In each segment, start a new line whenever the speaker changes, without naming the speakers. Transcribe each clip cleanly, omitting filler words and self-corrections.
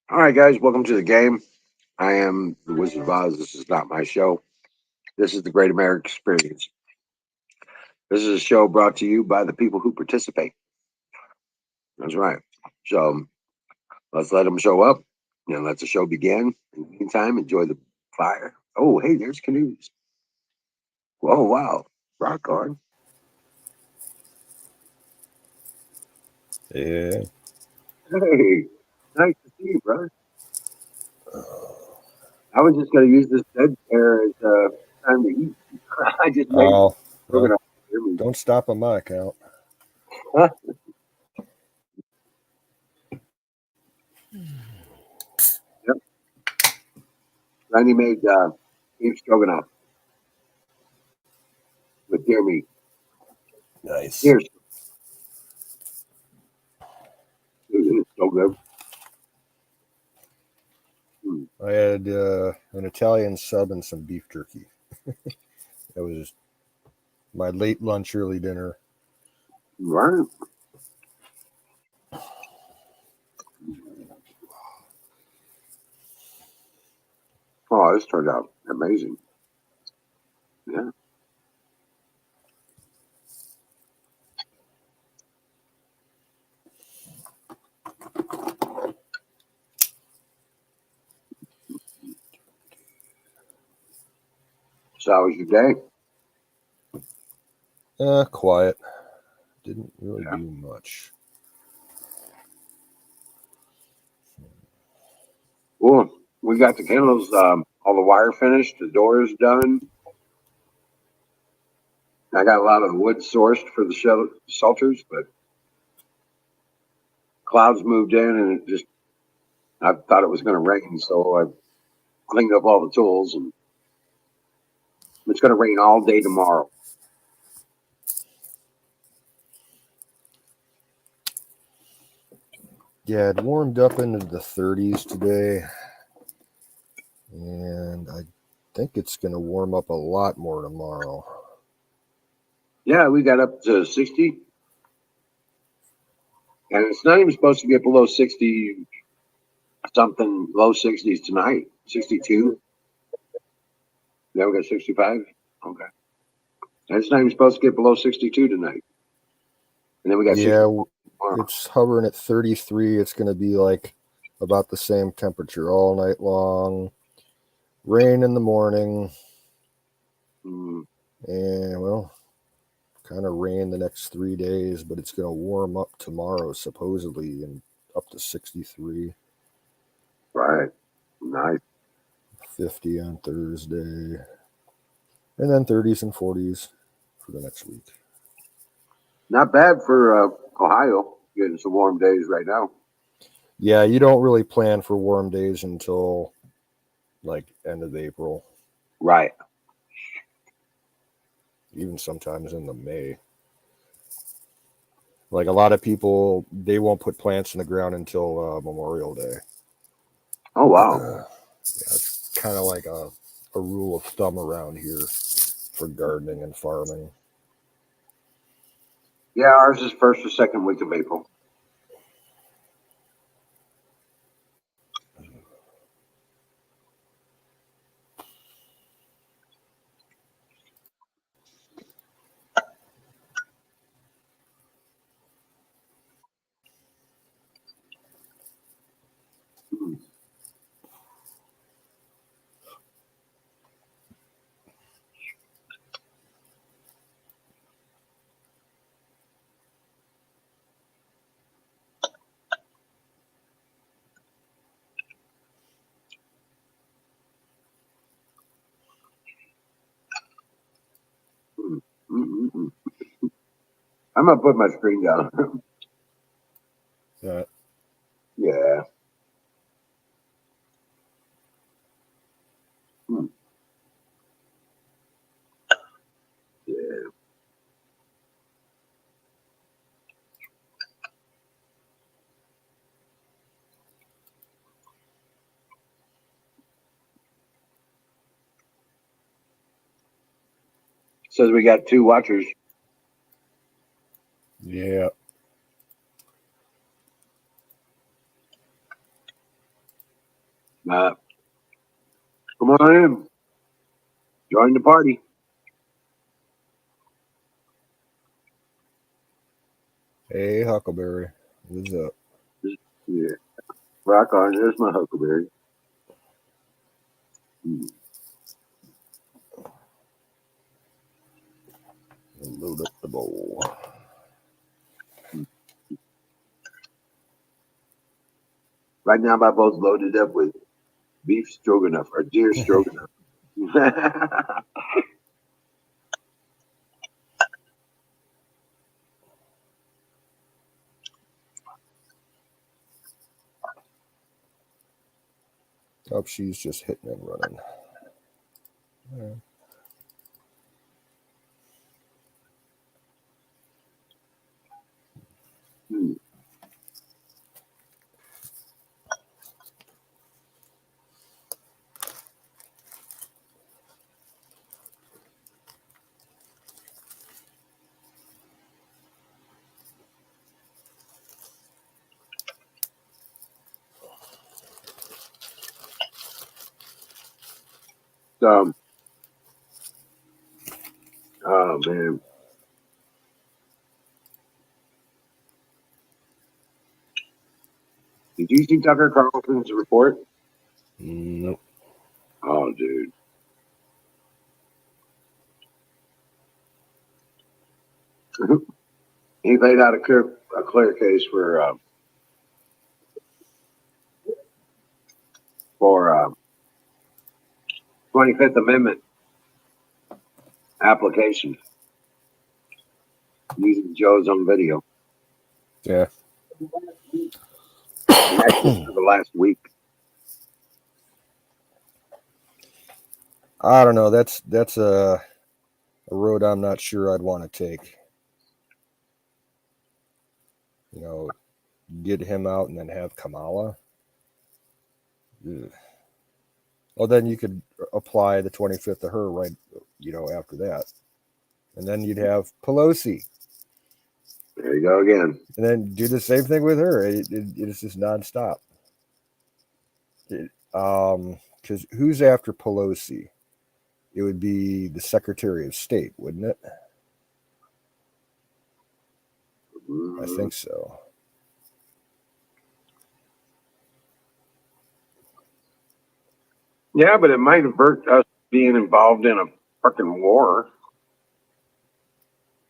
All right, guys, welcome to the game. I am the Wizard of Oz. This is not my show. This is the Great American Experience. This is a show brought to you by the people who participate. That's right. So let's let them show up and let the show begin. In the meantime, enjoy the fire. Oh, hey, there's canoes. Whoa, wow. Rock on.
Yeah.
Hey, nice to see you, brother. I was just going to use this bed chair as time to eat. I just made
Oh, well,
stroganoff. Hear me.
don't stop on my account.
Huh? Yep. Randy made beef stroganoff with deer meat.
Nice.
Here's it's so good. Mm.
I had an Italian sub and some beef jerky. That was my late lunch, early dinner.
Right. Oh, this turned out amazing. Yeah. So how was your day?
Quiet. Didn't really
Yeah.
do much.
Cool. We got the kennels, all the wire finished, the doors done. I got a lot of the wood sourced for the shelters, but clouds moved in and it just, I thought it was going to rain. So I cleaned up all the tools and it's going to rain all day tomorrow.
Yeah, it warmed up into the 30s today, and I think it's going to warm up a lot more tomorrow.
Yeah, we got up to 60 and it's not even supposed to get below 60 something, low 60s tonight. 62. Yeah, we got 65. Okay. And it's not even supposed to get below 62 tonight. And then we got 60
Yeah,
tomorrow.
it's hovering at 33. It's going to be like about the same temperature all night long. Rain in the morning,
Mm,
and well, kind of rain the next 3 days, but it's going to warm up tomorrow, supposedly, and up to 63,
right. Nice.
50 on Thursday, and then 30s and 40s for the next week.
Not bad for Ohio. Getting some warm days right now.
Yeah, you don't really plan for warm days until like end of April,
Right.
even sometimes in the May. Like a lot of people, they won't put plants in the ground until Memorial Day.
Oh, wow.
Yeah, it's kind of like a rule of thumb around here for gardening and farming.
Yeah, ours is first or second week of April. Mm. Mm. Mm. I'm gonna put my screen down.
Uh,
Yeah. Mm. Yeah. Says we got two watchers.
yeah,
Come on in. Join the party.
Hey, Huckleberry. What's up?
Yeah. Rock on. There's my huckleberry.
Load up the bowl.
Right now, my bowl's loaded up with beef stroganoff or deer stroganoff.
Oh, she's just hitting and running. Yeah.
um, oh man. Did you see Tucker Carlson's report?
Nope.
Oh, dude. He laid out a clear case for 25th Amendment application using Joe's own video.
Yeah.
And that's just for the last week.
I don't know. That's a road I'm not sure I'd want to take. You know, get him out and then have Kamala. Ugh. Well, then you could apply the 25th to her right, after that. And then you'd have Pelosi.
There you go again.
And then do the same thing with her. It's just nonstop. Because who's after Pelosi? It would be the Secretary of State, wouldn't it? I think so.
Yeah, but it might avert us being involved in a fucking war.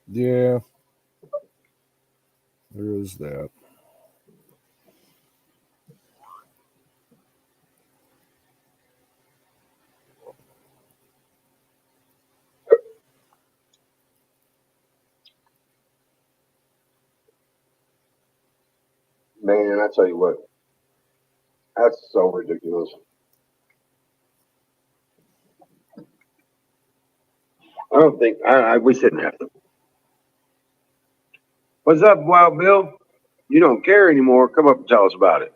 Yeah. There is that.
Man, I tell you what, that's so ridiculous. I don't think we shouldn't have to. What's up, Wild Bill? You don't care anymore. Come up and tell us about it.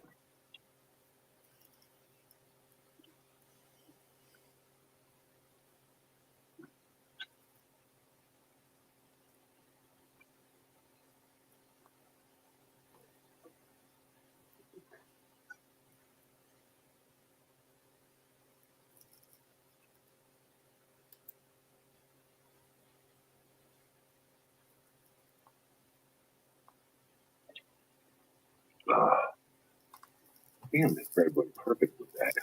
Damn, this bread was perfect with that.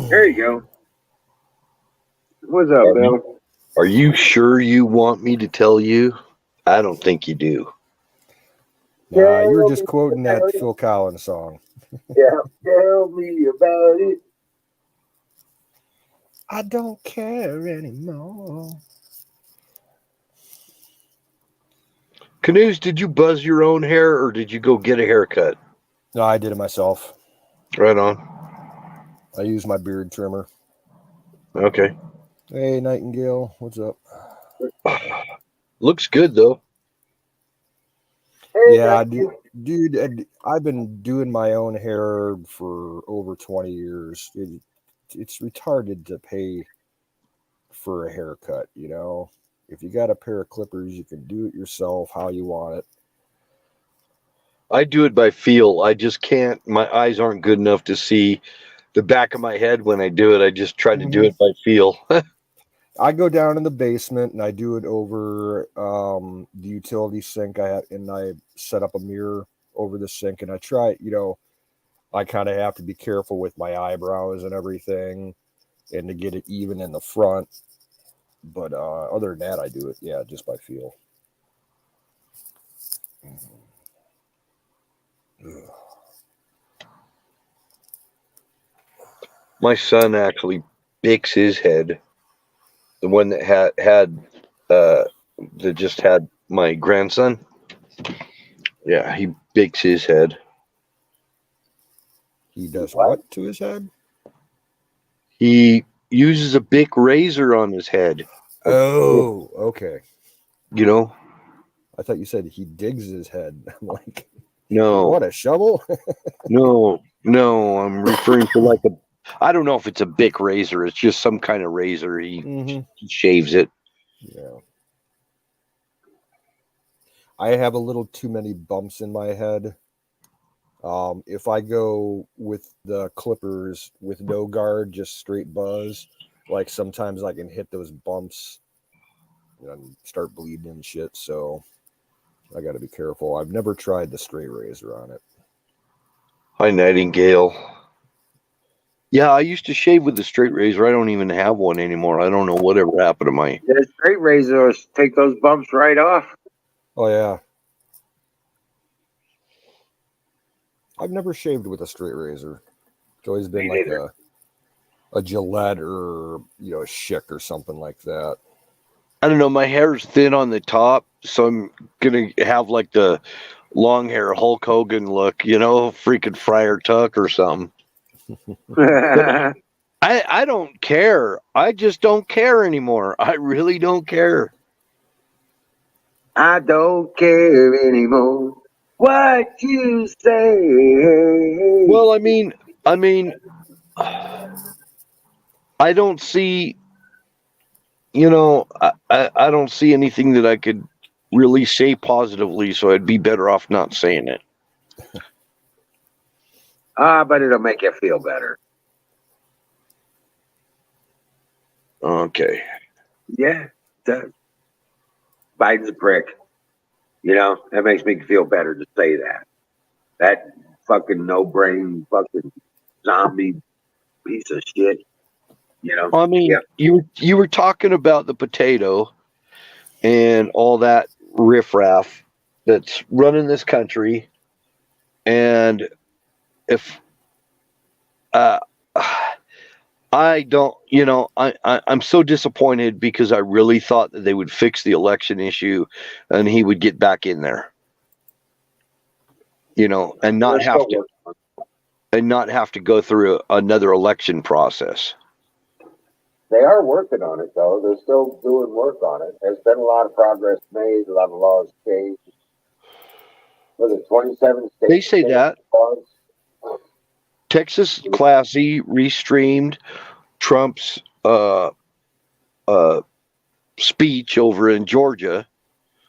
There you go. What's up, Bill?
Are you sure you want me to tell you? I don't think you do.
Nah, you were just quoting that Phil Collins song.
Yeah, tell me about it.
I don't care anymore.
Canoes, did you buzz your own hair or did you go get a haircut?
No, I did it myself.
Right on.
I used my beard trimmer.
Okay.
Hey, Nightingale, what's up?
Looks good, though.
Hey,
Yeah,
dude.
dude, I've been doing my own hair for over 20 years. It's retarded to pay for a haircut, If you got a pair of clippers, you can do it yourself how you want it.
I do it by feel. I just can't. My eyes aren't good enough to see the back of my head when I do it. I just try to do it by feel.
I go down in the basement and I do it over the utility sink. I set up a mirror over the sink, and I try. I kind of have to be careful with my eyebrows and everything, and to get it even in the front. But other than that, I do it, just by feel.
My son actually bakes his head. The one that that just had my grandson. Yeah, he bakes his head.
He does what to his head?
He uses a Bic razor on his head.
Oh, okay.
You know?
I thought you said he digs his head. I'm like,
No.
what, a shovel?
No. I'm referring to like I don't know if it's a Bic razor. It's just some kind of razor. He shaves it.
Yeah. I have a little too many bumps in my head. If I go with the clippers with no guard, just straight buzz, like sometimes I can hit those bumps and start bleeding and shit. So I got to be careful. I've never tried the straight razor on it.
Hi, Nightingale. Yeah, I used to shave with the straight razor. I don't even have one anymore. I don't know whatever happened to my.
The straight razors take those bumps right off.
Oh, yeah. I've never shaved with a straight razor. It's always been like a Gillette or, a Schick or something like that.
I don't know. My hair's thin on the top, so I'm going to have like the long hair Hulk Hogan look, freaking Friar Tuck or something. But I don't care. I just don't care anymore. I really don't care.
I don't care anymore what you say.
Well, I mean, I don't see, I don't see anything that I could really say positively, so I'd be better off not saying it.
But it'll make you feel better.
Okay.
Yeah, it does. Biden's a prick. That makes me feel better to say that. That fucking no-brain fucking zombie piece of shit.
I mean, you were talking about the potato and all that riffraff that's running this country, and if I don't, I'm so disappointed because I really thought that they would fix the election issue, and he would get back in there, and not have to go through another election process.
They are working on it, though. They're still doing work on it. There's been a lot of progress made, a lot of laws changed. Was it 27 states?
They say that.
Laws?
Texas Classy restreamed Trump's speech over in Georgia,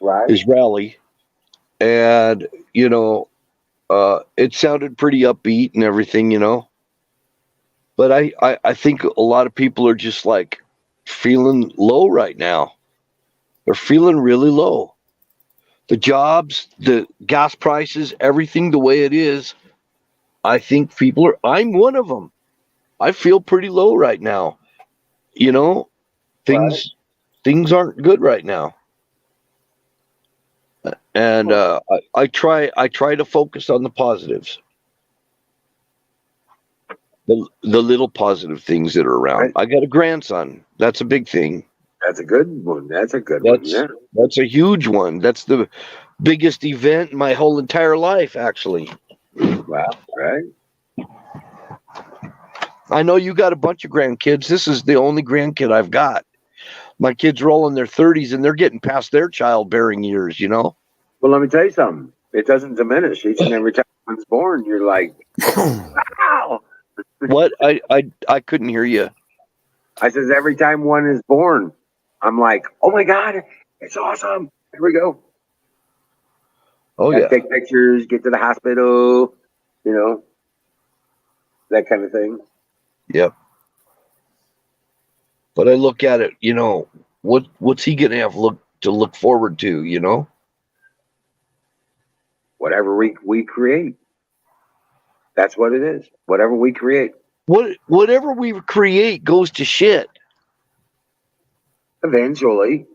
Right.
his rally, and it sounded pretty upbeat and everything, but I think a lot of people are just like feeling low right now. They're feeling really low. The jobs, the gas prices, everything the way it is. I think I'm one of them. I feel pretty low right now. Things aren't good right now. And I try to focus on the positives. The little positive things that are around. I got a grandson. That's a big thing.
That's a good one. That's a good one. Yeah.
That's a huge one. That's the biggest event in my whole entire life, actually.
Wow. Right.
I know you got a bunch of grandkids. This is the only grandkid I've got. My kids are all in their 30s and they're getting past their childbearing years,
Well, let me tell you something. It doesn't diminish. Each and every time one's born, you're like, wow.
What? I couldn't hear you.
I says every time one is born, I'm like, oh my God, it's awesome. Here we go.
Oh
Gotta
yeah.
take pictures, get to the hospital, that kind of thing.
Yep. But I look at it, what's he gonna have to look forward to?
Whatever we create, that's what it is. Whatever we create,
Whatever we create goes to shit.
eventually.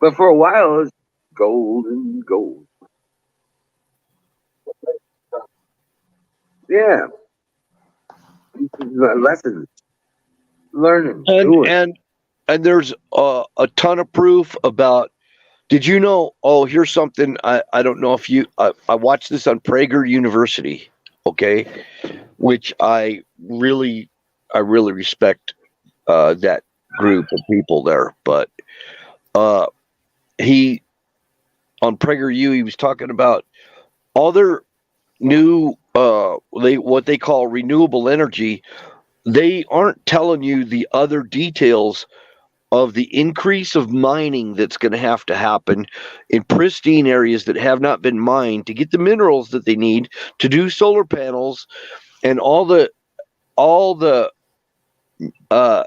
But for a while, it's gold and gold. Yeah, lessons, learning,
And
doing.
and and there's a ton of proof about. Did you know? Oh, here's something. I don't know if you. I watched this on Prager University. Okay, which I really respect that group of people there. But uh, he on PragerU, he was talking about all their new what they call renewable energy. They aren't telling you the other details of the increase of mining that's going to happen in pristine areas that have not been mined to get the minerals that they need to do solar panels and all the uh,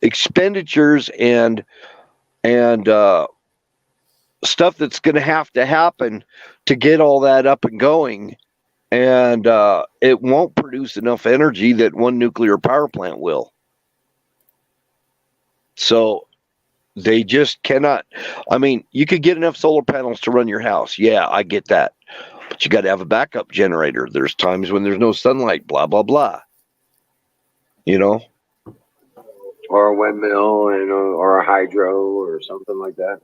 expenditures and stuff that's going to happen to get all that up and going. And it won't produce enough energy that one nuclear power plant will. So they just cannot. I mean, you could get enough solar panels to run your house. Yeah, I get that. But you got to have a backup generator. There's times when there's no sunlight, blah, blah, blah. You know?
Or a windmill or a hydro or something like that.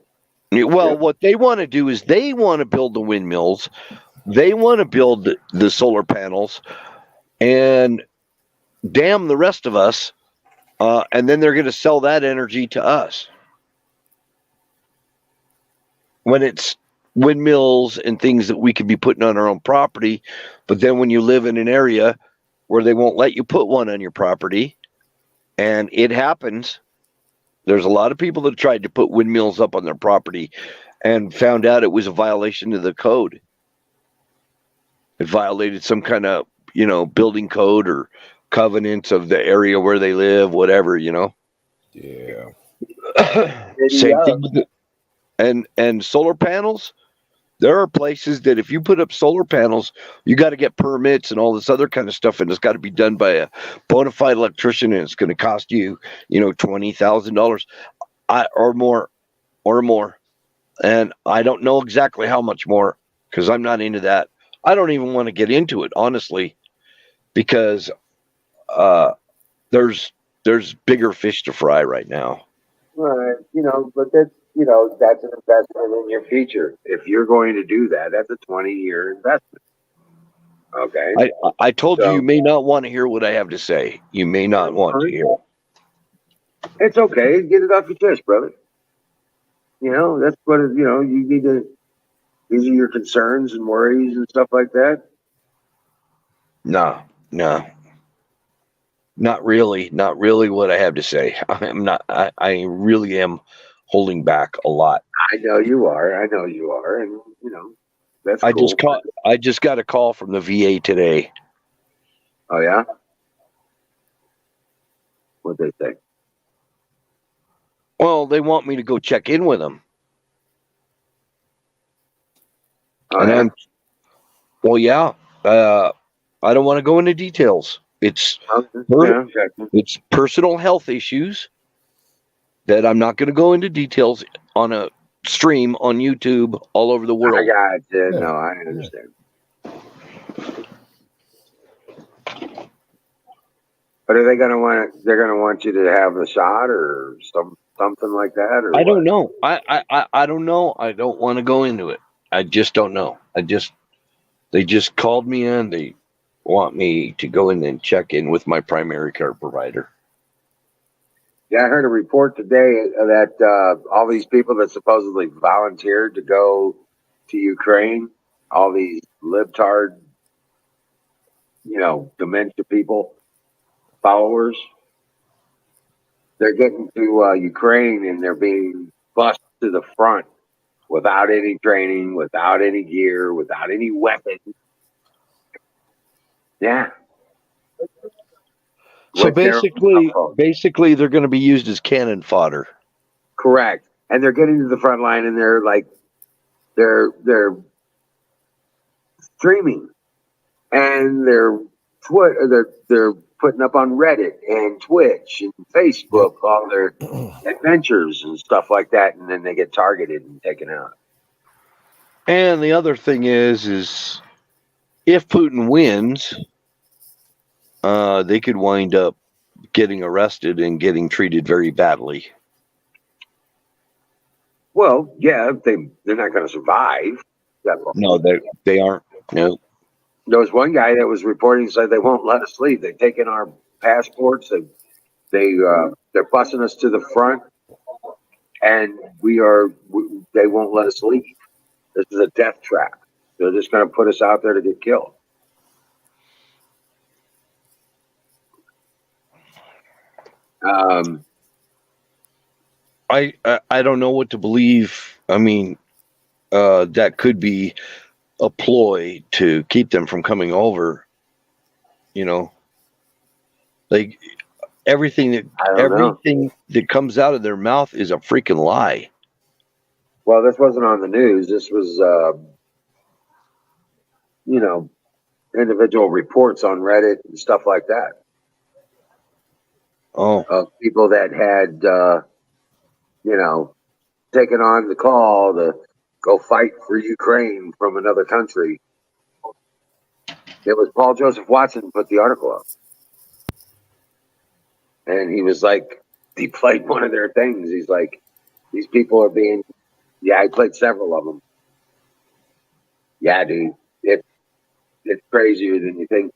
Well,
Yep.
what they want to do is they want to build the windmills, they want to build the solar panels, and damn the rest of us. And then they're going to sell that energy to us when it's windmills and things that we could be putting on our own property. But then when you live in an area where they won't let you put one on your property, and it happens, there's a lot of people that tried to put windmills up on their property and found out it was a violation of the code. It violated some kind of, building code or covenants of the area where they live, whatever.
Yeah.
Same thing with and solar panels. There are places that if you put up solar panels, you got to get permits and all this other kind of stuff, and it's got to be done by a bona fide electrician, and it's going to cost you, $20,000, or more. And I don't know exactly how much more because I'm not into that. I don't even want to get into it, honestly, because uh, there's bigger fish to fry right now.
Right. But that's an investment in your future. If you're going to do that, that's a 20-year investment. Okay.
I told you
So
may not want to hear what I have to say. You may not want to hear.
it's okay. Get it off your chest, brother. That's what you need to. These are your concerns and worries and stuff like that.
No, no, not really. Not really what I have to say. I'm not. I really am holding back a lot.
I know you are. I know you are, and that's
I
cool.
just got a call from the VA today.
Oh yeah. What they say?
Well, they want me to go check in with them.
Oh
And
yeah.
well, yeah. I don't want to go into details. It's
Yeah. Okay.
it's personal health issues that I'm not going to go into details on a stream on YouTube all over the
I
world.
got you.
Yeah.
No, I understand. But are they gonna want? They're gonna want you to have a shot or something like that, or
I
what?
don't know. I don't know. I don't want to go into it. I just don't know. They just called me in. They want me to go in and check in with my primary care provider.
Yeah, I heard a report today that all these people that supposedly volunteered to go to Ukraine, all these libtard, dementia people, followers, they're getting to Ukraine and they're being bussed to the front without any training, without any gear, without any weapons. Yeah.
So
With their
basically,
cell phone.
basically, they're going to be used as cannon fodder.
Correct. And they're getting to the front line and they're like, they're streaming and they're putting up on Reddit and Twitch and Facebook all their adventures and stuff like that, and then they get targeted and taken out.
And the other thing is if Putin wins, they could wind up getting arrested and getting treated very badly.
Well, yeah, they're not going to survive.
No, they aren't. No.
There was one guy that was reporting, said they won't let us leave. They've taken our passports. They're busing us to the front, and they won't let us leave. This is a death trap. They're just going to put us out there to get killed.
I don't know what to believe. I mean, that could be a ploy to keep them from coming over. You know, like everything that comes out of their mouth is a freaking lie.
Well, this wasn't on the news. This was, individual reports on Reddit and stuff like that.
Oh,
Of people that had, taken on the call to go fight for Ukraine from another country. It was Paul Joseph Watson put the article up. And he was like, he played one of their things. He's like, these people are being, I played several of them. Yeah, dude, it's crazier than you think.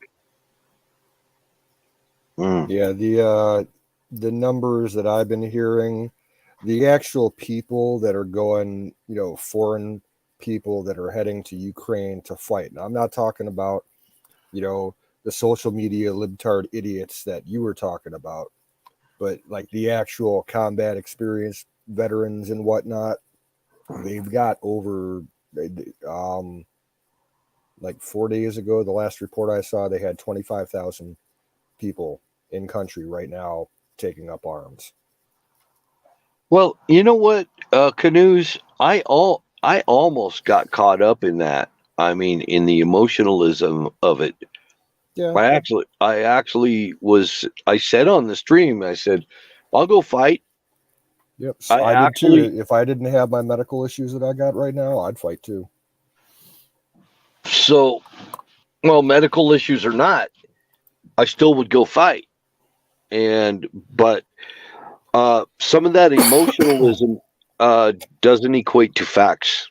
Yeah, the numbers that I've been hearing, the actual people that are going, foreign people that are heading to Ukraine to fight. Now, I'm not talking about, the social media libtard idiots that you were talking about, but like the actual combat experience veterans and whatnot. They've got over, like 4 days ago, the last report I saw, they had 25,000 people in country right now taking up arms.
well, you know what, Canoes? I almost got caught up in that. I mean, in the emotionalism of it.
Yeah.
I actually was. I said on the stream, I said, "I'll go fight."
Yep. I did too. If I didn't have my medical issues that I got right now, I'd fight too.
So, well, medical issues or not, I still would go fight. But some of that emotionalism doesn't equate to facts,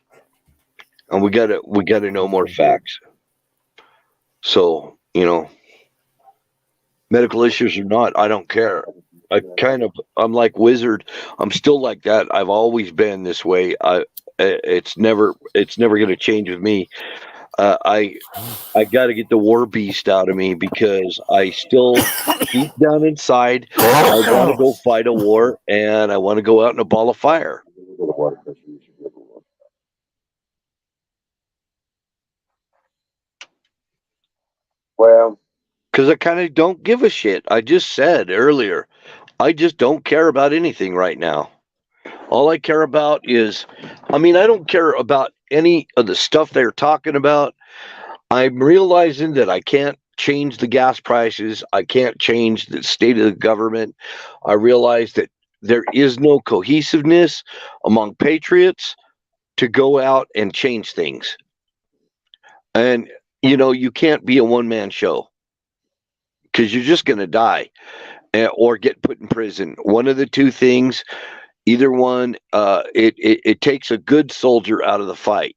and we gotta know more facts. So, medical issues or not, I don't care. I'm like Wizard. I'm still like that. I've always been this way. It's never going to change with me. I got to get the war beast out of me because I still deep down inside I want to go fight a war and I want to go out in a ball of fire.
Well,
because I kind of don't give a shit. I just said earlier, I just don't care about anything right now. All I care about is, I don't care about any of the stuff they're talking about. I'm realizing that I can't change the gas prices. I can't change the state of the government. I realize that there is no cohesiveness among patriots to go out and change things. And, you can't be a one-man show because you're just going to die or get put in prison. One of the two things, either one, it takes a good soldier out of the fight.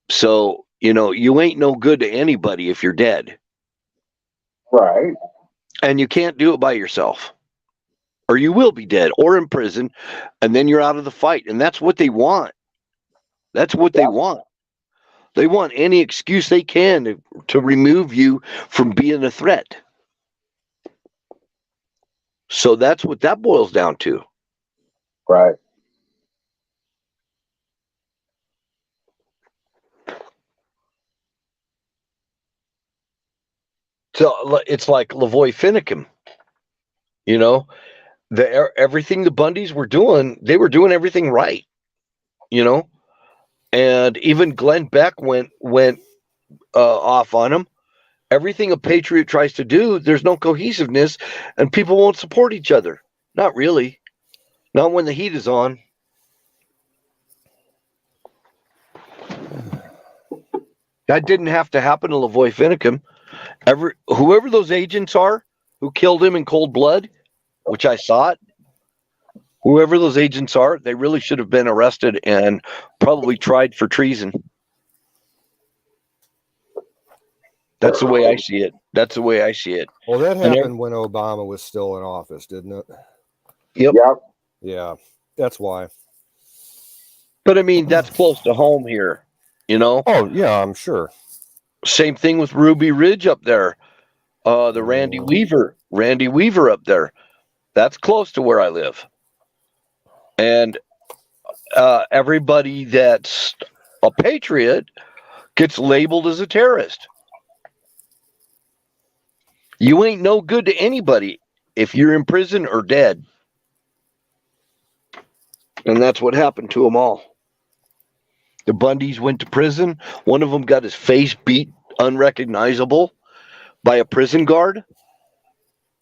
So, you ain't no good to anybody if you're dead.
right.
And you can't do it by yourself. Or you will be dead or in prison, and then you're out of the fight. And that's what they want. That's what they want. They want any excuse they can to remove you from being a threat. So that's what that boils down to.
Right.
it's like Lavoy Finicum, you know, everything the Bundys were doing, they were doing everything right, you know, and even Glenn Beck went off on him. Everything a patriot tries to do, there's no cohesiveness, and people won't support each other. Not really. Not when the heat is on. That didn't have to happen to Lavoy Finicum. Whoever those agents are who killed him in cold blood, which I saw it, whoever those agents are, they really should have been arrested and probably tried for treason. That's the way I see it. That's the way I see it.
Well, that happened when Obama was still in office, didn't it?
Yep.
Yeah, that's why.
But I mean, that's close to home here, you know?
Oh, yeah, I'm sure.
Same thing with Ruby Ridge up there. The Randy Weaver up there. That's close to where I live. And everybody that's a patriot gets labeled as a terrorist. You ain't no good to anybody if you're in prison or dead. And that's what happened to them all. The Bundys went to prison. One of them got his face beat unrecognizable by a prison guard.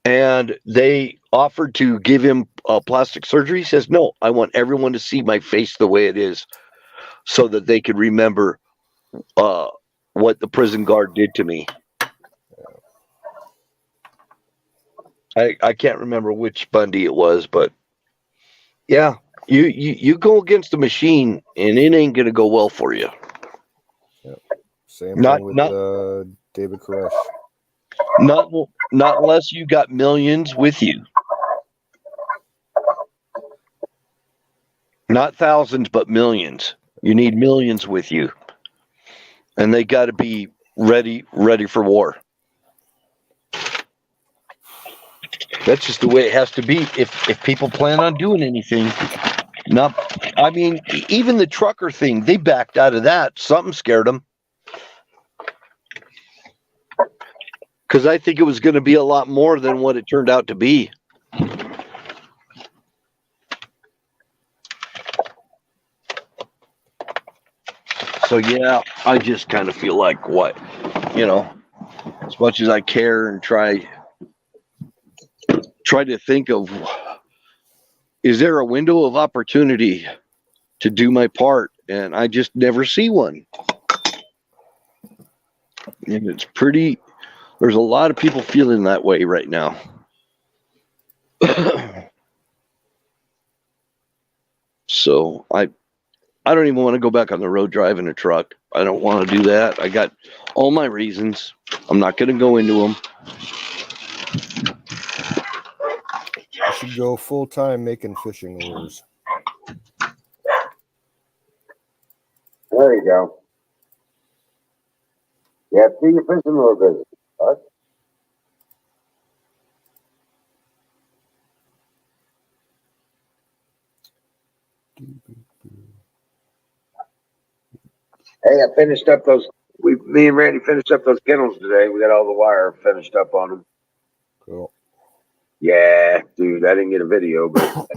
And they offered to give him plastic surgery. He says, no, I want everyone to see my face the way it is so that they could remember what the prison guard did to me. I can't remember which Bundy it was, but yeah, you go against the machine and it ain't going to go well for you.
Yep. Same thing with David Koresh.
Not unless you got millions with you. Not thousands, but millions. You need millions with you. And they got to be ready for war. That's just the way it has to be if people plan on doing anything. I mean, even the trucker thing, they backed out of that. Something scared them. Because I think it was going to be a lot more than what it turned out to be. So, yeah, I just kind of feel like as much as I care and try to think of, is there a window of opportunity to do my part? And I just never see one. And it's there's a lot of people feeling that way right now. So I don't even want to go back on the road driving a truck. I don't want to do that. I got all my reasons. I'm not going to go into them.
You should go full-time making fishing lures.
There you go. Yeah, see your fishing lure business. Right? Hey, I finished up those. Me and Randy finished up those kennels today. We got all the wire finished up on them.
Cool.
Yeah, dude, I didn't get a video, but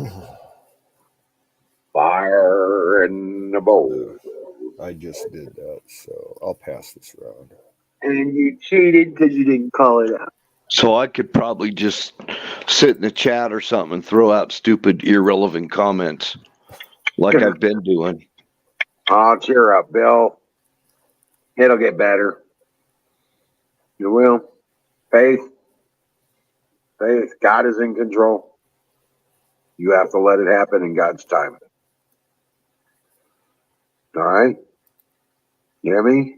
fire in the bowl.
I just did that, so I'll pass this around.
And you cheated because you didn't call it out.
So I could probably just sit in the chat or something and throw out stupid, irrelevant comments like I've been doing.
Oh, cheer up, Bill. It'll get better. You will. Faith. God is in control. You have to let it happen in God's time. All right? You hear me?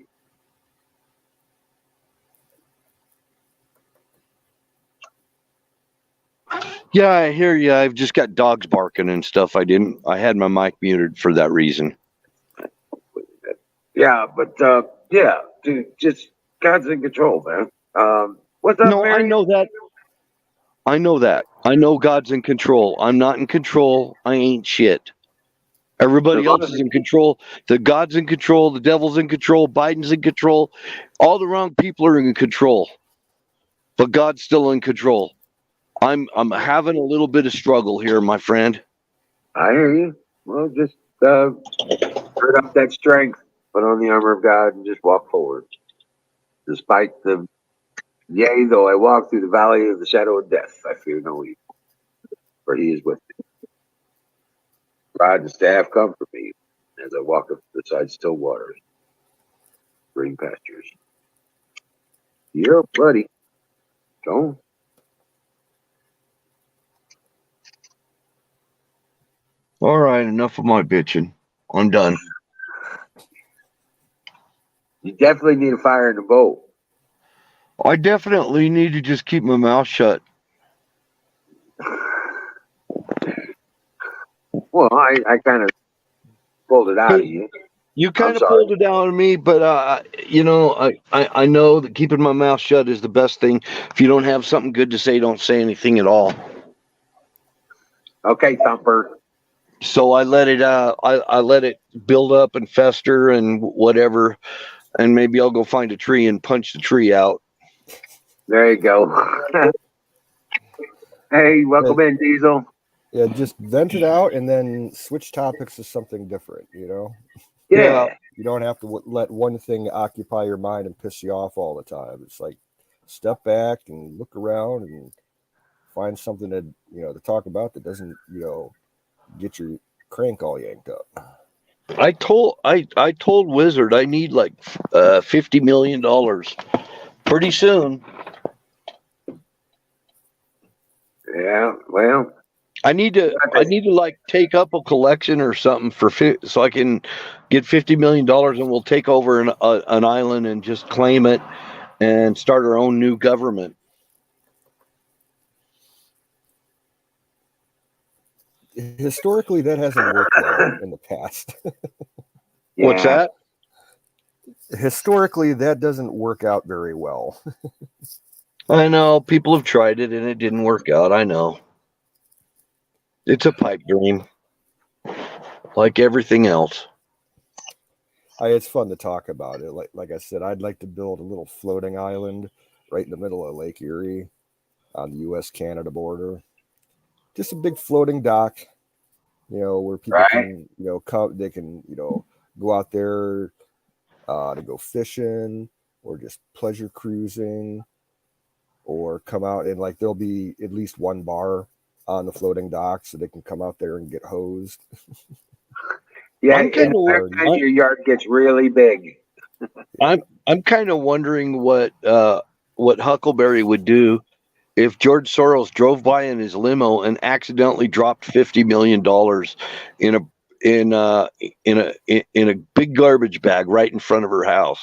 Yeah, I hear you. I've just got dogs barking and stuff. I had my mic muted for that reason.
Yeah, but yeah, dude, just God's in control, man. What's up,
No,
Mary?
I know that. I know God's in control. I'm not in control. I ain't shit. Everybody else is in control. The God's in control. The devil's in control. Biden's in control. All the wrong people are in control. but God's still in control. I'm having a little bit of struggle here, my friend.
I hear you. Well, just gird up that strength, put on the armor of God, and just walk forward. Despite the yea, though I walk through the valley of the shadow of death, I fear no evil, for He is with me. Rod and staff comfort me as I walk up beside still waters, green pastures. You're buddy. Don't.
All right, enough of my bitching. I'm done.
You definitely need a fire in the boat.
I definitely need to just keep my mouth shut.
Well, I kind of pulled it out of you.
You
I'm
kind of
sorry.
pulled it down on me, but I know that keeping my mouth shut is the best thing. If you don't have something good to say, don't say anything at all.
Okay, Thumper.
So I let it I let it build up and fester and whatever, and maybe I'll go find a tree and punch the tree out.
There you go. Hey, welcome in, Diesel.
Yeah, just vent it out and then switch topics to something different, you know?
Yeah.
You don't have to let one thing occupy your mind and piss you off all the time. It's like step back and look around and find something to talk about that doesn't, get your crank all yanked up.
I told Wizard I need like $50 million pretty soon.
Yeah. Well,
I need to like take up a collection or something so I can get $50 million and we'll take over an island and just claim it and start our own new government.
Historically, that hasn't worked well in the past.
yeah.
What's that?
Historically, that doesn't work out very well.
I know people have tried it and it didn't work out. I know. It's a pipe dream, like everything else.
It's fun to talk about it. Like I said, I'd like to build a little floating island right in the middle of Lake Erie on the U.S.-Canada border. Just a big floating dock, where people
Right.
can, come. They can, go out there to go fishing or just pleasure cruising, or come out and there'll be at least one bar on the floating dock so they can come out there and get hosed.
Yeah.
I'm
In
kind
the
of
wintertime, your yard gets really big.
I'm kind of wondering what Huckleberry would do if George Soros drove by in his limo and accidentally dropped $50 million in a in a big garbage bag right in front of her house.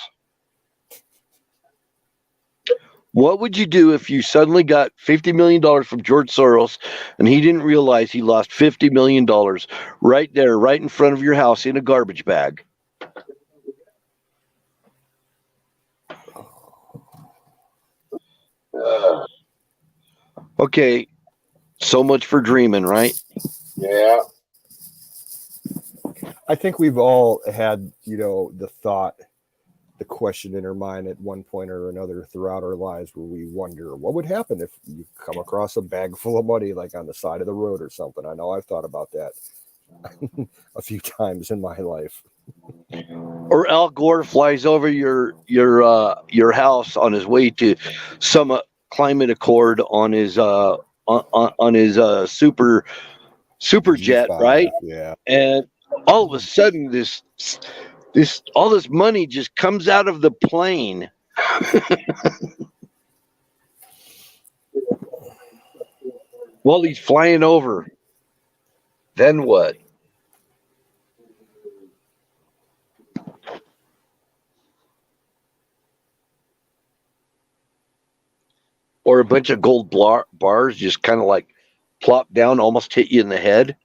What would you do if you suddenly got $50 million from George Soros and he didn't realize he lost $50 million right there, right in front of your house in a garbage bag? Okay, so much for dreaming, right?
Yeah.
I think we've all had, the question in our mind at one point or another throughout our lives where we wonder what would happen if you come across a bag full of money like on the side of the road or something. I know I've thought about that a few times in my life.
Or Al Gore flies over your house on his way to some climate accord on his on his super jet,
G5,
right?
yeah.
And all of a sudden, this all this money just comes out of the plane. While he's flying over. Then what? Or a bunch of gold bars just kind of like plop down, almost hit you in the head.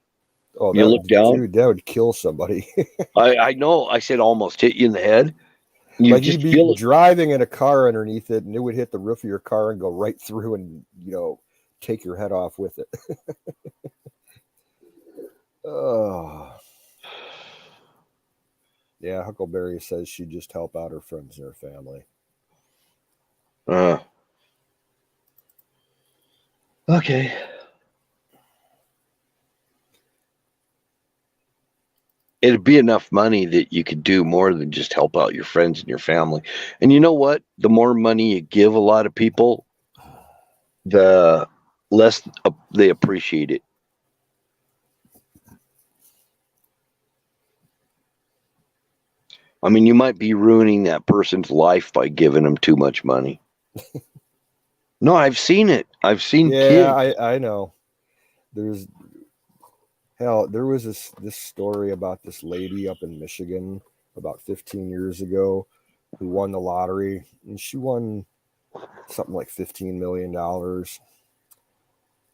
Oh,
You look down.
dude, that would kill somebody.
I know. I said almost hit you in the head. You
Like
just
you'd be
feel it.
driving in a car underneath it, and it would hit the roof of your car and go right through, and take your head off with it. Oh, yeah. Huckleberry says she'd just help out her friends and her family.
Okay. It'd be enough money that you could do more than just help out your friends and your family. And you know what? The more money you give a lot of people, the less they appreciate it. I mean, you might be ruining that person's life by giving them too much money. No, I've seen it. I've seen
Yeah,
kids.
I know. There's there was this story about this lady up in Michigan about 15 years ago who won the lottery, and she won something like $15 million.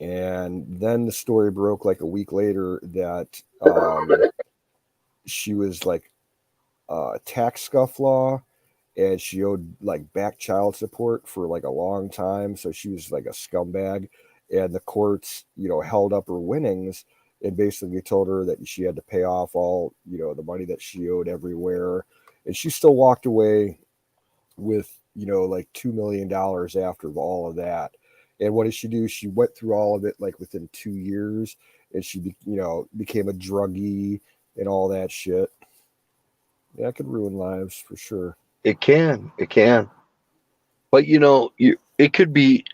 And then the story broke like a week later that she was like a tax scufflaw, and she owed like back child support for like a long time. So she was like a scumbag. And the courts, held up her winnings and basically told her that she had to pay off all, the money that she owed everywhere. And she still walked away with, like $2 million after all of that. And what did she do? She went through all of it like within 2 years, and she, became a druggie and all that shit. Yeah, it could ruin lives for sure.
It can. It can. But it could be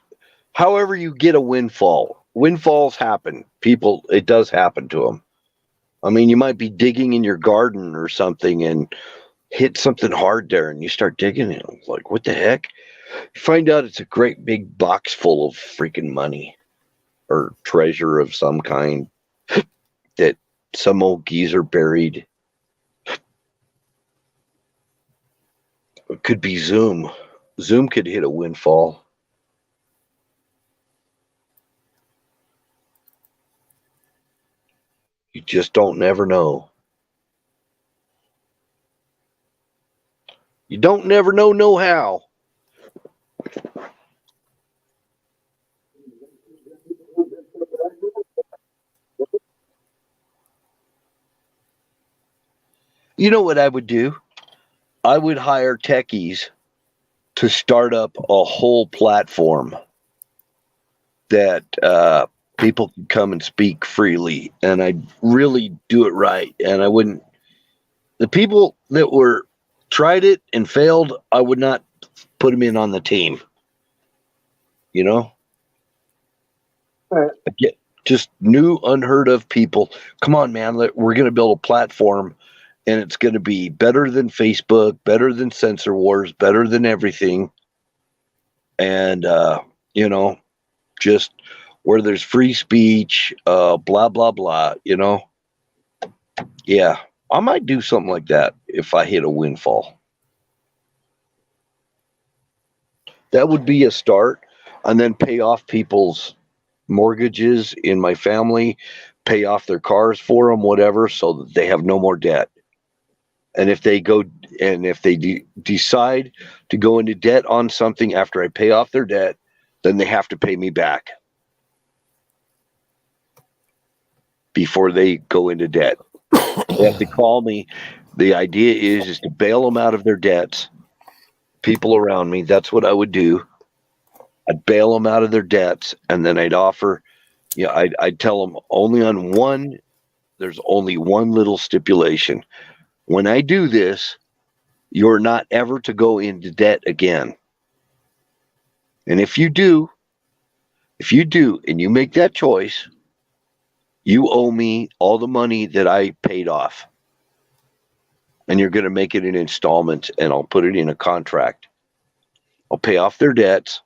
however you get a windfall. Windfalls happen. People, it does happen to them. I mean, you might be digging in your garden or something and hit something hard there, and you start digging it. Like, what the heck? You find out it's a great big box full of freaking money or treasure of some kind that some old geezer buried. It could be Zoom. Zoom could hit a windfall. You just don't never know. You don't never know no how. You know what I would do? I would hire techies to start up a whole platform that people could come and speak freely, and I'd really do it right. And I wouldn't. The people that were tried it and failed, I would not put them in on the team. You know,
Right.
get just new, unheard of people. Come on, man, we're going to build a platform, and it's going to be better than Facebook, better than Censor Wars, better than everything. And you know, just where there's free speech, blah blah blah. Yeah, I might do something like that if I hit a windfall. That would be a start, and then pay off people's mortgages in my family, pay off their cars for them, whatever, so that they have no more debt. And if they decide to go into debt on something after I pay off their debt, then they have to pay me back before they go into debt. They have to call me. The idea is to bail them out of their debts. People around me, that's what I would do. I'd bail them out of their debts, and then I'd offer. Yeah, I'd tell them only on one. There's only one little stipulation. When I do this, you're not ever to go into debt again. And if you do, and you make that choice, you owe me all the money that I paid off. And you're going to make it in installments, and I'll put it in a contract. I'll pay off their debts,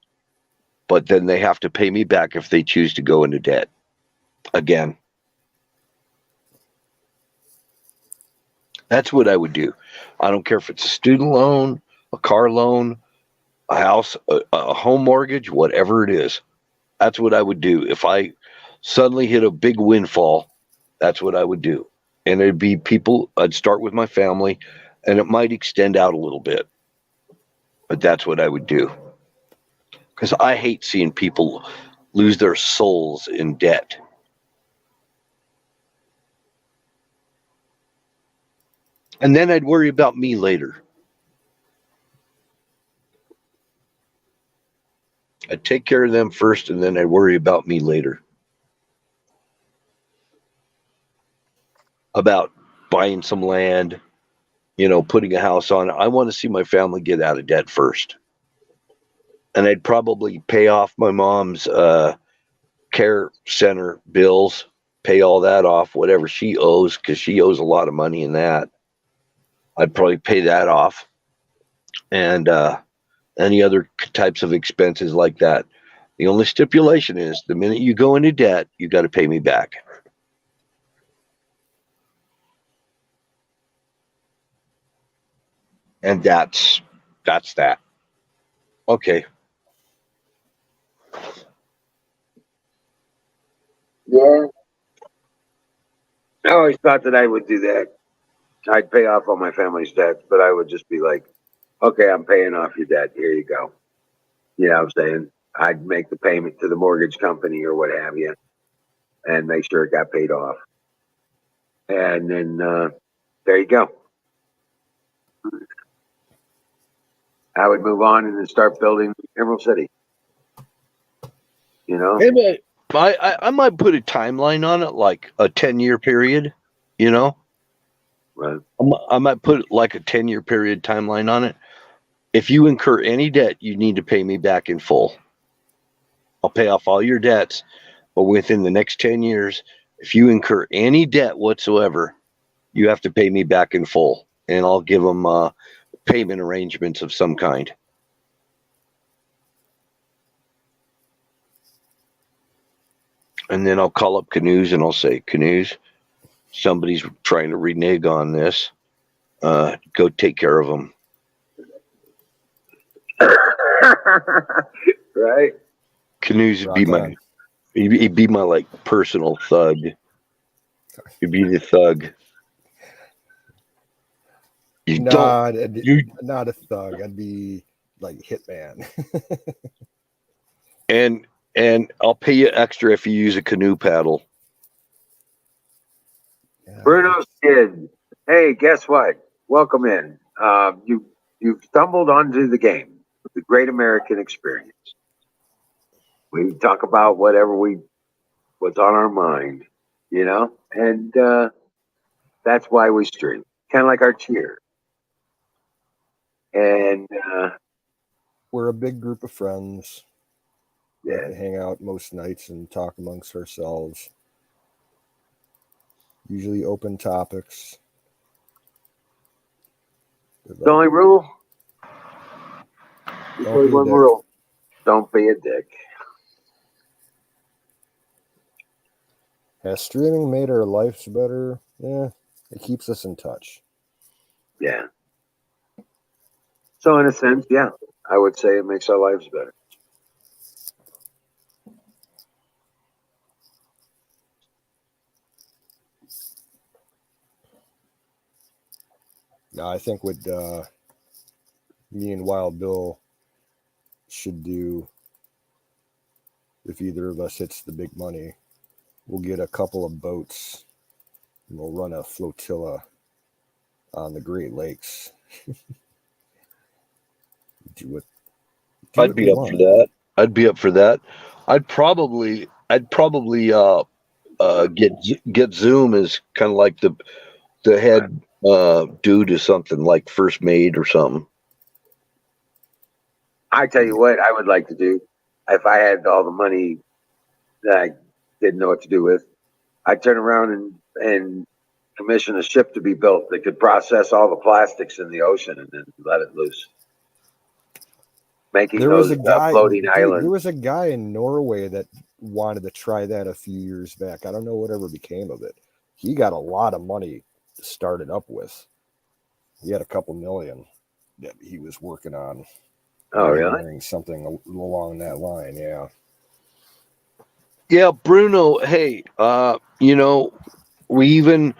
but then they have to pay me back if they choose to go into debt again. That's what I would do. I don't care if it's a student loan, a car loan, a house, a home mortgage, whatever it is. That's what I would do. If I suddenly hit a big windfall, that's what I would do. And it'd be people, I'd start with my family, and it might extend out a little bit. But that's what I would do. Because I hate seeing people lose their souls in debt. And then I'd worry about me later. I'd take care of them first, and then I'd worry about me later. About buying some land, putting a house on it. I want to see my family get out of debt first. And I'd probably pay off my mom's care center bills, pay all that off, whatever she owes, because she owes a lot of money in that. I'd probably pay that off. And any other types of expenses like that. The only stipulation is the minute you go into debt, you got to pay me back. And that's that. Okay.
Yeah. I always thought that I would do that. I'd pay off all my family's debts, but I would just be like, okay, I'm paying off your debt. Here you go. You know what I'm saying? I'd make the payment to the mortgage company or what have you and make sure it got paid off. And then there you go. I would move on and then start building Emerald City.
Maybe I might put a timeline on it, like a 10-year period,
Right.
I might put like a 10-year period timeline on it. If you incur any debt, you need to pay me back in full. I'll pay off all your debts, but within the next 10 years, if you incur any debt whatsoever, you have to pay me back in full, and I'll give them payment arrangements of some kind. And then I'll call up Canoes and I'll say, Canoes, somebody's trying to renege on this. Go take care of them.
Right.
Canoes would be he'd be my like personal thug. He'd be the thug.
Not a thug. I'd be like hitman.
And I'll pay you extra if you use a canoe paddle.
Bruno's kid. Hey, guess what? Welcome in. You've stumbled onto the game, the Great American Experience. We talk about what's on our mind, and that's why we stream. Kind of like our cheer. And
we're a big group of friends.
Yeah.
We hang out most nights and talk amongst ourselves. Usually open topics.
The only rule? Only one rule. Don't be a dick.
Has streaming made our lives better? Yeah, it keeps us in touch.
Yeah. So in a sense, yeah, I would say it makes our lives better.
Now, I think what me and Wild Bill should do, if either of us hits the big money, we'll get a couple of boats and we'll run a flotilla on the Great Lakes.
I'd be up for that. I'd probably get Zoom as kind of like the head dude to something like First Mate or something.
I tell you what I would like to do if I had all the money that I didn't know what to do with. I'd turn around and commission a ship to be built that could process all the plastics in the ocean and then let it loose. Making those floating islands.
There was a guy in Norway that wanted to try that a few years back. I don't know whatever became of it. He got a lot of money to start it up with. He had a couple million that he was working on.
Oh, really?
Something along that line, yeah.
Yeah, Bruno. Hey, we even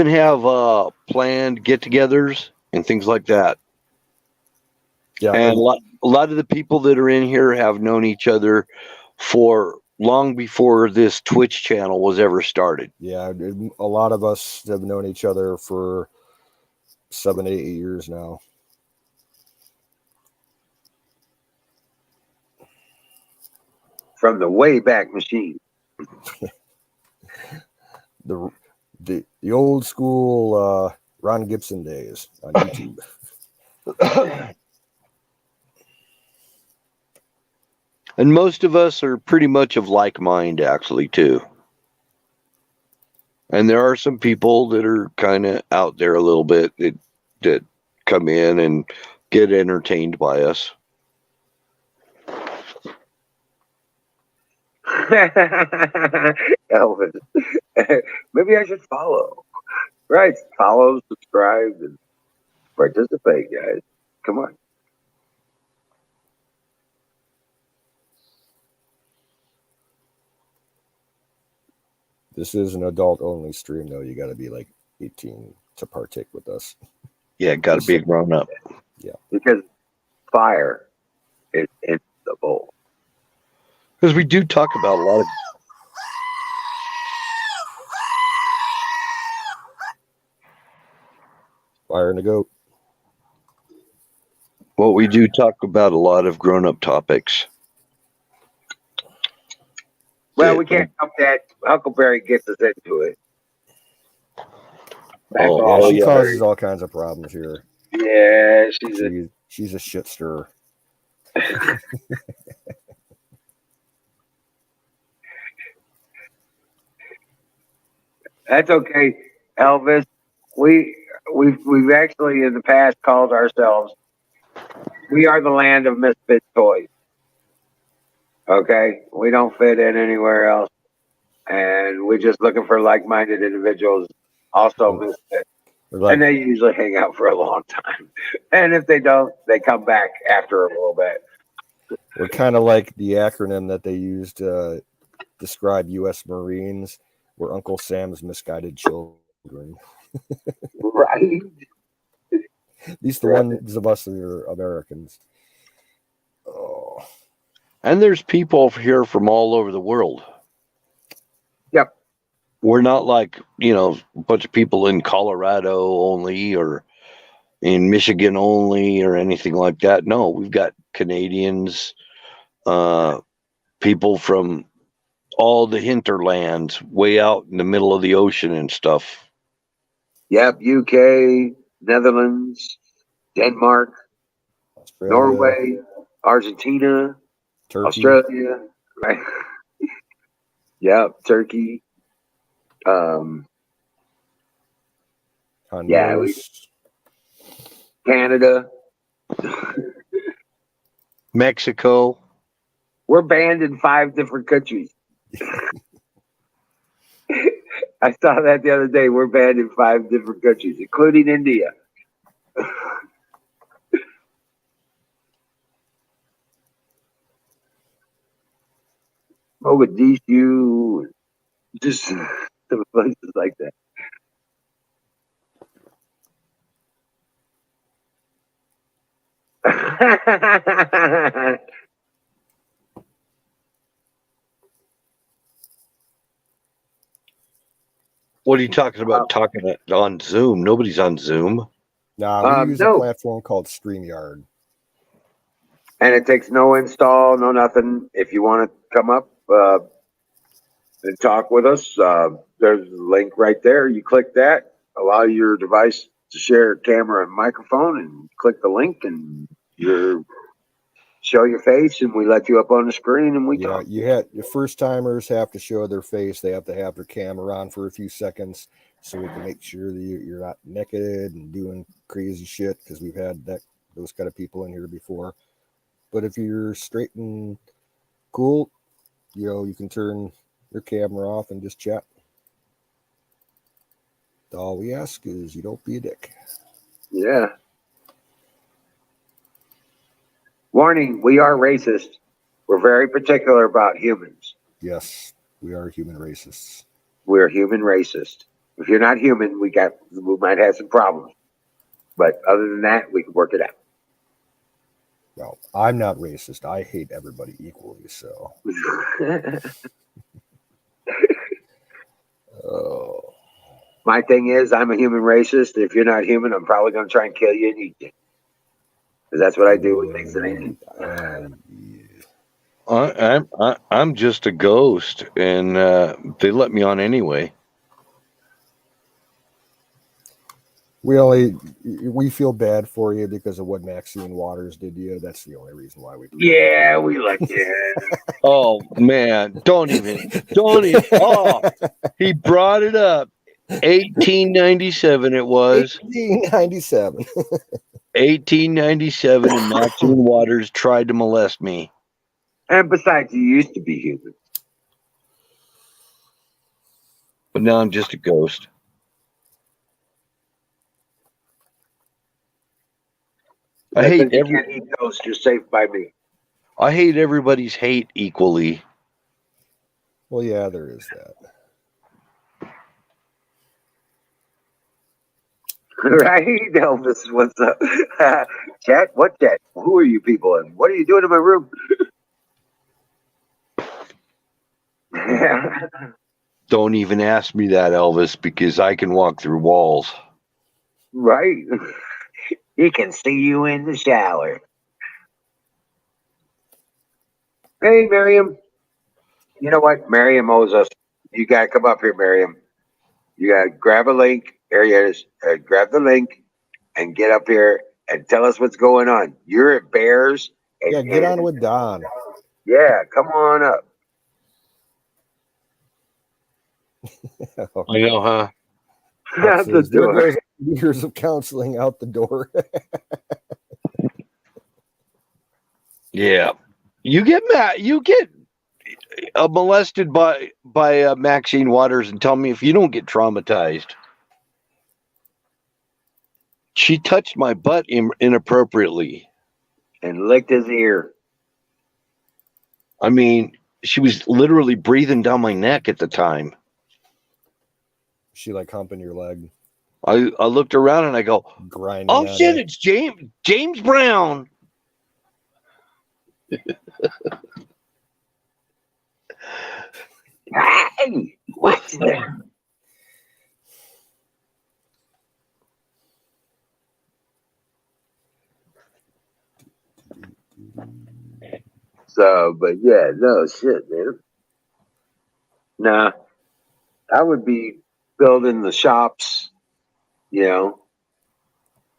have planned get-togethers and things like that.
Yeah,
and a lot of the people that are in here have known each other for long before this Twitch channel was ever started.
Yeah, a lot of us have known each other for 7-8 years now.
from the Wayback Machine.
The old school Ron Gibson days on YouTube.
And most of us are pretty much of like mind, actually, too. And there are some people that are kind of out there a little bit that come in and get entertained by us.
Elvis. Maybe I should follow. Right. Follow, subscribe, and participate, guys. Come on.
This is an adult-only stream, though. You got to be like 18 to partake with us.
Yeah, got to be a grown up.
Yeah.
Because fire is in the bowl.
Because we do talk about a lot of.
Fire and a goat.
Well, we do talk about a lot of grown up topics.
Well, we can't help that. Huckleberry gets us into it.
Yeah, she causes all kinds of problems here.
Yeah,
she's a shit stirrer.
That's okay, Elvis. We've actually in the past called ourselves. We are the land of misfit toys. Okay, we don't fit in anywhere else, and we're just looking for like-minded individuals, also misfit. And they usually hang out for a long time. And if they don't, they come back after a little bit.
We're kind of like the acronym that they used to describe U.S. Marines. We're Uncle Sam's misguided children.
Right.
At least the ones of us that are Americans. Oh.
And there's people here from all over the world.
Yep.
We're not like, a bunch of people in Colorado only or in Michigan only or anything like that. No, we've got Canadians, people from all the hinterlands way out in the middle of the ocean and stuff.
Yep. UK, Netherlands, Denmark, Australia, Norway, Argentina, Turkey. Australia, right? Yep, Turkey. Canada,
Mexico.
We're banned in 5 different countries. I saw that the other day. We're banned in 5 different countries, including India. Mogadishu, just some places like that.
What are you talking about? Talking on Zoom? Nobody's on Zoom.
Nah, we use a platform called StreamYard.
And it takes no install, no nothing. If you want to come up and talk with us, there's a link right there. You click that, allow your device to share camera and microphone, and click the link, and you show your face, and we let you up on the screen, and we talk.
Your first timers have to show their face. They have to have their camera on for a few seconds so we can make sure that you're not naked and doing crazy shit, because we've had those kind of people in here before. But if you're straight and cool, you can turn your camera off and just chat. All we ask is you don't be a dick.
Yeah. Warning, we are racist. We're very particular about humans.
Yes, we are human racists.
We're human racist. If you're not human, we might have some problems. But other than that, we can work it out.
Well, I'm not racist. I hate everybody equally, so.
Oh. My thing is, I'm a human racist. If you're not human, I'm probably going to try and kill you and eat you. Because that's what I do with things that I eat.
I'm just a ghost, and they let me on anyway.
We feel bad for you because of what Maxine Waters did to you. That's the only reason why we do that.
Yeah, we like it.
Oh man, don't even. Oh, he brought it up. 1897 it was.
1897.
1897, and Maxine Waters tried to molest me.
And besides, you used to be human.
But now I'm just a ghost. I hate
Since you can't eat toast, you're safe by me.
I hate everybody's hate equally.
Well, yeah, there is that.
Right, Elvis? What's up? Chat? What chat? Who are you people and what are you doing in my room?
Don't even ask me that, Elvis, because I can walk through walls.
Right. He can see you in the shower. Hey, Miriam. You know what? Miriam owes us. You got to come up here, Miriam. You got to grab a link. There he is. Grab the link and get up here and tell us what's going on. You're at Bears.
Yeah, get on with Don.
Yeah, come on up.
I know, huh?
Out the
There
door.
goes years of counseling out the door.
Yeah. You get molested by Maxine Waters, and tell me if you don't get traumatized. She touched my butt inappropriately.
And licked his ear.
I mean, she was literally breathing down my neck at the time.
She like humping your leg,
I looked around and I go,
grinding.
"Oh
on
shit,
you.
it's James Brown."
Hey, what's there? So, but yeah, no shit, man. Nah, I would be building the shops, you know,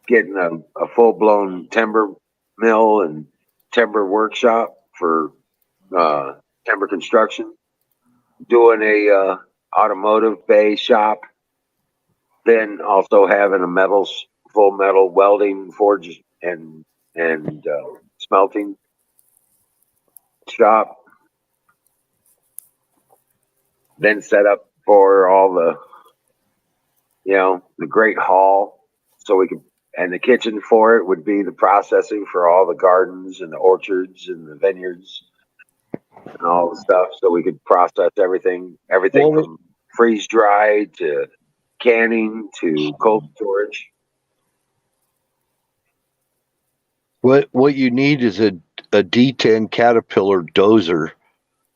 getting a full blown timber mill and timber workshop for uh, timber construction, doing a automotive bay shop, then also having a full metal welding, forge and smelting shop, then set up for all the great hall, so we could, and the kitchen for it would be the processing for all the gardens and the orchards and the vineyards and all the stuff, so we could process everything
Well,
from freeze dried to canning to cold storage.
what you need is a D10 Caterpillar dozer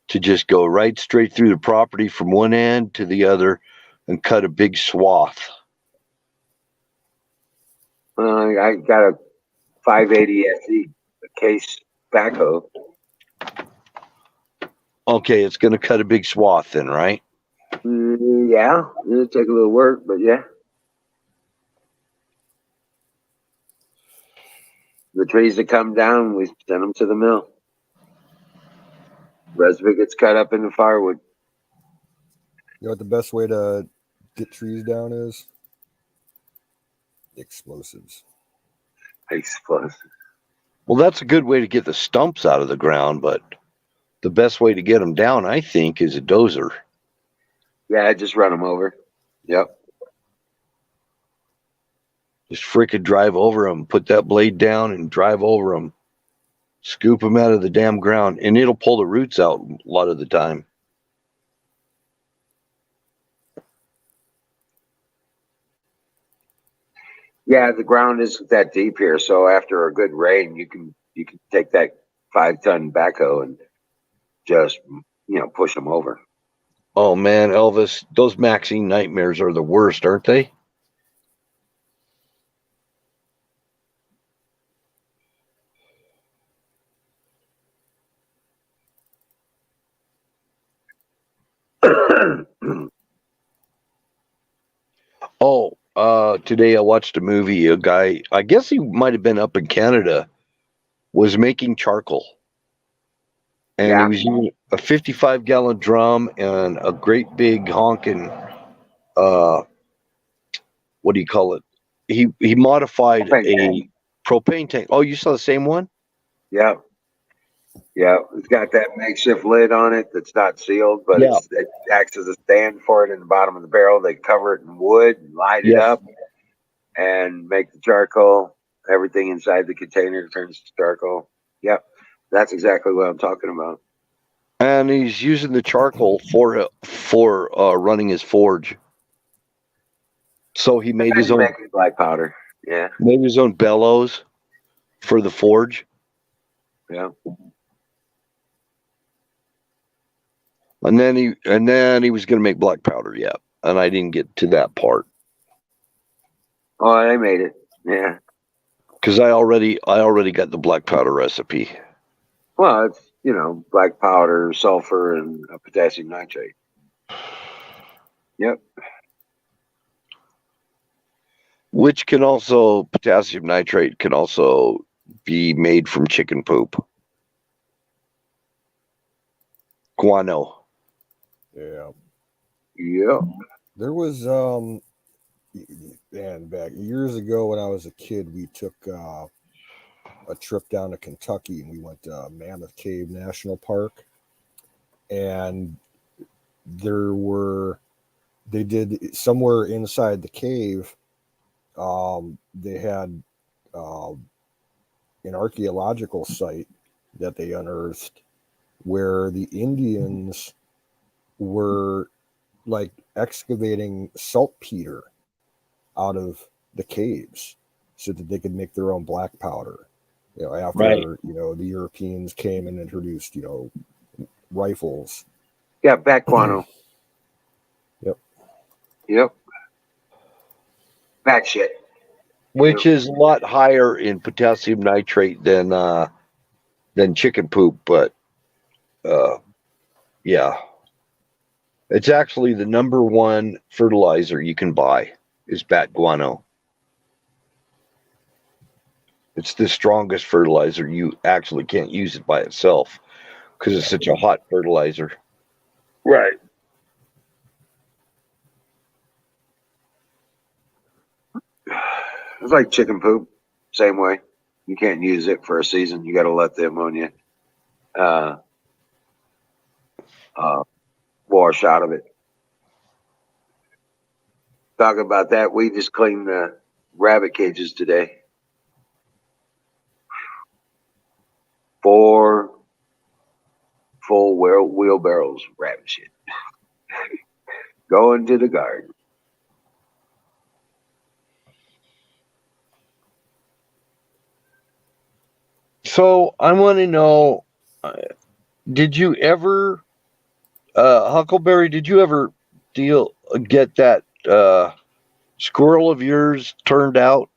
to just go right straight through the property from one end to the other and cut a big swath.
I got a 580 SE case backhoe.
Okay, it's going to cut a big swath then, right?
Yeah, it'll take a little work, but yeah. The trees that come down, we send them to the mill. The rest of it gets cut up into firewood.
You know what the best way to get trees down is? Explosives.
Explosive.
Well, that's a good way to get the stumps out of the ground, but the best way to get them down, I think, is a dozer.
Yeah, I just run them over. Yep.
Just frickin' drive over them, put that blade down and drive over them. Scoop them out of the damn ground, and it'll pull the roots out a lot of the time.
Yeah, the ground isn't that deep here, so after a good rain, you can take that 5-ton backhoe and just push them over.
Oh man, Elvis, those Maxine nightmares are the worst, aren't they? Today I watched a movie. A guy, I guess he might have been up in Canada, was making charcoal. And he
Yeah.
was using a 55-gallon drum and a great big honking, uh, what do you call it? He modified
Propane
a
tank.
propane tank. Oh, you saw the same one?
Yeah. Yeah. It's got that makeshift lid on it that's not sealed, but
Yeah.
it acts as a stand for it in the bottom of the barrel. They cover it in wood and light it
Yes.
up and make the charcoal. Everything inside the container turns to charcoal. Yep. That's exactly what I'm talking about.
And he's using the charcoal for running his forge. So he made his
Imagine
own
making black powder. Yeah.
bellows for the forge.
Yeah.
And then he was going to make black powder, yeah. And I didn't get to that part
Oh, they made it. Yeah.
because I already got the black powder recipe.
Well, it's, black powder, sulfur, and potassium nitrate. Yep.
Which can also potassium nitrate can also be made from chicken poop. Guano.
Yeah.
Yep.
There was man, back years ago when I was a kid, we took a trip down to Kentucky and we went to Mammoth Cave National Park, and they did somewhere inside the cave. They had an archaeological site that they unearthed where the Indians were like excavating saltpeter out of the caves so that they could make their own black powder. After
Right.
The Europeans came and introduced rifles.
Yeah, bat guano.
Yep.
Yep. Bat shit.
Which is a lot higher in potassium nitrate than chicken poop, but yeah. It's actually the number one fertilizer you can buy is bat guano. It's the strongest fertilizer. You actually can't use it by itself because it's such a hot fertilizer.
Right. It's like chicken poop. Same way. You can't use it for a season. You got to let the ammonia wash out of it. Talking about that, we just cleaned the rabbit cages today. 4 full wheelbarrows of rabbit shit. Going to the garden.
So I want to know, did you ever, Huckleberry? Did you ever get that squirrel of yours turned out?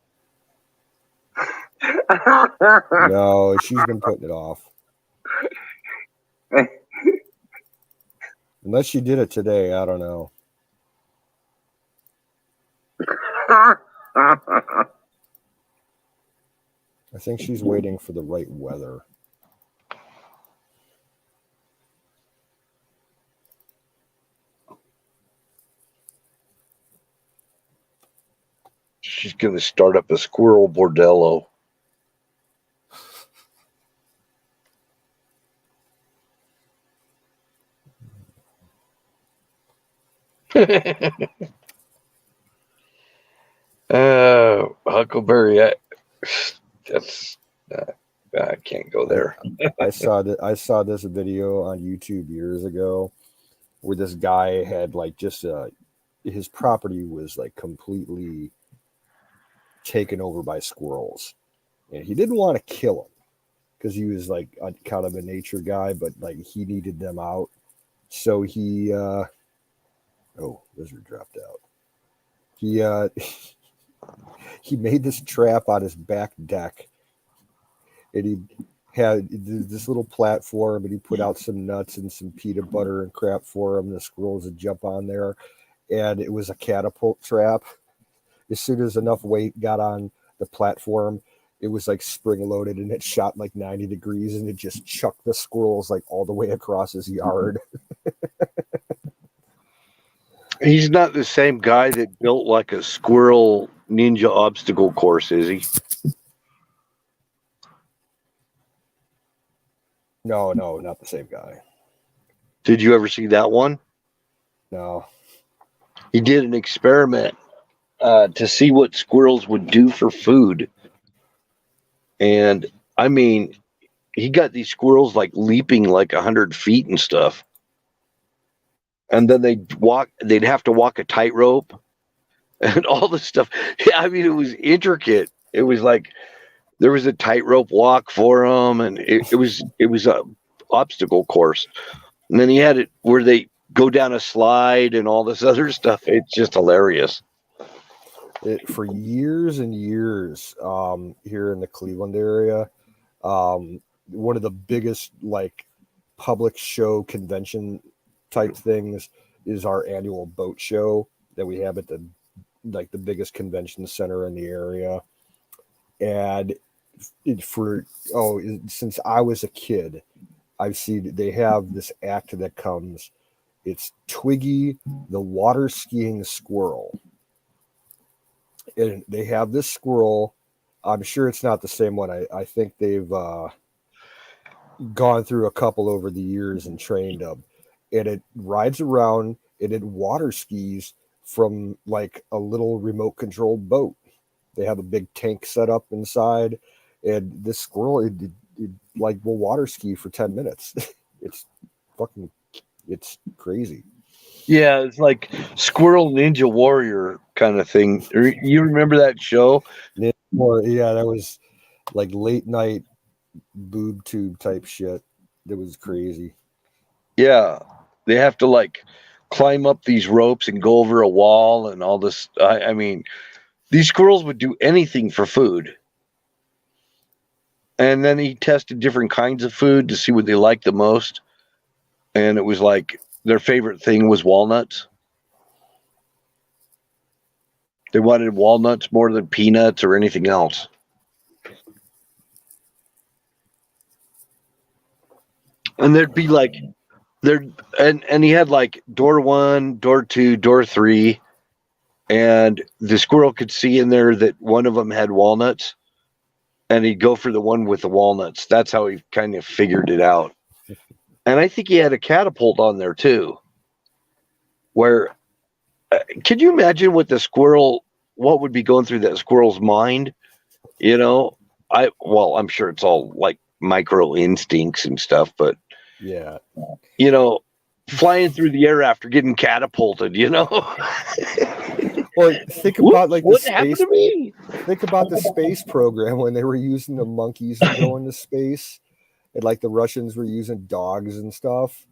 No, she's been putting it off. Unless she did it today, I don't know. I think she's waiting for the right weather.
She's going to start up a squirrel bordello. Huckleberry, I can't go there.
I saw this video on YouTube years ago where this guy had like just his property was like completely taken over by squirrels, and he didn't want to kill them because he was like kind of a nature guy, but like he needed them out, so he lizard dropped out. He he made this trap on his back deck, and he had this little platform, and he put out some nuts and some peanut butter and crap for them. The squirrels would jump on there, and it was a catapult trap. As soon as enough weight got on the platform, it was like spring loaded, and it shot like 90 degrees, and it just chucked the squirrels like all the way across his yard.
He's not the same guy that built like a squirrel ninja obstacle course, is he?
No, not the same guy.
Did you ever see that one?
No.
He did an experiment to see what squirrels would do for food. And I mean, he got these squirrels like leaping like 100 feet and stuff. And then they'd have to walk a tightrope and all this stuff. Yeah, I mean, it was intricate. It was like there was a tightrope walk for them, and it was a obstacle course. And then he had it where they go down a slide and all this other stuff. It's just hilarious.
For years and years, here in the Cleveland area, one of the biggest like public show convention type things is our annual boat show that we have at the biggest convention center in the area. And since I was a kid, I've seen they have this act that comes. It's Twiggy, the water skiing squirrel. And they have this squirrel. I'm sure it's not the same one. I think they've gone through a couple over the years and trained them. And it rides around and it water skis from like a little remote controlled boat. They have a big tank set up inside, and this squirrel it like will water ski for 10 minutes. It's crazy.
Yeah, it's like Squirrel Ninja Warrior kind of thing. You remember that show?
Yeah, that was like late night boob tube type shit. It was crazy.
Yeah, they have to like climb up these ropes and go over a wall and all this. I mean, these squirrels would do anything for food. And then he tested different kinds of food to see what they liked the most. And it was like their favorite thing was walnuts. They wanted walnuts more than peanuts or anything else. And there'd be like and he had like door 1, door 2, door 3, and the squirrel could see in there that one of them had walnuts, and he'd go for the one with the walnuts. That's how he kind of figured it out. And I think he had a catapult on there too, where could you imagine what would be going through that squirrel's mind? You know, I'm sure it's all like micro instincts and stuff, but
yeah,
you know, flying through the air after getting catapulted, you know.
Well, think about like
what happened to me?
Think about the space program when they were using the monkeys to go into space, and like the Russians were using dogs and stuff.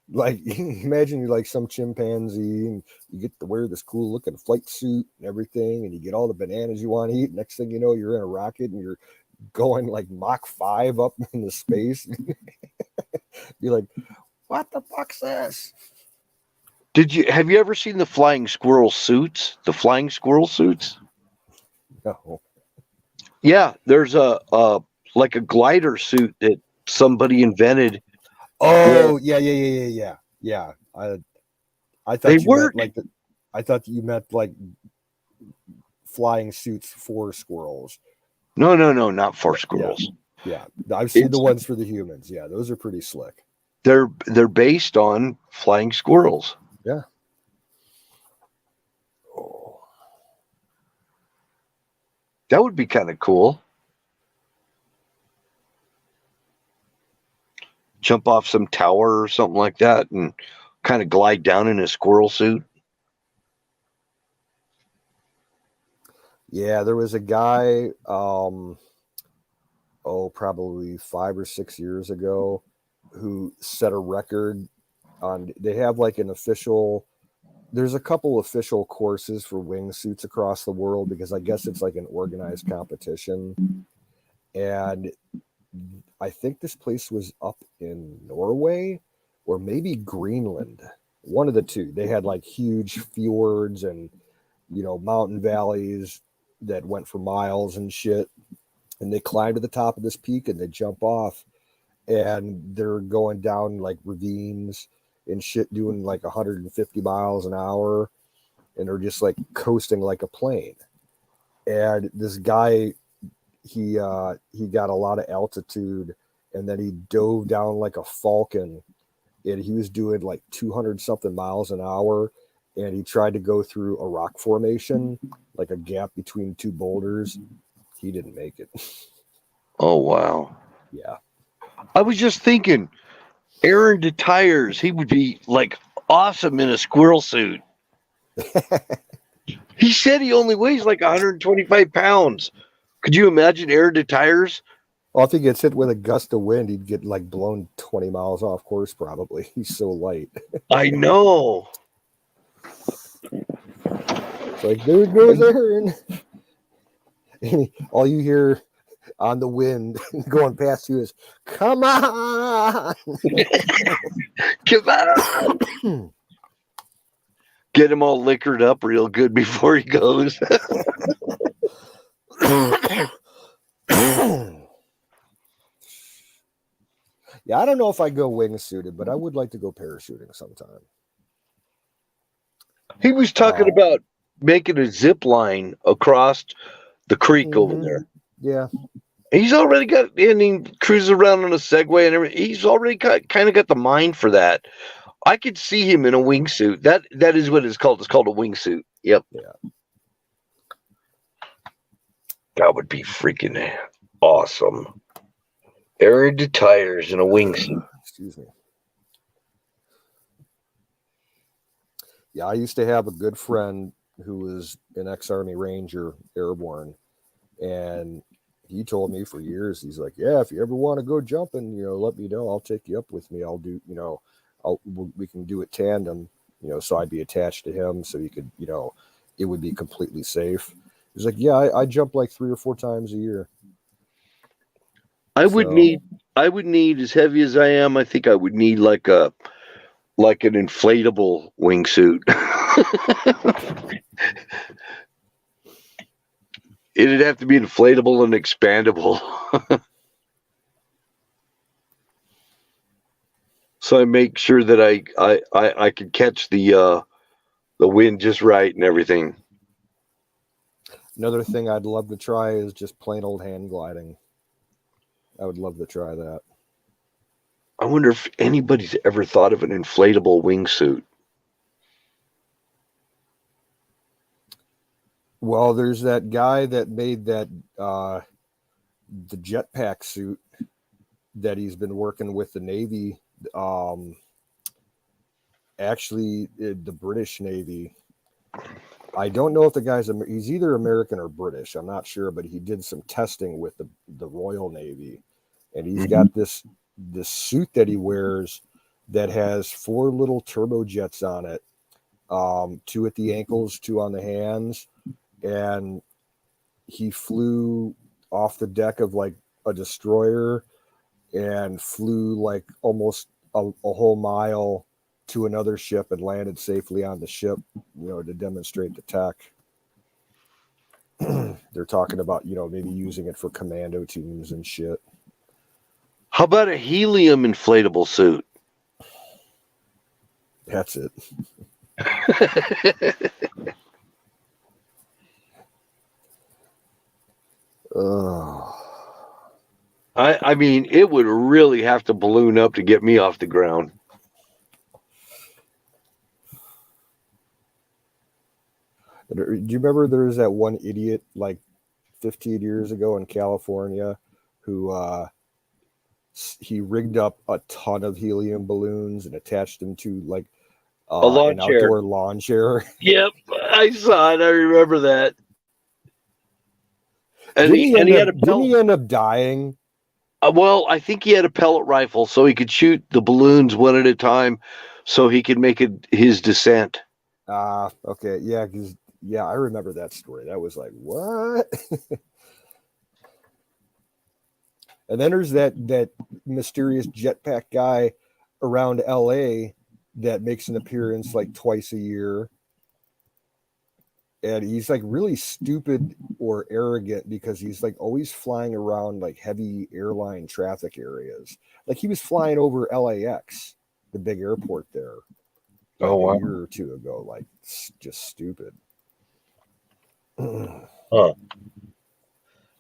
Like imagine you're like some chimpanzee and you get to wear this cool looking flight suit and everything, and you get all the bananas you want to eat. Next thing you know, you're in a rocket and you're going like Mach 5 up into space. You're like, what the fuck's this?
Have you ever seen the flying squirrel suits? The flying squirrel suits?
No.
Yeah, there's a like a glider suit that somebody invented.
Oh, yeah. I thought
they
you
work.
meant like I thought you meant like flying suits for squirrels.
No, not for squirrels.
Yeah. I've seen the ones for the humans. Yeah, those are pretty slick.
They're based on flying squirrels.
Yeah.
Oh. That would be kind of cool. Jump off some tower or something like that and kind of glide down in a squirrel suit.
Yeah, there was a guy, probably 5 or 6 years ago, who set a record on. They have like an official. There's a couple official courses for wingsuits across the world because I guess it's like an organized competition. and I think this place was up in Norway or maybe Greenland. One of the two. They had like huge fjords and mountain valleys that went for miles and shit. And they climb to the top of this peak and they jump off, and they're going down like ravines and shit, doing like 150 miles an hour, and they're just like coasting like a plane. And this guy, he got a lot of altitude, and then he dove down like a falcon, and he was doing like 200 something miles an hour, and he tried to go through a rock formation, like a gap between two boulders. He didn't make it.
Oh, wow.
Yeah.
I was just thinking, Aaron DeTires, he would be like awesome in a squirrel suit. He said he only weighs like 125 pounds. Could you imagine Aaron DeTires?
Well, if he gets hit with a gust of wind, he'd get like blown 20 miles off course probably. He's so light.
I know.
It's like, there goes Aaron. And all you hear on the wind going past you is, come on.
Come on. Get him all liquored up real good before he goes.
Yeah, I don't know if I go wingsuited, but I would like to go parachuting sometime.
He was talking about making a zip line across the creek over there.
Yeah.
He's already got, and he cruises around on a Segway and everything. He's already kind of got the mind for that. I could see him in a wingsuit. That is what it's called. It's called a wingsuit. Yep.
Yeah.
That would be freaking awesome. Aaron DeTires in a wingsuit.
Excuse me. Yeah, I used to have a good friend who was an ex-Army Ranger, airborne, and he told me for years, he's like, yeah, if you ever want to go jumping, let me know. I'll take you up with me. I'll do, we can do it tandem, so I'd be attached to him so he could, it would be completely safe. He's like, yeah, I jump like 3 or 4 times a year.
I would need, as heavy as I am, I think I would need like an inflatable wingsuit. It'd have to be inflatable and expandable. So I make sure that I could catch the wind just right and everything.
Another thing I'd love to try is just plain old hand gliding. I would love to try that.
I wonder if anybody's ever thought of an inflatable wingsuit.
Well, there's that guy that made that the jetpack suit that he's been working with the Navy. Actually, the British Navy. I don't know if the guy's he's either American or British. I'm not sure, but he did some testing with the Royal Navy, and he's got this suit that he wears that has 4 little turbojets on it, 2 at the ankles, 2 on the hands, and he flew off the deck of like a destroyer and flew like almost a whole mile to another ship and landed safely on the ship, to demonstrate the tech. They're talking about, maybe using it for commando teams and shit.
How about a helium inflatable suit?
That's it.
I mean, it would really have to balloon up to get me off the ground.
Do you remember there was that one idiot like 15 years ago in California who he rigged up a ton of helium balloons and attached them to like an outdoor lawn chair?
Yep, I saw it. I remember that. And
Didn't he end up dying?
Well, I think he had a pellet rifle, so he could shoot the balloons one at a time, so he could make his descent.
Okay, yeah, I remember that story. That was like, what? And then there's that mysterious jetpack guy around LA that makes an appearance like twice a year. And he's like really stupid or arrogant because he's like always flying around like heavy airline traffic areas. Like he was flying over LAX, the big airport there, like
Oh, wow.
a year or two ago. Like just stupid.
Huh.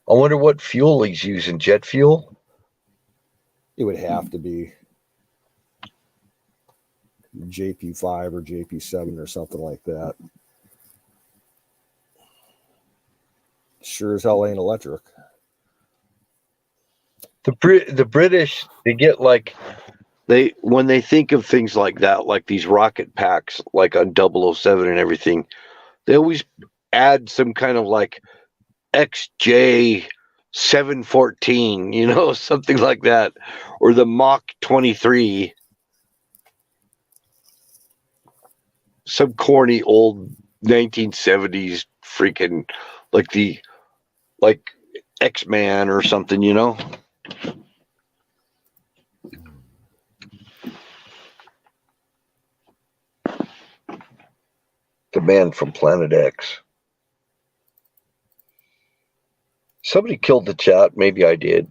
I wonder what fuel he's using. Jet fuel?
It would have to be JP5 or JP7 or something like that. Sure as hell ain't electric.
The British, they get like when they think of things like that, like these rocket packs, like on 007 and everything, they always add some kind of like XJ 714, you know, something like that, or the Mach 23, some corny old 1970s freaking like X-Man or something, you know. The man from Planet X. Somebody killed the chat. Maybe I did.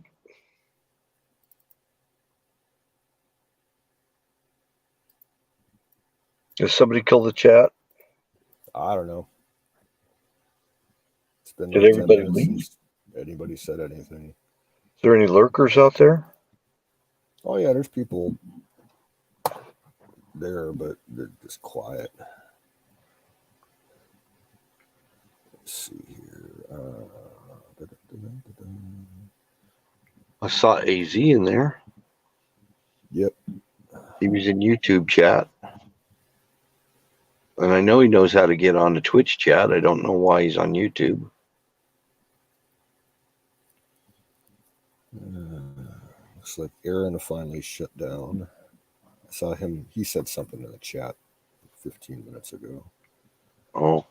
Did somebody kill the chat?
I don't know. It's been
Did
like 10
everybody
minutes
leave?
since anybody said anything.
Is there any lurkers out there?
Oh yeah, there's people there, but they're just quiet. Let's see here.
I saw AZ in there.
Yep.
He was in YouTube chat. And I know he knows how to get on the Twitch chat. I don't know why he's on YouTube.
Looks like Aaron finally shut down. I saw him. He said something in the chat 15 minutes ago.
Oh.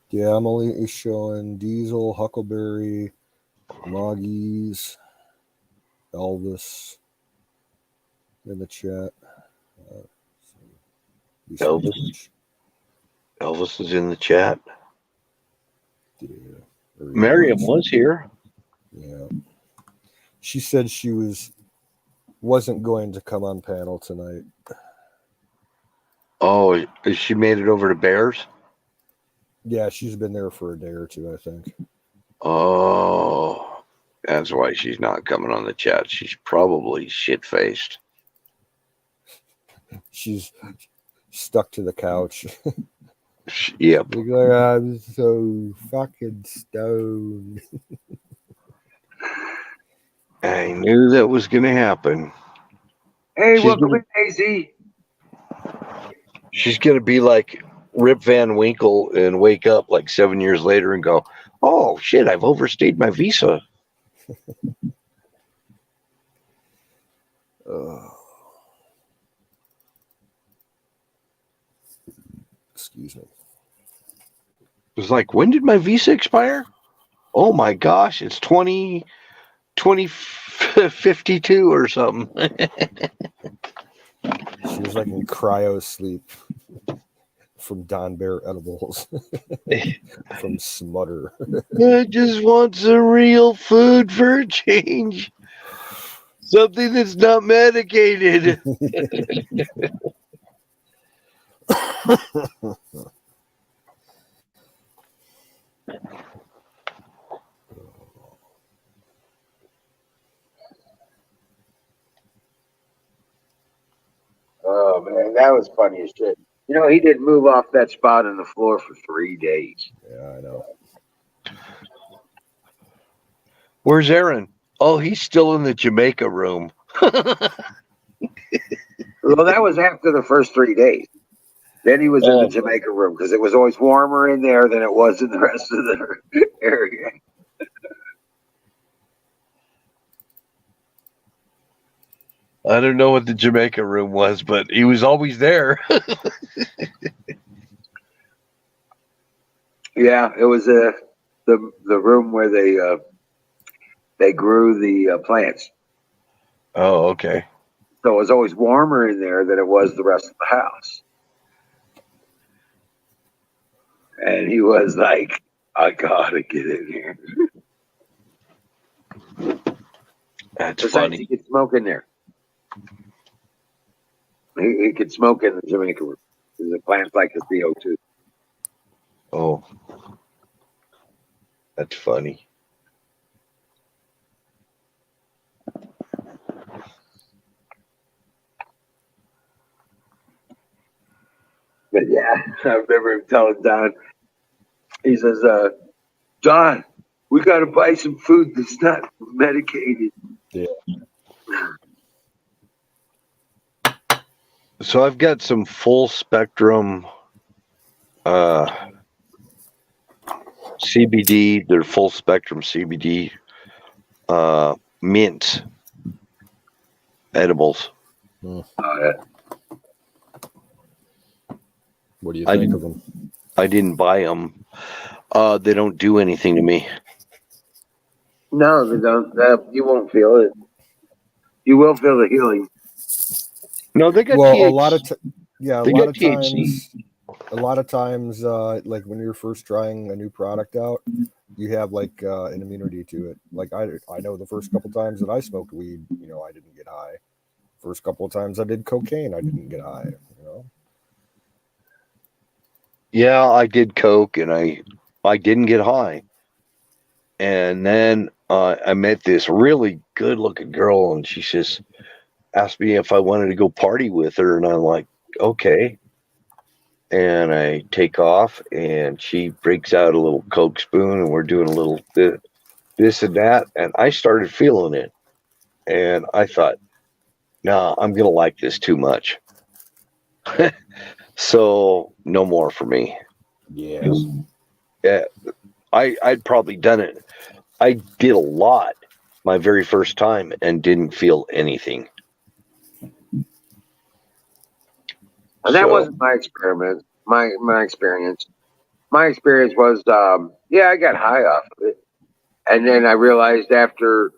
Yeah, I'm only showing Diesel, Huckleberry, Moggies, Elvis in the chat.
Elvis? Elvis is in the chat.
Yeah.
Miriam was here.
Yeah. She said she wasn't going to come on panel tonight.
Oh, she made it over to Bears?
Yeah, she's been there for a day or two, I think.
Oh, that's why she's not coming on the chat. She's probably shit-faced.
She's stuck to the couch.
Yep.
Like, I'm so fucking stoned.
I knew that was going to happen.
Hey, welcome in, AZ.
She's going to be like Rip Van Winkle and wake up like 7 years later and go, oh, shit, I've overstayed my visa.
Excuse me.
It was like, when did my visa expire? Oh, my gosh, it's 2052 or something.
She was like in cryo sleep from Don Bear edibles from Smutter.
I just want some real food for a change. Something that's not medicated.
Oh man, that was funny as shit. You know, he didn't move off that spot on the floor for 3 days.
Yeah, I know.
Where's Aaron? Oh, he's still in the Jamaica room.
Well, that was after the first 3 days. Then he was in the Jamaica room because it was always warmer in there than it was in the rest of the area.
I don't know what the Jamaica room was, but he was always there.
Yeah, it was the room where they they grew the plants.
Oh, okay.
So it was always warmer in there than it was the rest of the house. And he was like, I gotta get in here.
That's
Besides,
funny.
he could smoke in there. He could smoke in the Jamaica room. The plants like the CO2.
Oh, that's funny.
But yeah, I remember him telling Don, he says, Don, we got to buy some food that's not medicated.
Yeah.
So I've got some full spectrum CBD. They're full spectrum CBD mint edibles.
Uh,
What do you think of them?
I didn't buy them. They don't do anything to me.
no, they don't. You won't feel it. You will feel the healing.
No, they got
Well,
THC.
a lot of
They got THC.
a lot of times, like when you're first trying a new product out, you have like an immunity to it. Like I know the first couple times that I smoked weed, I didn't get high. First couple of times I did cocaine, I didn't get high.
Yeah, I did coke and I didn't get high. And then I met this really good looking girl and she just asked me if I wanted to go party with her and I'm like, okay. And I take off and she breaks out a little coke spoon and we're doing a little this and that and I started feeling it. And I thought, nah, I'm gonna like this too much. So no more for me.
Yeah.
Yeah, I'd probably done it. I did a lot my very first time and didn't feel anything.
And that wasn't my experiment. My experience. My experience was, yeah, I got high off of it. And then I realized after,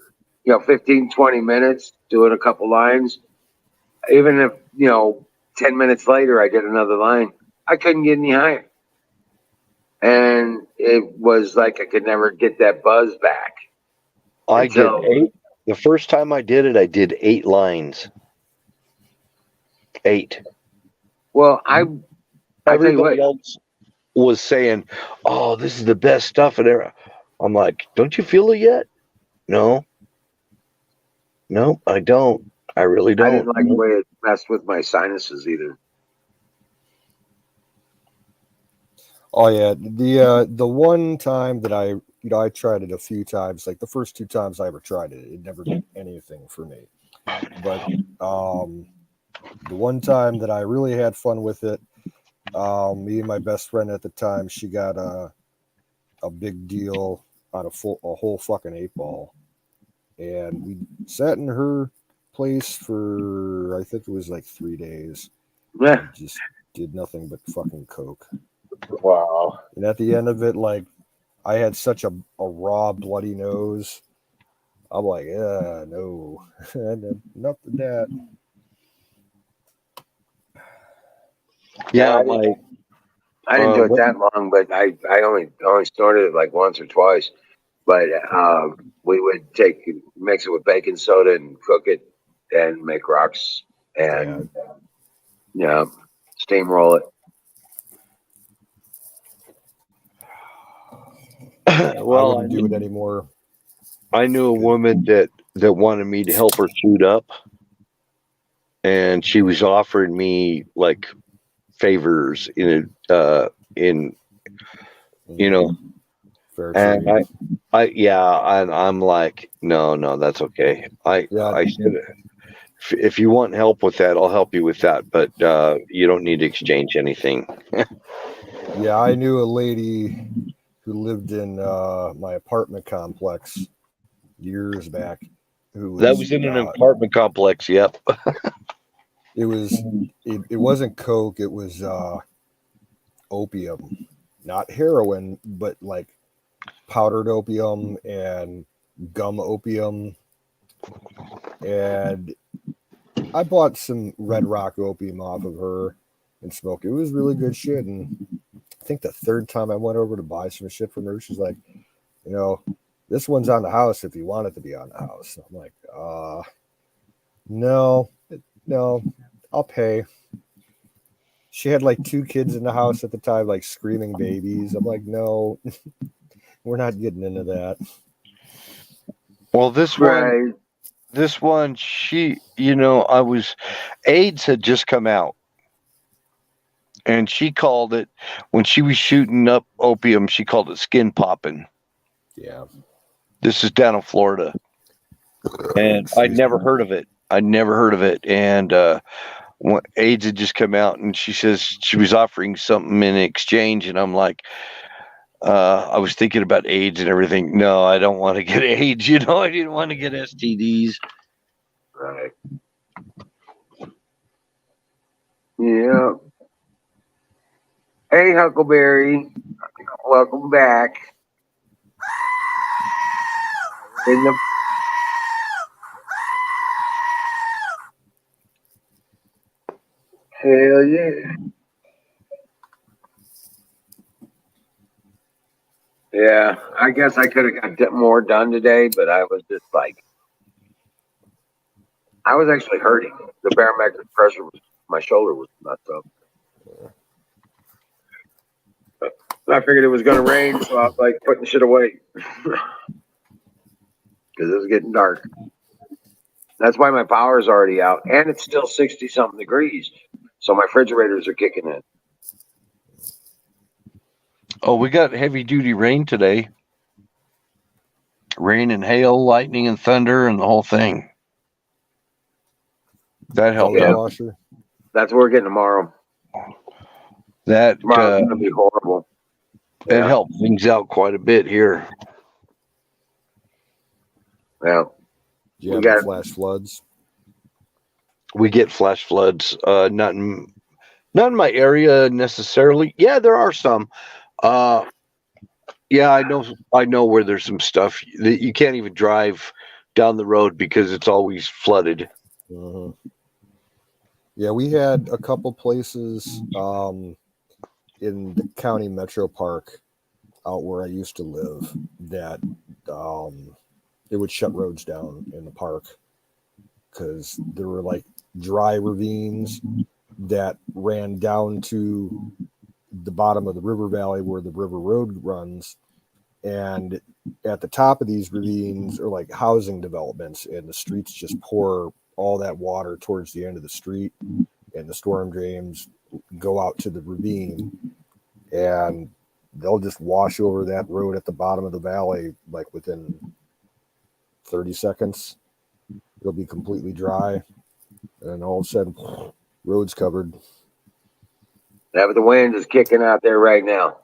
15, 20 minutes doing a couple lines, even if, 10 minutes later I did another line, I couldn't get any higher. And it was like I could never get that buzz back.
I did
Until-
8. The first time I did it, I did 8 lines. 8.
Well, I tell you
Everybody
what,
else was saying, "Oh, this is the best stuff." And I'm like, "Don't you feel it yet?" No, I don't. I really
I
don't.
didn't like the way it messed with my sinuses either.
Oh yeah, the one time that I tried it a few times, like the first 2 times I ever tried it, it never did anything for me. But the one time that I really had fun with it, me and my best friend at the time, she got a big deal on a whole fucking 8-ball, and we sat in her place for I think it was like 3 days.
Yeah.
And just did nothing but fucking coke.
Wow.
And at the end of it, like, I had such a raw, bloody nose. I'm like, yeah, no, enough of that.
Yeah,
I didn't do it that long, but I only snorted it like once or twice. But we would mix it with baking soda and cook it and make rocks and steamroll it.
Well, I wouldn't do it anymore.
I knew a woman that wanted me to help her shoot up, and she was offering me like favors in
Fair
and
trade.
and I'm like, no, that's okay. I said, if you want help with that, I'll help you with that, but you don't need to exchange anything.
Yeah, I knew a lady who lived in my apartment complex years back.
That was in an apartment complex. Yep.
It wasn't coke. It was opium, not heroin, but like powdered opium and gum opium, and I bought some Red Rock opium off of her and smoked. It was really good shit. And I think the third time I went over to buy some shit from her, she's like, this one's on the house if you want it to be on the house. I'm like, no, I'll pay. She had like 2 kids in the house at the time, like screaming babies. I'm like, no, we're not getting into that.
Well, this one, she, AIDS had just come out. And she called it, when she was shooting up opium, she called it skin popping.
Yeah.
This is down in Florida. And I'd never heard of it. And when AIDS had just come out, and she says she was offering something in exchange. And I'm like, I was thinking about AIDS and everything. No, I don't want to get AIDS. I didn't want to get STDs.
Right. Yeah. Hey, Huckleberry. Welcome back. Hell yeah. Yeah, I guess I could have got more done today, but I was just like, I was actually hurting. The barometric pressure my shoulder was nuts up. I figured it was going to rain, so I was like putting shit away because it was getting dark. That's why my power's already out, and it's still 60-something degrees, so my refrigerators are kicking in.
Oh, we got heavy-duty rain today. Rain and hail, lightning and thunder, and the whole thing. That helped out.
Washer.
That's what we're getting tomorrow.
Tomorrow's
going to be horrible.
It helped things out quite a bit here.
Well,
we got flash floods.
We get flash floods. Not in my area necessarily. Yeah, there are some. Yeah, I know where there's some stuff that you can't even drive down the road because it's always flooded.
Uh-huh. Yeah, we had a couple places in the county metro park out where I used to live that it would shut roads down in the park because there were like dry ravines that ran down to the bottom of the river valley where the river road runs, and at the top of these ravines are like housing developments, and the streets just pour all that water towards the end of the street, and the storm drains go out to the ravine, and they'll just wash over that road at the bottom of the valley like within 30 seconds. It'll be completely dry, and all of a sudden road's covered.
Yeah, but the wind is kicking out there right now,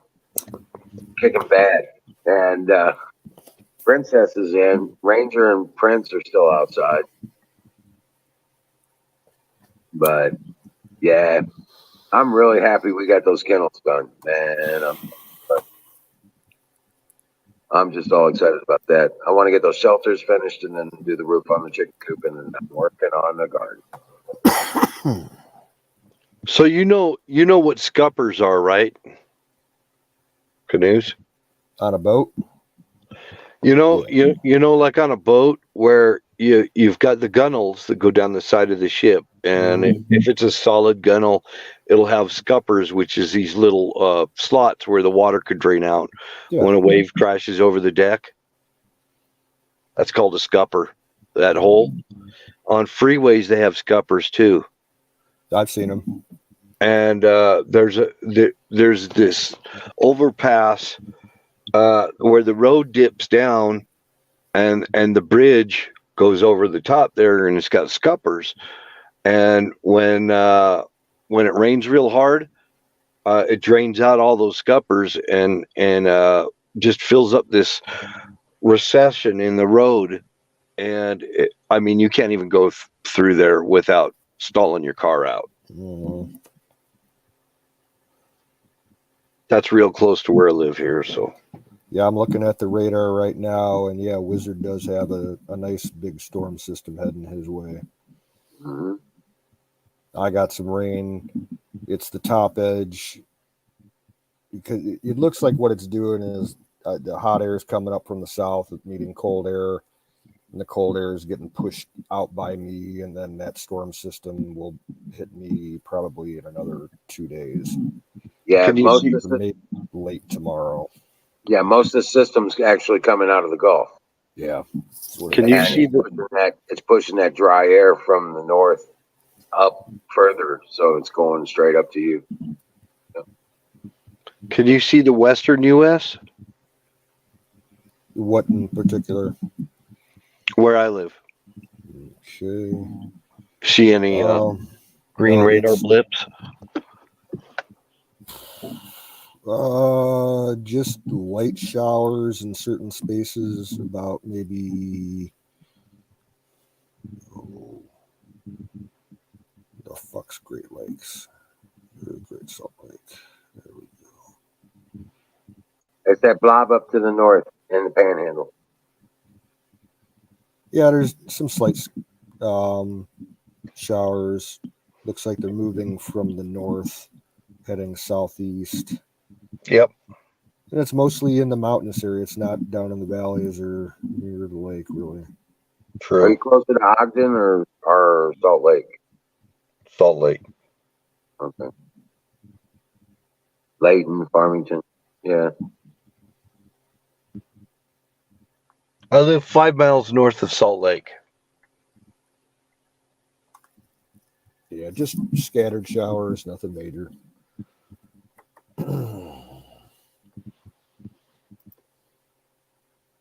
kicking bad, and Princess is in. Ranger and Prince are still outside, but yeah, I'm really happy we got those kennels done, man. I'm just all excited about that. I want to get those shelters finished and then do the roof on the chicken coop, and then I'm working on the garden.
So you know what scuppers are, right? Canoes
on a boat.
You know, like on a boat where you've got the gunnels that go down the side of the ship, and if it's a solid gunnel, it'll have scuppers, which is these little slots where the water could drain out when a wave crashes over the deck. That's called a scupper. That hole. On freeways, they have scuppers too.
I've seen them.
And there's this overpass where the road dips down, and the bridge goes over the top there, and it's got scuppers. And when it rains real hard, it drains out all those scuppers and just fills up this recession in the road. And you can't even go through there without stalling your car out.
Mm-hmm.
That's real close to where I live here. So
Yeah, I'm looking at the radar right now, and yeah, Wizard does have a nice big storm system heading his way.
Mm-hmm.
I got some rain. It's the top edge. Because it looks like what it's doing is the hot air is coming up from the south, meeting cold air, and the cold air is getting pushed out by me, and then that storm system will hit me probably in another 2 days.
Yeah,
Can you
most
see-
of the,
Maybe late tomorrow.
most of the system's actually coming out of the Gulf.
Yeah.
Can you
And
see
it's pushing that dry air from the north up further, so it's going straight up to you.
Can you see the western U.S.?
What in particular?
Where I live?
Okay.
See any green
no,
radar
it's-
blips?
Just light showers in certain spaces, about maybe the fuck's Great Lakes. Great Salt Lake. There we go.
It's that blob up to the north in the Panhandle.
Yeah, there's some slight showers. Looks like they're moving from the north, heading southeast.
Yep.
And it's mostly in the mountainous area. It's not down in the valleys or near the lake, really.
Are you
True.
closer to Ogden or Salt Lake?
Salt Lake.
Okay. Layton, Farmington. Yeah.
I live 5 miles north of Salt Lake.
Yeah, just scattered showers, nothing major.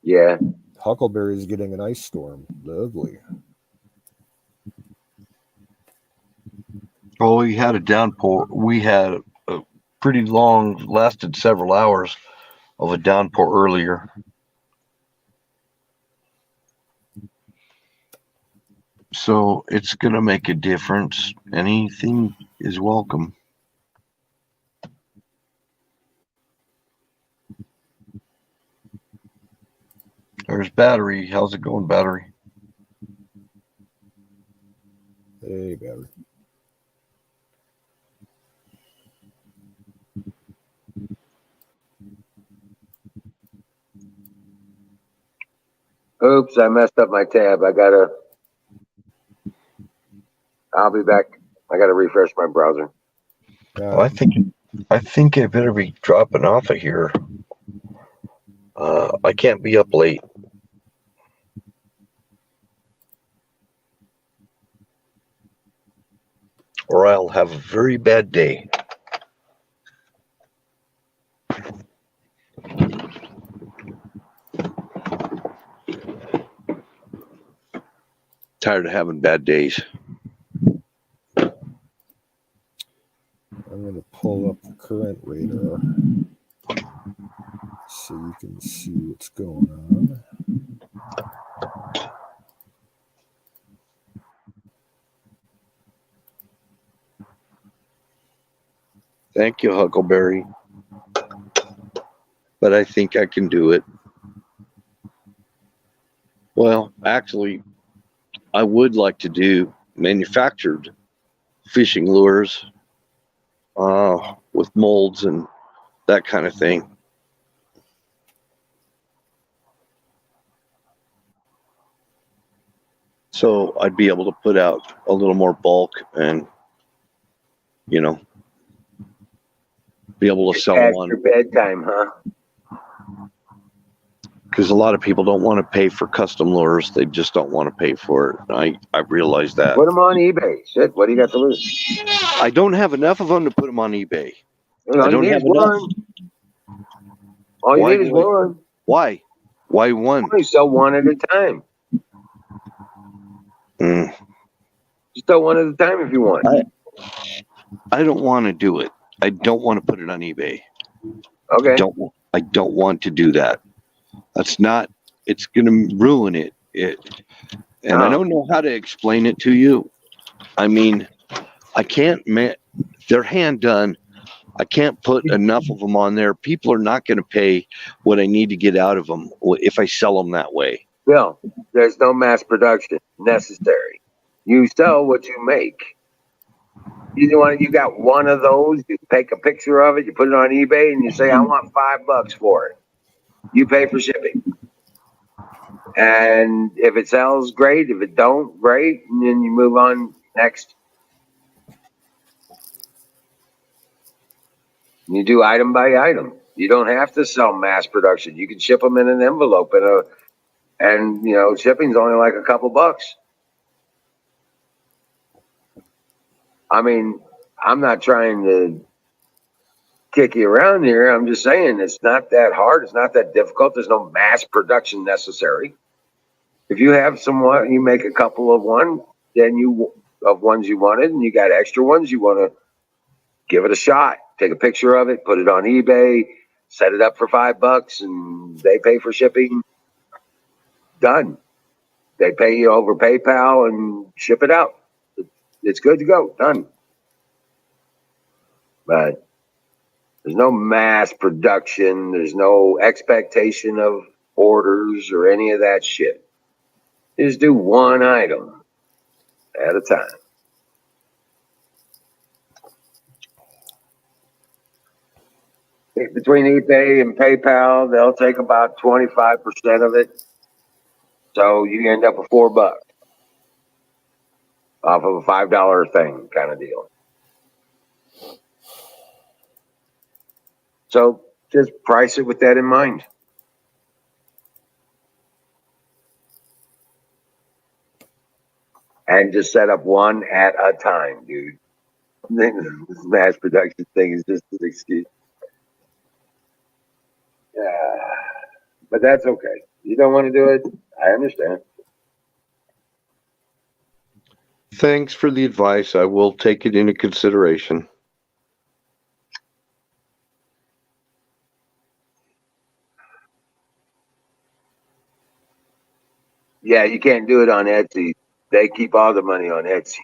Yeah.
Huckleberry's getting an ice storm. Lovely.
Oh, we had a downpour. We had a pretty long, lasted several hours of a downpour earlier. So it's going to make a difference. Anything is welcome. There's Battery. How's it going, Battery?
Hey, Battery.
Oops, I messed up my tab. I'll be back. I gotta refresh my browser.
Well, I think I better be dropping off of here. I can't be up late. Or I'll have a very bad day. Tired of having bad days.
I'm going to pull up the current radar so you can see what's going on.
Thank you, Huckleberry. But I think I can do it. Well, actually, I would like to do manufactured fishing lures with molds and that kind of thing. So I'd be able to put out a little more bulk and, you know, be able to sell
Past
one.
your bedtime, huh?
Because a lot of people don't want to pay for custom lures. They just don't want to pay for it. I realize that.
Put them on eBay. Shit, what do you got to lose?
I don't have enough of them to put them on eBay.
All
I don't
you need
have
is one.
enough.
All you
Why
need is
do I-
one.
Why? Why one?
You sell one at a time.
Mm,
You sell one at a time if you want.
I don't want to do it. I don't want to put it on eBay.
Okay.
I don't want to do that. That's not. It's going to ruin it. And I don't know how to explain it to you. I mean, I can't. They're hand done. I can't put enough of them on there. People are not going to pay what I need to get out of them if I sell them that way.
Bill, there's no mass production necessary. You sell what you make. You got one of those, you take a picture of it, you put it on eBay, and you say, I want $5 for it. You pay for shipping. And if it sells, great. If it don't, great. And then you move on next. You do item by item. You don't have to sell mass production. You can ship them in an envelope and shipping's only like a couple bucks. I mean, I'm not trying to kick you around here. I'm just saying it's not that hard. It's not that difficult. There's no mass production necessary. If you have someone, you make a couple of ones you wanted, and you got extra ones, you want to give it a shot. Take a picture of it, put it on eBay, set it up for $5, and they pay for shipping. Done. They pay you over PayPal and ship it out. It's good to go. Done. But there's no mass production. There's no expectation of orders or any of that shit. You just do one item at a time. Between eBay and PayPal, they'll take about 25% of it. So you end up with $4 off of a $5 thing kind of deal. So just price it with that in mind. And just set up one at a time, dude. This mass production thing is just an excuse. But that's okay. You don't want to do it. I understand.
Thanks for the advice. I will take it into consideration.
Yeah, you can't do it on Etsy. They keep all the money on Etsy.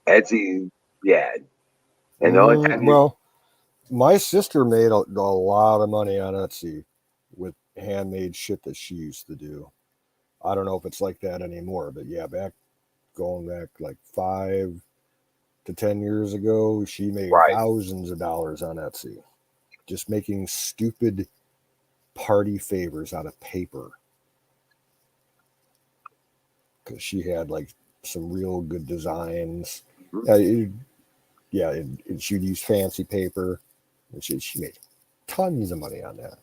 Etsy, yeah. And the only time
Well, my sister made a lot of money on Etsy with handmade shit that she used to do. I don't know if it's like that anymore, but yeah, going back like 5 to 10 years ago, she made thousands of dollars on Etsy, just making stupid party favors out of paper. Because she had like some real good designs. And she'd use fancy paper. And she made tons of money on that.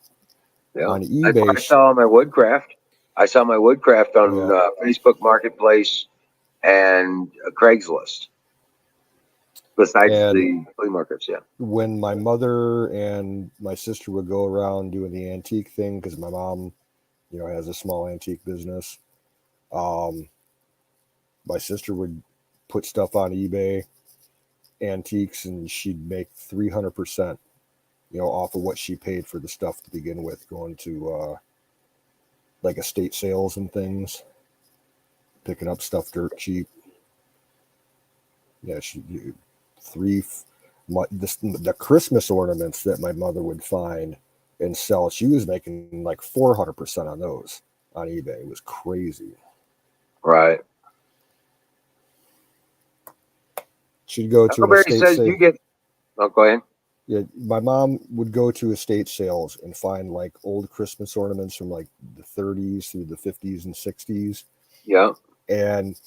Yeah.
On eBay,
I sell my woodcraft. I sell my woodcraft on Facebook Marketplace and Craigslist. Besides the flea markets, yeah.
When my mother and my sister would go around doing the antique thing, because my mom, has a small antique business, my sister would put stuff on eBay, antiques, and she'd make 300%, off of what she paid for the stuff to begin with, going to like estate sales and things, picking up stuff dirt cheap. Yeah, the Christmas ornaments that my mother would find and sell, she was making like 400% on those on eBay. It was crazy.
Right.
She'd go to an estate sale.
Go ahead.
Yeah, my mom would go to estate sales and find like old Christmas ornaments from like the 30s through the 50s and 60s.
Yeah.
And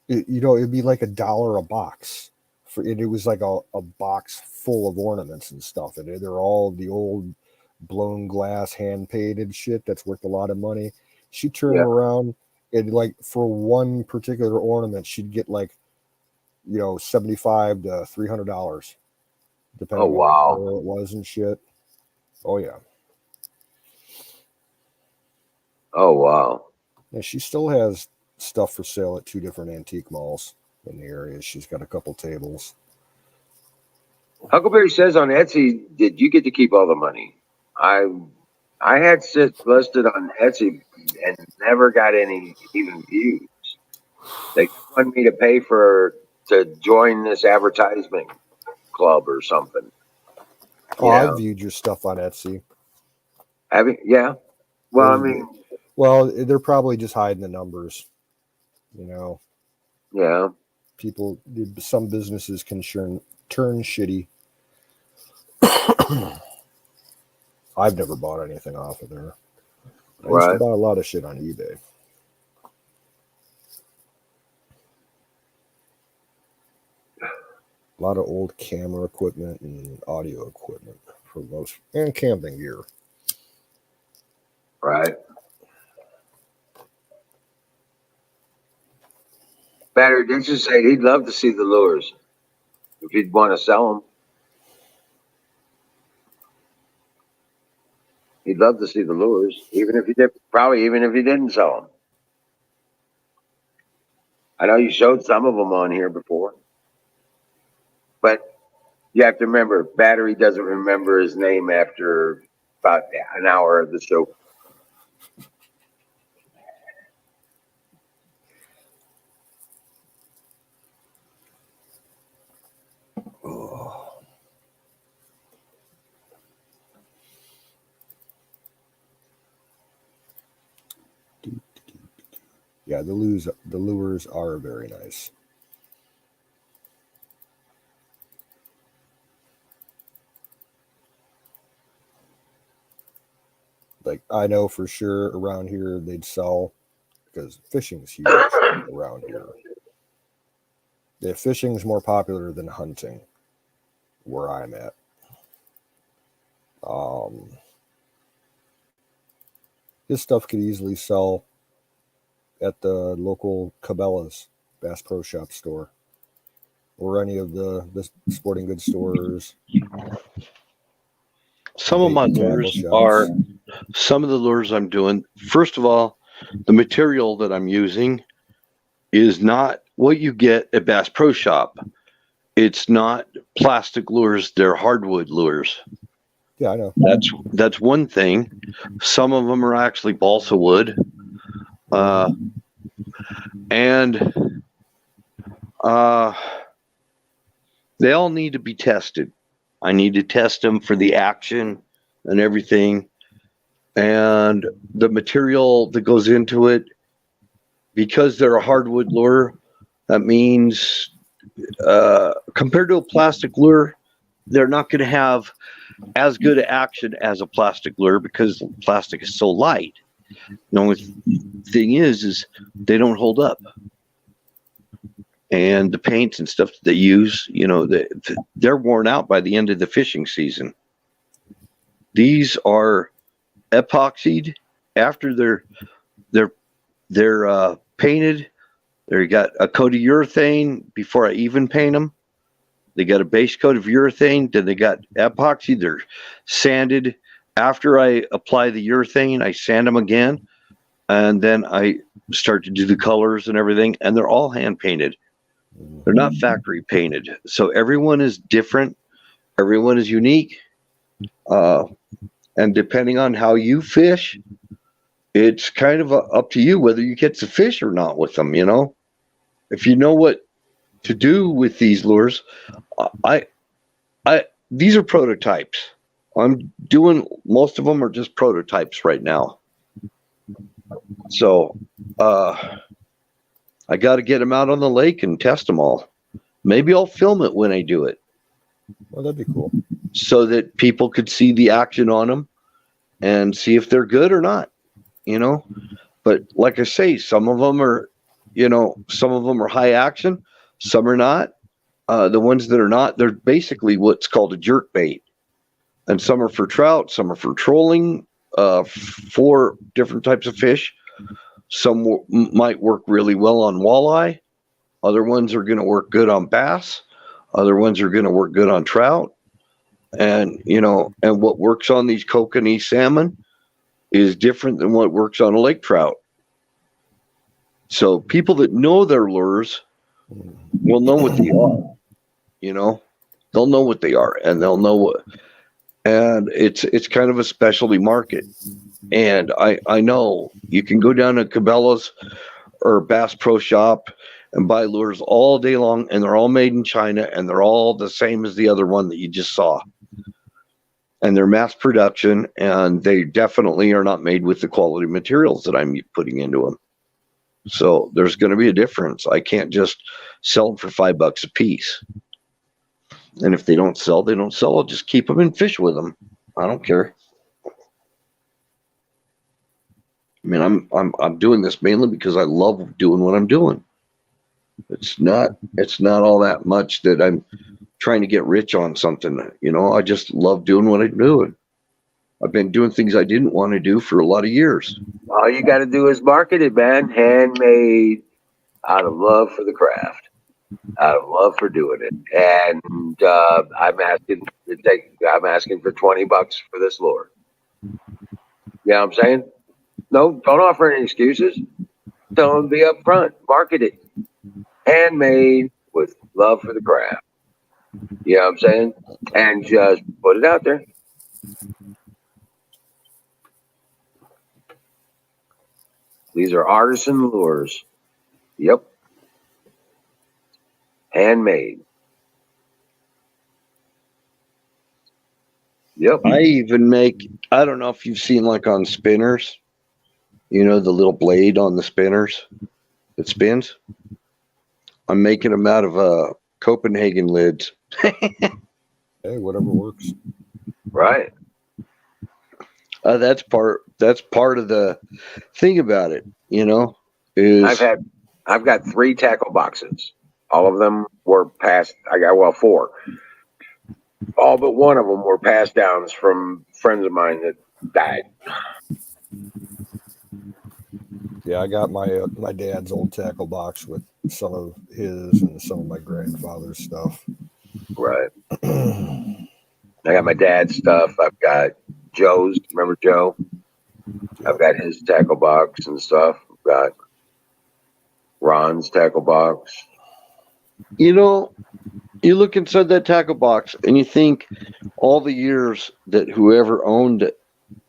it'd be like $1 a box. It was like a box full of ornaments and stuff. And they're all the old blown glass hand painted shit that's worth a lot of money. She'd turn around and like for one particular ornament, she'd get like, $75 to $300, depending on what color it was and shit. Oh yeah.
Oh wow.
And she still has stuff for sale at 2 different antique malls in the area. She's got a couple tables.
Huckleberry says on Etsy, did you get to keep all the money? I had listed on Etsy and never got any even views. They wanted me to pay to join this advertisement club or something.
Oh,
Yeah.
I've viewed your stuff on Etsy.
Yeah. Well, I
Or-
mean,
Well, they're probably just hiding the numbers. You know,
yeah.
people, some businesses can turn shitty. I've never bought anything off of there. I used to
Right.
buy a lot of shit on eBay. A lot of old camera equipment and audio equipment for most, and camping gear.
Right. Battery did you say he'd love to see the lures if he'd want to sell them. He'd love to see the lures, even if he did. Probably even if he didn't sell them. I know you showed some of them on here before, but you have to remember, Battery doesn't remember his name after about an hour of the show.
Oh. Yeah, the lures are very nice. Like, I know for sure around here they'd sell, because fishing's huge around here. Yeah, fishing's more popular than hunting where I'm at. This stuff could easily sell at the local Cabela's Bass Pro Shop store or any of the sporting goods stores.
Some of my lures are, some of the lures I'm doing, first of all, the material that I'm using is not what you get at Bass Pro Shop. It's not plastic lures, they're hardwood lures.
Yeah, I know.
That's one thing. Some of them are actually balsa wood. And they all need to be tested. I need to test them for the action and everything. And the material that goes into it, because they're a hardwood lure, that means compared to a plastic lure, they're not going to have as good action as a plastic lure because plastic is so light. The only thing is they don't hold up. And the paints and stuff that they use, they're worn out by the end of the fishing season. These are epoxied after they're painted. They got a coat of urethane before I even paint them. They got a base coat of urethane. Then they got epoxy. They're sanded. After I apply the urethane, I sand them again. And then I start to do the colors and everything. And they're all hand painted. They're not factory painted. So everyone is different. Everyone is unique. And depending on how you fish, it's kind of up to you whether you get to fish or not with them, If you know what to do with these lures, these are prototypes. I'm doing, most of them are just prototypes right now. So, I got to get them out on the lake and test them all. Maybe I'll film it when I do it.
Well, that'd be cool.
So that people could see the action on them and see if they're good or not, But like I say, some of them are high action, some are not. The ones that are not, they're basically what's called a jerk bait. And some are for trout, some are for trolling, for different types of fish. Some might work really well on walleye. Other ones are going to work good on bass. Other ones are going to work good on trout. And, and what works on these kokanee salmon is different than what works on a lake trout. So people that know their lures will know what they are, they'll know what they are and they'll know what, and it's kind of a specialty market. And I know you can go down to Cabela's or Bass Pro Shop and buy lures all day long, and they're all made in China, and they're all the same as the other one that you just saw. and they're mass production, and they definitely are not made with the quality materials that I'm putting into them. So there's going to be a difference. I can't just sell them for $5 a piece. And if they don't sell, they don't sell. I'll just keep them and fish with them. I don't care. I mean, I'm doing this mainly because I love doing what I'm doing. It's not all that much that I'm trying to get rich on something. I just love doing what I'm doing. I've been doing things I didn't want to do for a lot of years.
All you got to do is market it, man. Handmade, out of love for the craft, out of love for doing it. And I'm asking for $20 for this lure. You know what I'm saying? No, don't offer any excuses. Don't be upfront. Market it. Handmade with love for the craft. You know what I'm saying? And just put it out there. These are artisan lures. Yep. Handmade. Yep.
I even I don't know if you've seen like on spinners, the little blade on the spinners that spins. I'm making them out of Copenhagen lids.
Hey, whatever works.
Right.
That's part of the thing about it, is
I've got 3 tackle boxes. All of them were passed. I got 4. All but one of them were passed downs from friends of mine that died.
Yeah, I got my dad's old tackle box with some of his and some of my grandfather's stuff.
Right. I got my dad's stuff. I've got Joe's. Remember Joe? I've got his tackle box and stuff. I've got Ron's tackle box.
You look inside that tackle box and you think all the years that whoever owned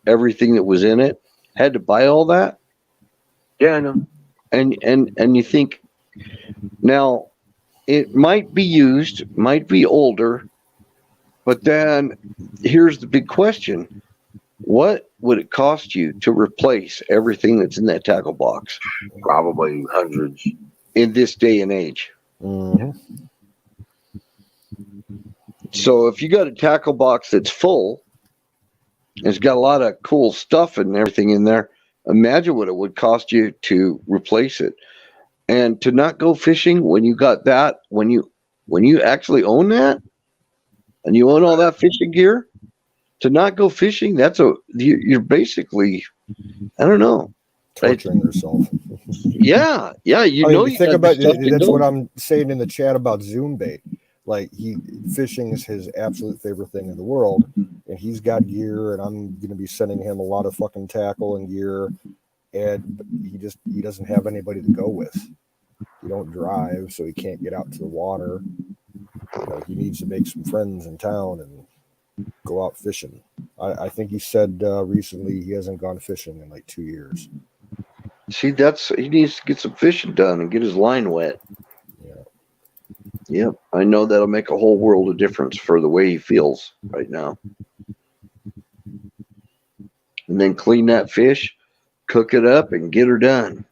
everything that was in it had to buy all that.
Yeah, I know.
And you think now it might be used, might be older, but then here's the big question. What would it cost you to replace everything that's in that tackle box?
Probably hundreds.
In this day and age.
Mm-hmm.
So if you got a tackle box that's full, it's got a lot of cool stuff and everything in there, imagine what it would cost you to replace it. And to not go fishing when you got that, when you actually own that and you own all that fishing gear, to not go fishing, you're basically, I don't know,
torturing yourself.
Yeah.
You think about it. That's what I'm saying in the chat about Zoom bait. Like fishing is his absolute favorite thing in the world, and he's got gear, and I'm going to be sending him a lot of fucking tackle and gear, and he doesn't have anybody to go with. He don't drive, so he can't get out to the water. He needs to make some friends in town and go out fishing. I think he said recently he hasn't gone fishing in like 2 years.
See, he needs to get some fishing done and get his line wet. Yep, I know that'll make a whole world of difference for the way he feels right now. And then clean that fish, cook it up, and get her done.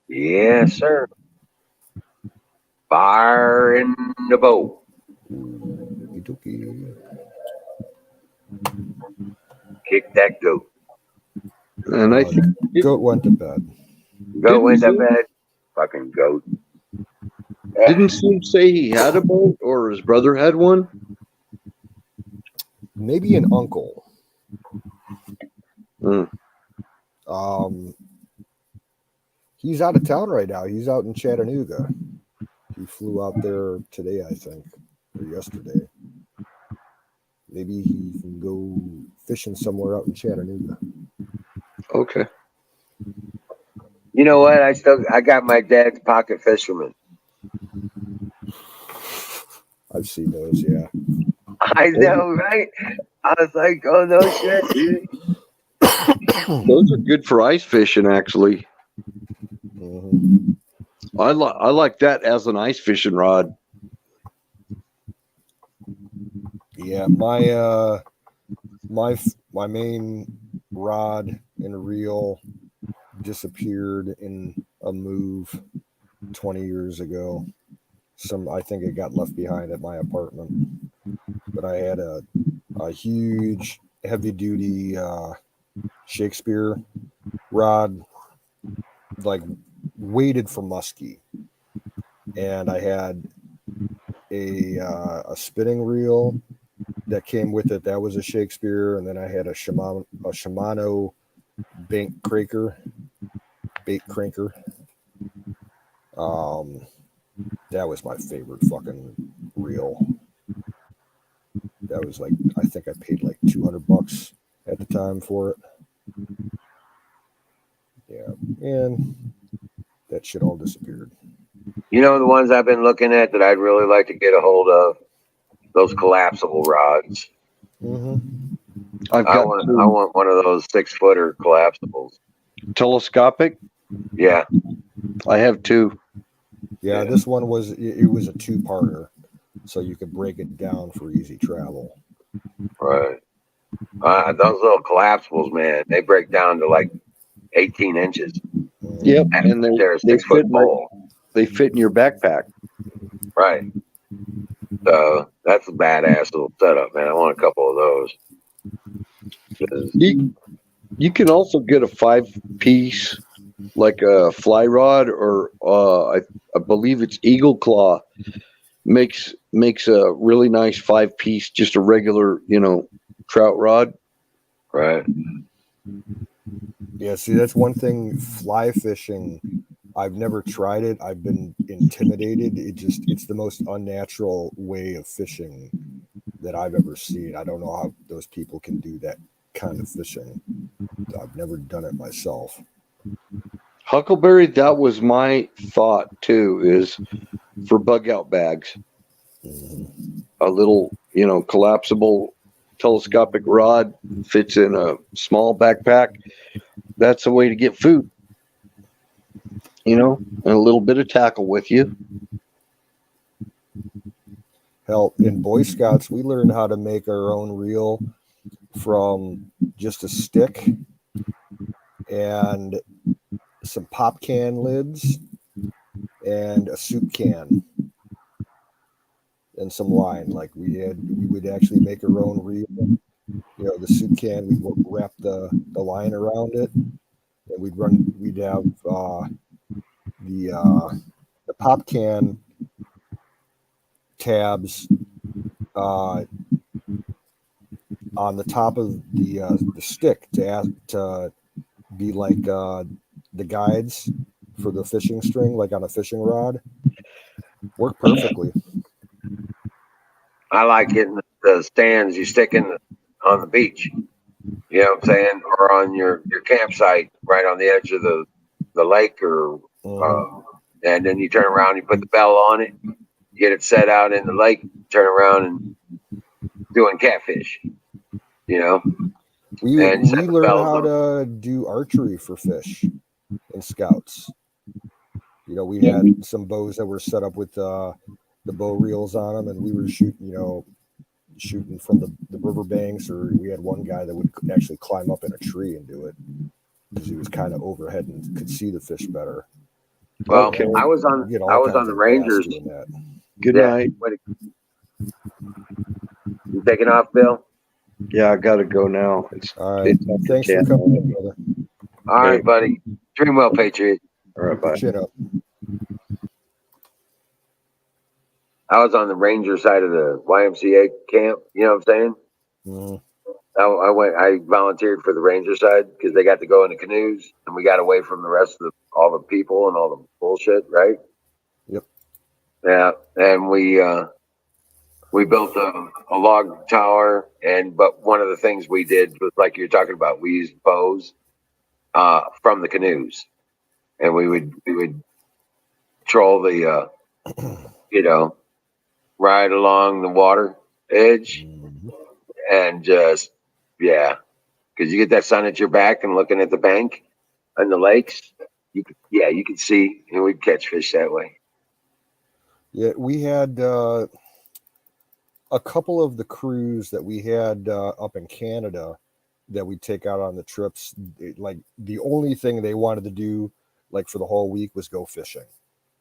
Yes, sir. Fire in the boat. Kick that goat.
And I think
goat went to bed.
Goat went to bed. Fucking goat.
Didn't Slim say he had a boat or his brother had one?
Maybe an uncle. He's out of town right now. He's out in Chattanooga. He flew out there today, I think, or yesterday. Maybe he can go fishing somewhere out in Chattanooga.
Okay.
You know what? I got my dad's pocket fisherman.
I've seen those, yeah.
I know, right? I was like, oh no shit, dude.
Those are good for ice fishing, actually.
Mm-hmm.
I like that as an ice fishing rod.
Yeah, my main rod and reel disappeared in a move 20 years ago. I think it got left behind at my apartment. But I had a huge heavy duty Shakespeare rod, like weighted for muskie, and I had a spinning reel that came with it. That was a Shakespeare, and then I had a Shimano bait cranker. That was my favorite fucking reel. That was like, I think I paid like $200 at the time for it. Yeah, and that shit all disappeared.
You know the ones I've been looking at that I'd really like to get a hold of? Those collapsible rods.
Mm-hmm.
I've
I
got
want one of those 6-footer collapsibles.
telescopic.
Yeah.
I have 2.
Yeah, this one was it was a 2-parter, so you could break it down for easy travel.
Right. Those little collapsibles, man, they break down to like 18 inches.
Yep, and
They're a
they
6-foot
fit
pole.
they fit in your backpack.
Right. So that's a badass little setup, man. I want a couple of those.
You can also get a 5-piece, like a fly rod, or I believe it's Eagle Claw makes a really nice 5-piece, just a regular trout rod.
Right.
Yeah, see, that's one thing. Fly fishing, I've never tried it. I've been intimidated. It's the most unnatural way of fishing that I've ever seen. I don't know how those people can do that kind of fishing. I've never done it myself.
Huckleberry, that was my thought too, is for bug out bags.
Mm-hmm.
A little, collapsible telescopic rod fits in a small backpack. That's a way to get food, and a little bit of tackle with you.
Hell, in Boy Scouts, we learned how to make our own reel from just a stick and some pop can lids and a soup can and some line. Like we would actually make our own reel. The soup can, we'd wrap the line around it, and we'd have the pop can tabs on the top of the stick to be like the guides for the fishing string, like on a fishing rod. Work perfectly.
I like getting the stands you stick on the beach. You know what I'm saying? Or on your campsite right on the edge of the lake and then you turn around, you put the bell on it, you get it set out in the lake, turn around and doing catfish.
We learned how to do archery for fish in Scouts. We had some bows that were set up with the bow reels on them, and we were shooting from the riverbanks, or we had one guy that would actually climb up in a tree and do it because he was kind of overhead and could see the fish better.
Well, okay. I was on the Rangers.
Good night.
You taking off, Bill?
Yeah, I gotta go now.
All right. Thanks for coming in, brother.
All right, buddy. Dream well, Patriot.
All right, bye.
Chin up.
I was on the Ranger side of the YMCA camp. You know what I'm saying?
Mm-hmm.
I volunteered for the Ranger side because they got to go in the canoes, and we got away from the rest of all the people and all the bullshit, right?
Yep.
Yeah, and we built a log tower, but one of the things we did was like you're talking about. We used bows from the canoes, and we would troll the ride along the water edge, and just because you get that sun at your back and looking at the bank and the lakes, you could see, and we'd catch fish that way.
Yeah, we had a couple of the crews that we had up in Canada that we'd take out on the trips. Like the only thing they wanted to do, like for the whole week, was go fishing.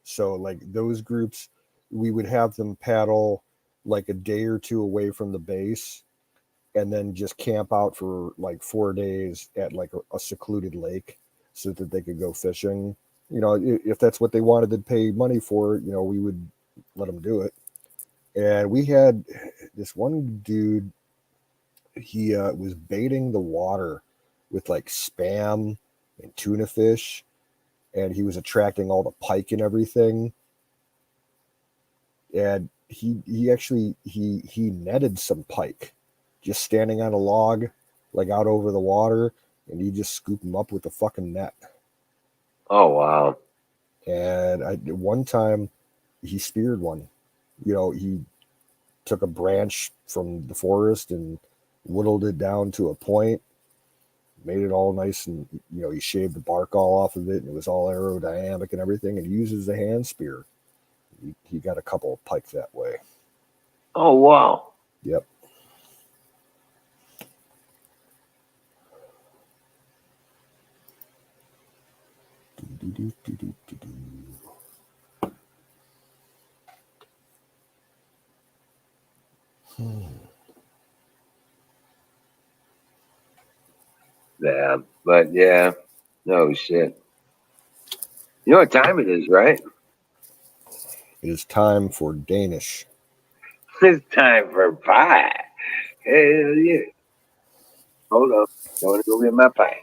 So like those groups, we would have them paddle like a day or two away from the base, and then just camp out for like 4 days at like a secluded lake, so that they could go fishing. If that's what they wanted to pay money for, we would let them do it. And we had this one dude, he was baiting the water with like spam and tuna fish, and he was attracting all the pike and everything. And he actually he netted some pike just standing on a log, like out over the water, and he just scooped them up with the fucking net.
Oh wow!
And one time he speared one. He took a branch from the forest and whittled it down to a point, made it all nice, and he shaved the bark all off of it, and it was all aerodynamic and everything, and he uses a hand spear. He got a couple of pike that way.
Oh wow!
Yep.
Yeah, but yeah, no shit. You know what time it is, right?
It is time for Danish.
It's time for pie. Hell yeah! Hold up, I want to go get my pie.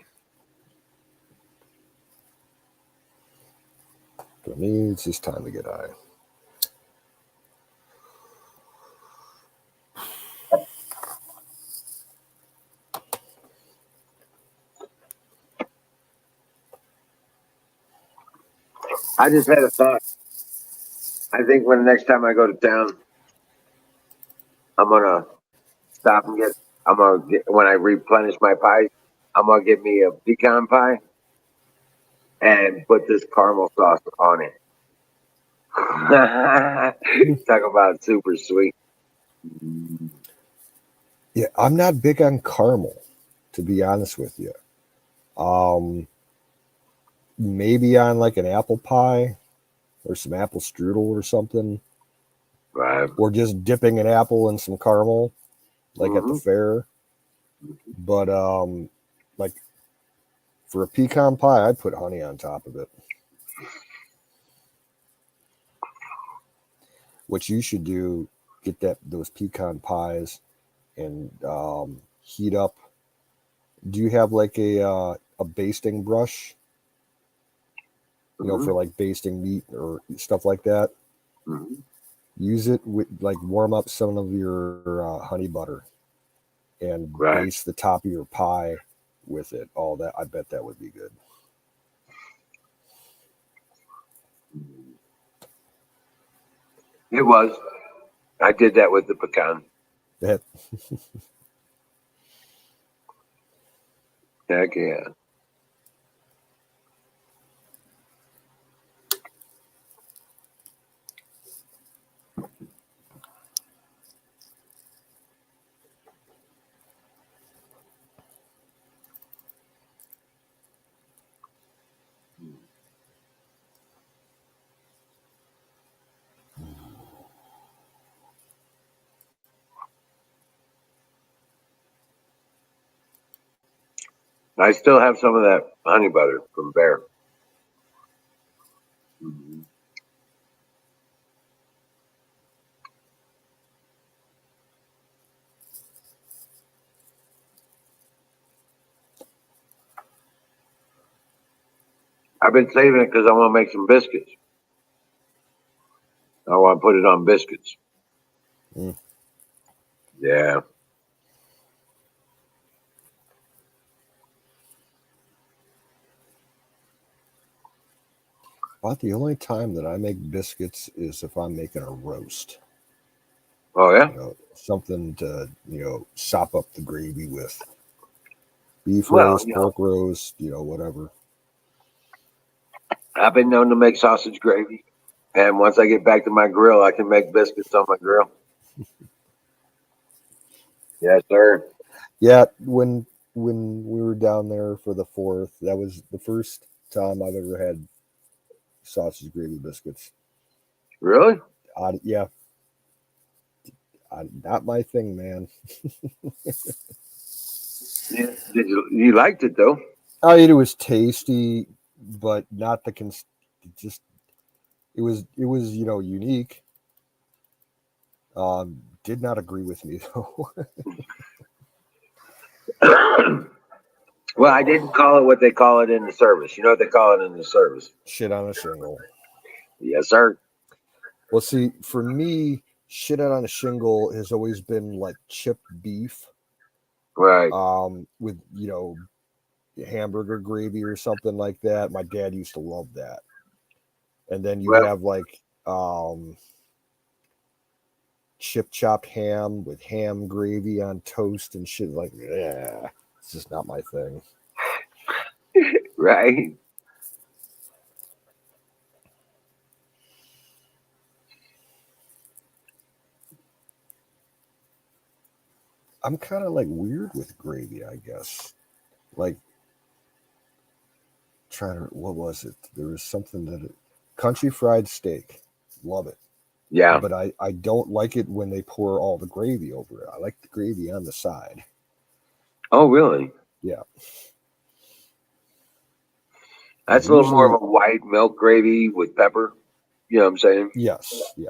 For me, it's just time to get high.
I just had a thought. I think when the next time I go to town, I'm gonna stop and get. I'm gonna get when I replenish my pie. I'm gonna get me a pecan pie and put this caramel sauce on it. Talk about super sweet.
Yeah, I'm not big on caramel, to be honest with you. Maybe on like an apple pie or some apple strudel or something,
Right.
or just dipping an apple in some caramel, like at the fair. But like for a pecan pie, I'd put honey on top of it. What you should do, get those pecan pies and heat up. Do you have like a basting brush? For like basting meat or stuff like that. Use it with like warm up some of your honey butter and baste the top of your pie with it. All that, I bet that would be good.
It was. I did that with the pecan.
That.
Heck yeah. I still have some of that honey butter from Bear. I've been saving it because I want to make some biscuits. I want to put it on biscuits. Yeah.
About the only time that I make biscuits is if I'm making a roast.
Oh yeah.
Something to sop up the gravy with. Beef roast, pork roast, whatever.
I've been known to make sausage gravy. And once I get back to my grill, I can make biscuits on my grill. Yes, sir.
Yeah, when we were down there for the 4th, that was the first time I've ever had sausage gravy biscuits.
Really?
Yeah, not my thing, man.
Yeah. You liked it though?
It was tasty, but not the just it was unique. Did not agree with me though.
Well, I didn't call it what they call it in the service. You know what they call it in the service?
Shit on a shingle.
Yes, sir.
Well, see, for me, shit out on a shingle has always been like chipped beef,
Right.
with hamburger gravy or something like that. My dad used to love that. And then you
Well,
have like chip chopped ham with ham gravy on toast and shit. Like, yeah, it's just not my thing.
right.
I'm kind of like weird with gravy, I guess. Like, what was it? There was something country fried steak. Love it.
Yeah.
But I don't like it when they pour all the gravy over it. I like the gravy on the side.
Oh, really?
Yeah.
That's a little more of a white milk gravy with pepper. You know what I'm saying?
Yes, yeah.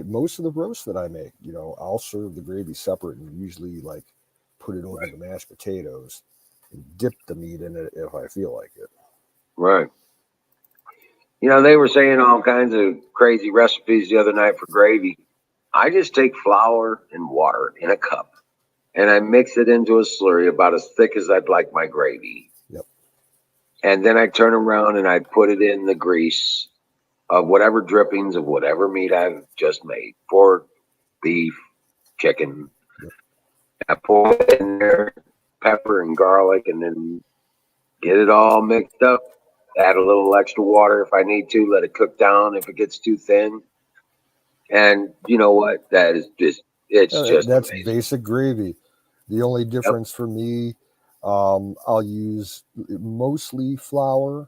Most of the roast that I make, I'll serve the gravy separate and usually like put it over the mashed potatoes and dip the meat in it if I feel like it.
Right. You know, they were saying all kinds of crazy recipes the other night for gravy. I just take flour and water in a cup and I mix it into a slurry about as thick as I'd like my gravy.
Yep.
And then I turn around and I put it in the grease of whatever drippings of whatever meat I've just made, pork, beef, chicken.
Yep.
I pour it in there, pepper and garlic, and then get it all mixed up. Add a little extra water if I need to. Let it cook down if it gets too thin. And you know what? That is it's just
That's
amazing.
basic gravy. The only difference for me, I'll use mostly flour,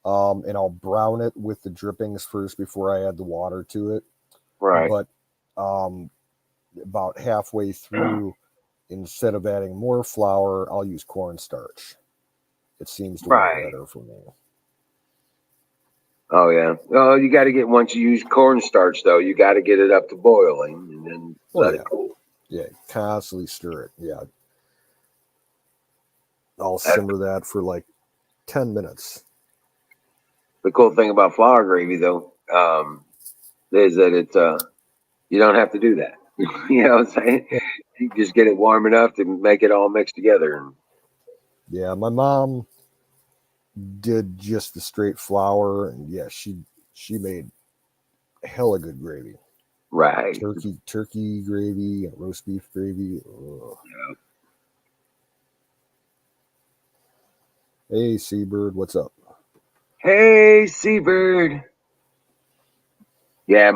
and I'll brown it with the drippings first before I add the water to it.
Right.
But about halfway through, instead of adding more flour, I'll use cornstarch. It seems to work better for me.
Oh yeah. Oh, you got to get once you use cornstarch though, you got to get it up to boiling and then let it cool.
Yeah, constantly stir it. Yeah, I'll simmer that for like 10 minutes.
The cool thing about flour gravy though, is that it's you don't have to do that. You know what I'm saying?
Yeah.
You just get it warm enough to make it all mixed together.
Yeah, my mom did just the straight flour, and yeah, she made hella good gravy.
Right.
Turkey gravy and roast beef gravy. Ugh. Yeah. Hey, Seabird, what's up?
Hey, Seabird. Yeah,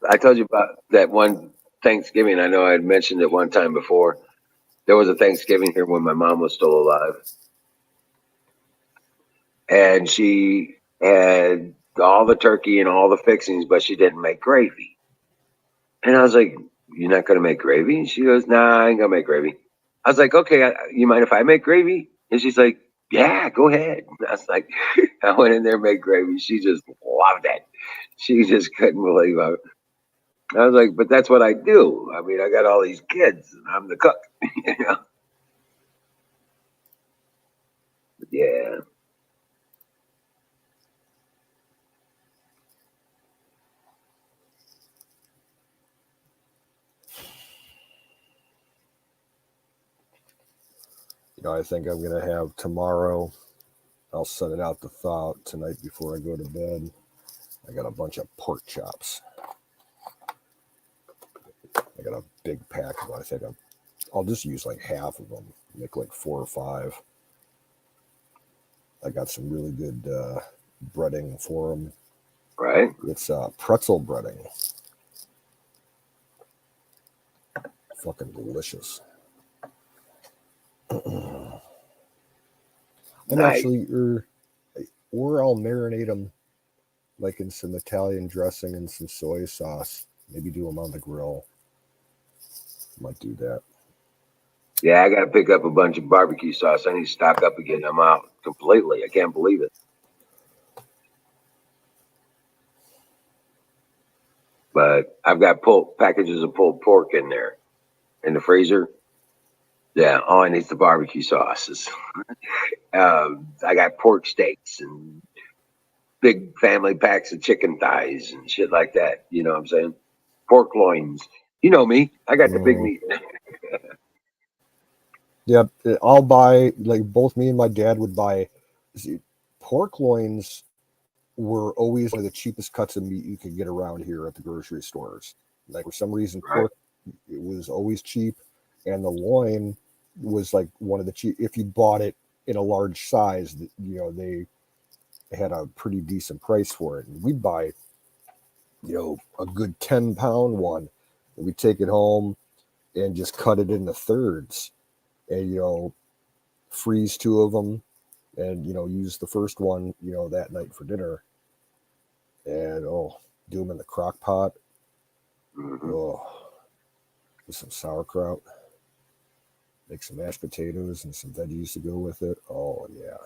I told you about that one Thanksgiving. I know I had mentioned it one time before. There was a Thanksgiving here when my mom was still alive. And she had all the turkey and all the fixings, but she didn't make gravy. And I was like, "You're not going to make gravy?" And she goes, "Nah, I ain't going to make gravy." I was like, "Okay, you mind if I make gravy?" And she's like, "Yeah, go ahead." And I was like, I went in there and made gravy. She just loved it. She just couldn't believe it. I was like, "But that's what I do. I mean, I got all these kids and I'm the cook." You know? Yeah.
I think I'm going to have tomorrow. I'll set it out to thaw out tonight before I go to bed. I got a bunch of pork chops. I got a big pack of them. I think I'll just use like half of them, make like 4 or 5. I got some really good breading for them.
Right.
It's pretzel breading. Fucking delicious. I'm
Nice.
actually, or I'll marinate them like in some Italian dressing and some soy sauce. Maybe do them on the grill. Might do that.
Yeah, I got to pick up a bunch of barbecue sauce. I need to stock up again. I'm out completely. I can't believe it. But I've got packages of pulled pork in there in the freezer. Yeah, all I need is the barbecue sauces. I got pork steaks and big family packs of chicken thighs and shit like that. You know what I'm saying? Pork loins. You know me. I got the big
Mhm.
meat.
Yeah, I'll buy, like, both me and my dad would buy. See, pork loins were always one of the cheapest cuts of meat you could get around here at the grocery stores. Like, for some reason,
Right.
pork, it was always cheap, and the loin was like one of the cheap. If you bought it in a large size, they had a pretty decent price for it. And we'd buy, a good 10-pound one, and we'd take it home and just cut it into thirds, and freeze two of them, and use the first one that night for dinner, and do them in the crock pot.
Mm-hmm.
Oh, with some sauerkraut, make some mashed potatoes and some veggies to go with it. Oh yeah.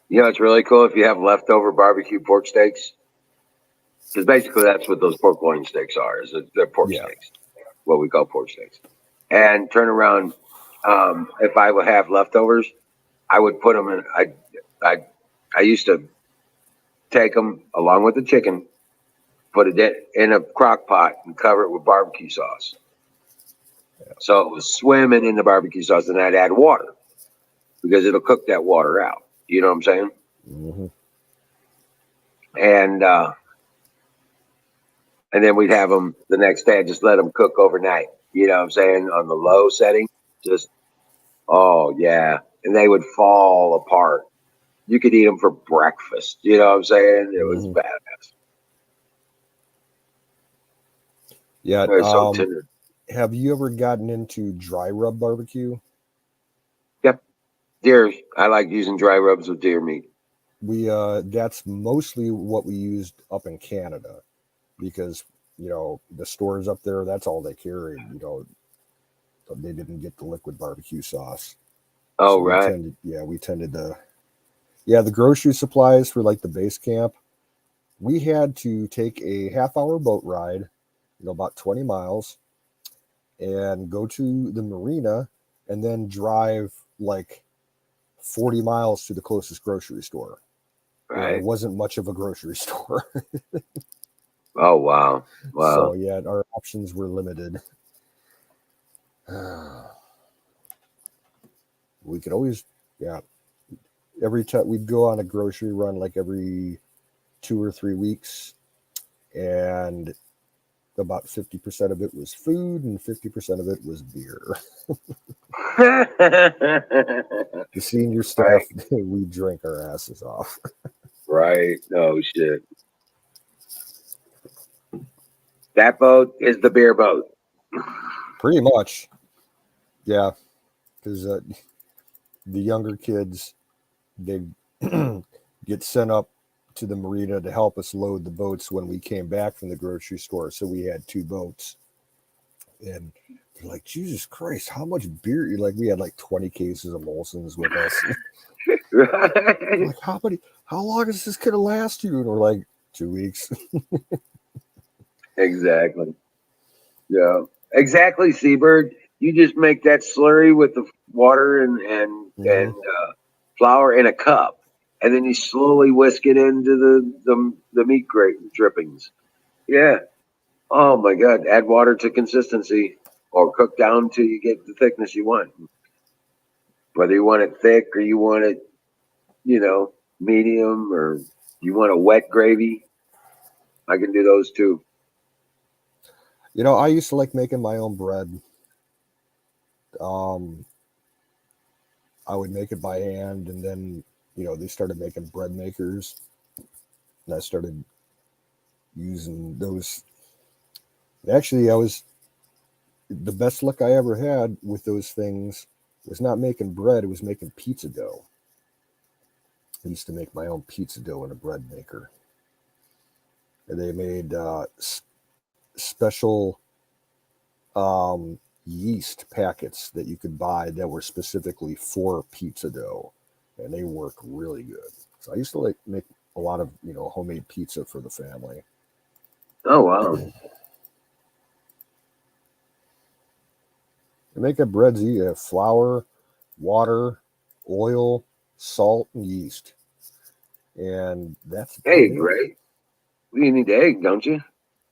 You know, it's really cool if you have leftover barbecue pork steaks, because basically that's what those pork loin steaks are. They're pork
Yeah.
steaks, what we call pork steaks. And turn around, if I would have leftovers, I would put them in. I used to take them along with the chicken, put it in a crock pot, and cover it with barbecue sauce. So it was swimming in the barbecue sauce, and I'd add water because it'll cook that water out. You know what I'm saying?
Mm-hmm.
And then we'd have them the next day. Just let them cook overnight. You know what I'm saying? On the low setting, just oh yeah, and they would fall apart. You could eat them for breakfast. You know what I'm saying? It was
Mm-hmm.
badass.
Yeah.
It was so tender.
Have you ever gotten into dry rub barbecue?
Yep, deer. I like using dry rubs with deer meat.
We That's mostly what we used up in Canada, because the stores up there, that's all they carried. They didn't get the liquid barbecue sauce.
Oh
So
right.
we tended to, yeah, the grocery supplies for like the base camp. We had to take a half-hour boat ride, about 20 miles, and go to the marina, and then drive like 40 miles to the closest grocery store. And it
Right.
wasn't much of a grocery store.
Oh wow.
So,
Wow.
yeah, our options were limited. We could always, yeah, every time we'd go on a grocery run, like every 2 or 3 weeks, and about 50% of it was food and 50% of it was beer. The senior
Right.
staff, we drank our asses off.
Right. Oh shit. That boat is the beer boat.
Pretty much. Yeah. Because the younger kids, they get sent up to the marina to help us load the boats when we came back from the grocery store. So we had two boats. And they're like, Jesus Christ, how much beer? Like, we had like 20 cases of Molson's with us.
Right.
Like, how long is this going to last you? And we're like, 2 weeks.
Exactly. Yeah. Exactly, Seabird. You just make that slurry with the water and
Mm-hmm.
flour in a cup, and then you slowly whisk it into the meat grate drippings. Yeah. Oh my God. Add water to consistency, or cook down till you get the thickness you want. Whether you want it thick or you want it, medium, or you want a wet gravy, I can do those too.
I used to like making my own bread. Um, I would make it by hand, and then they started making bread makers, and I started using those. Actually, the best luck I ever had with those things was not making bread; it was making pizza dough. I used to make my own pizza dough in a bread maker, and they made special yeast packets that you could buy that were specifically for pizza dough, and they work really good. So I used to make a lot of homemade pizza for the family.
Oh wow.
To make a breads, you have flour, water, oil, salt, and yeast, and that's about
Egg,
it.
right? You need the egg, don't you?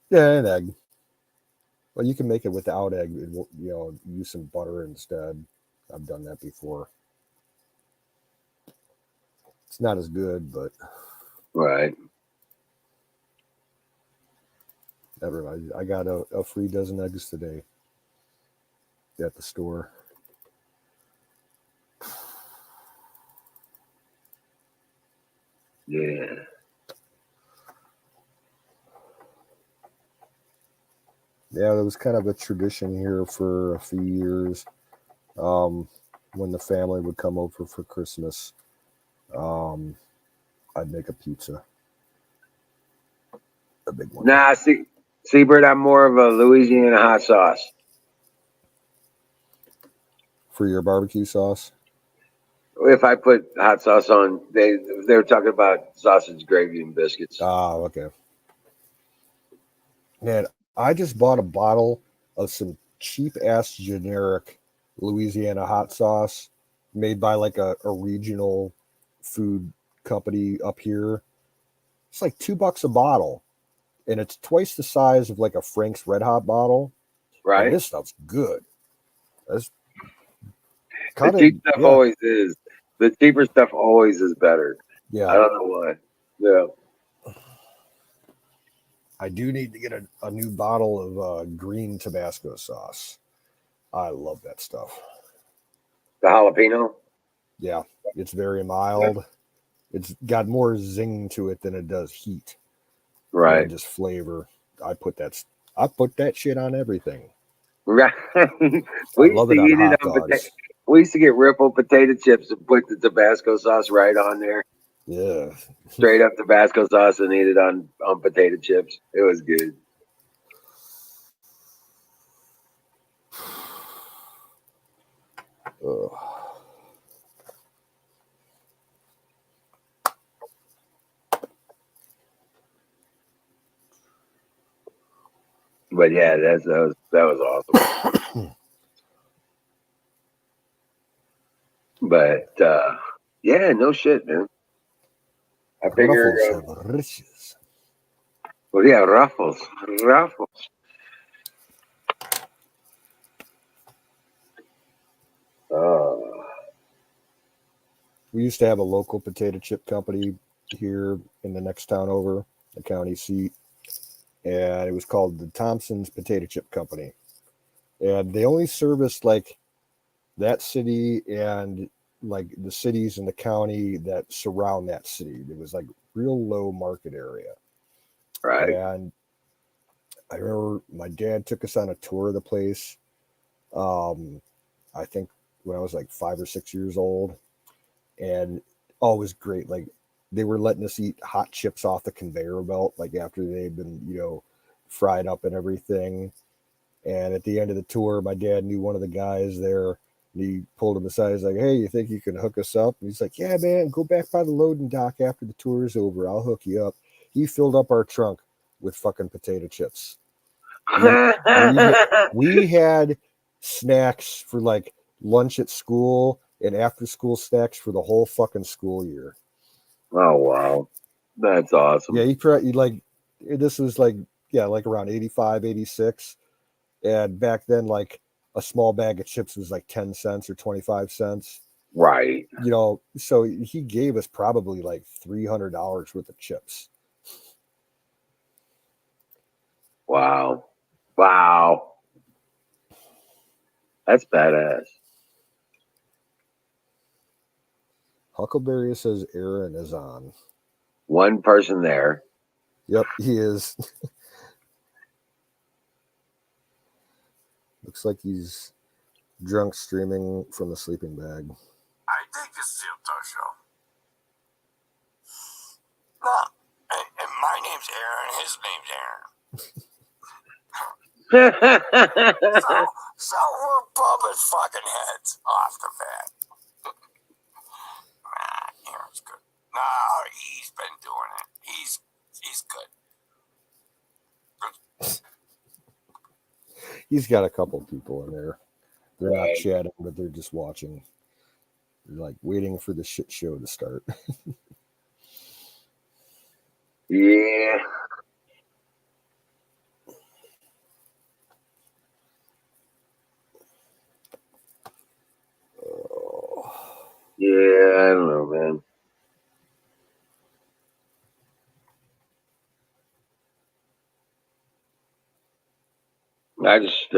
Yeah, an egg. Well, you can make it without egg. Use some butter instead. I've done that before. It's not as good, but
Right.
never mind. I got a free dozen eggs today at the store.
Yeah.
Yeah, there was kind of a tradition here for a few years. When the family would come over for Christmas, I'd make a pizza, a big one.
Nah, Seabird, I'm more of a Louisiana hot sauce.
For your barbecue sauce?
If I put hot sauce on, they were talking about sausage gravy and biscuits.
Ah, okay. Man, I just bought a bottle of some cheap ass generic Louisiana hot sauce made by like a regional food company up here. It's like $2 a bottle, and it's twice the size of like a Frank's Red Hot bottle. And
Right?
this stuff's good. That's
The
kind of,
cheap stuff
yeah,
always is. The cheaper stuff always is better. I
yeah.
don't know why. Yeah.
I do need to get a new bottle of green Tabasco sauce. I love that stuff.
The jalapeno.
Yeah, it's very mild. It's got more zing to it than it does heat.
Right.
Just flavor. I put that shit on everything.
Right.
I
we used
love
to
it on
eat it
hot
on potato.
dogs.
We used to get Ripple potato chips and put the Tabasco sauce right on there.
Yeah.
Straight up Tabasco sauce and eat it on potato chips. It was good.
Ugh.
But yeah, that was awesome. But yeah, no shit, man. I figure,
Ruffles have riches.
well, yeah, Ruffles. Uh,
We used to have a local potato chip company here in the next town over, the county seat, and it was called the Thompson's Potato Chip Company. And they only serviced like that city and like the cities in the county that surround that city. It was like real low market area.
right.
And I remember my dad took us on a tour of the place. I think when I was like 5 or 6 years old, and oh, it was great. Like they were letting us eat hot chips off the conveyor belt, like after they'd been, fried up and everything. And at the end of the tour, my dad knew one of the guys there. And he pulled him aside. He's like, "Hey, you think you can hook us up?" And he's like, "Yeah, man, go back by the loading dock after the tour is over. I'll hook you up." He filled up our trunk with fucking potato chips. We had snacks for like lunch at school and after school snacks for the whole fucking school year.
Oh wow, that's awesome.
Yeah, he like this was like like around 85, 86. And back then, like a small bag of chips was like 10 cents or 25 cents.
Right.
So he gave us probably like $300 worth of chips.
Wow. That's badass.
Huckleberry says Aaron is on.
One person there.
Yep, he is. Looks like he's drunk streaming from the sleeping bag.
I think this is the show. No, and my name's Aaron. His name's Aaron. So we're bumping fucking heads off the bat. Nah, Aaron's good. No, he's been doing it. He's good.
He's got a couple people in there. They're
Right.
not chatting, but they're just watching. They're like waiting for the shit show to start.
Yeah. Yeah, I don't know, man. I just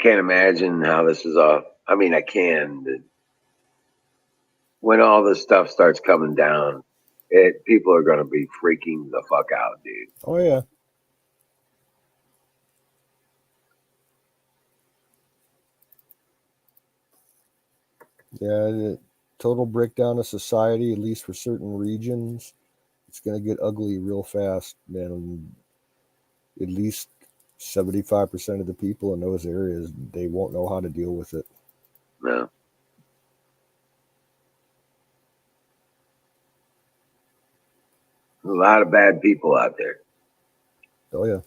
can't imagine how this is all. I mean, I can, but when all this stuff starts coming down, people are going to be freaking the fuck out, dude.
Oh yeah. Yeah, the total breakdown of society, at least for certain regions, it's going to get ugly real fast, man. At least 75% of the people in those areas, they won't know how to deal with it.
No. A lot of bad people out there.
Oh yeah.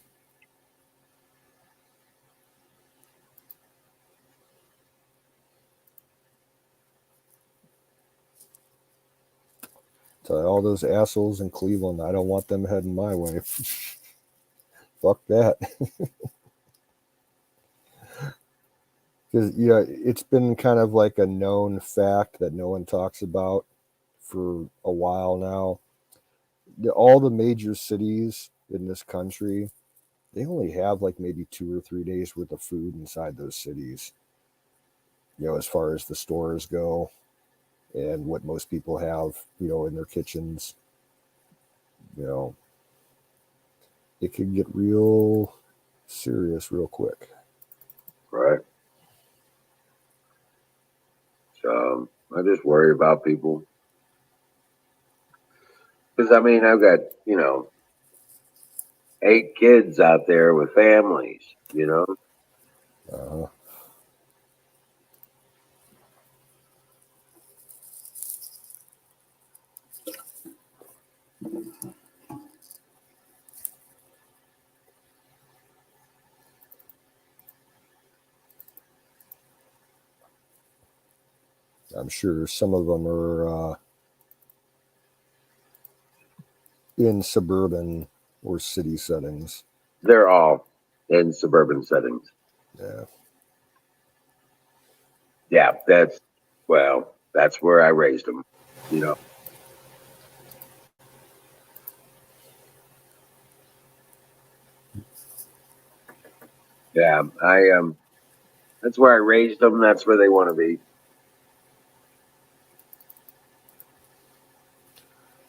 So all those assholes in Cleveland, I don't want them heading my way. Fuck that. Because yeah, it's been kind of like a known fact that no one talks about for a while now. All the major cities in this country, they only have like maybe 2 or 3 days worth of food inside those cities. As far as the stores go and what most people have, in their kitchens. It could get real serious real quick.
Right. So I just worry about people. Because, I mean, I've got, 8 kids out there with families,
Uh, I'm sure some of them are in suburban or city settings.
They're all in suburban settings.
Yeah.
Yeah, that's where I raised them, Yeah, that's where I raised them. That's where they want to be.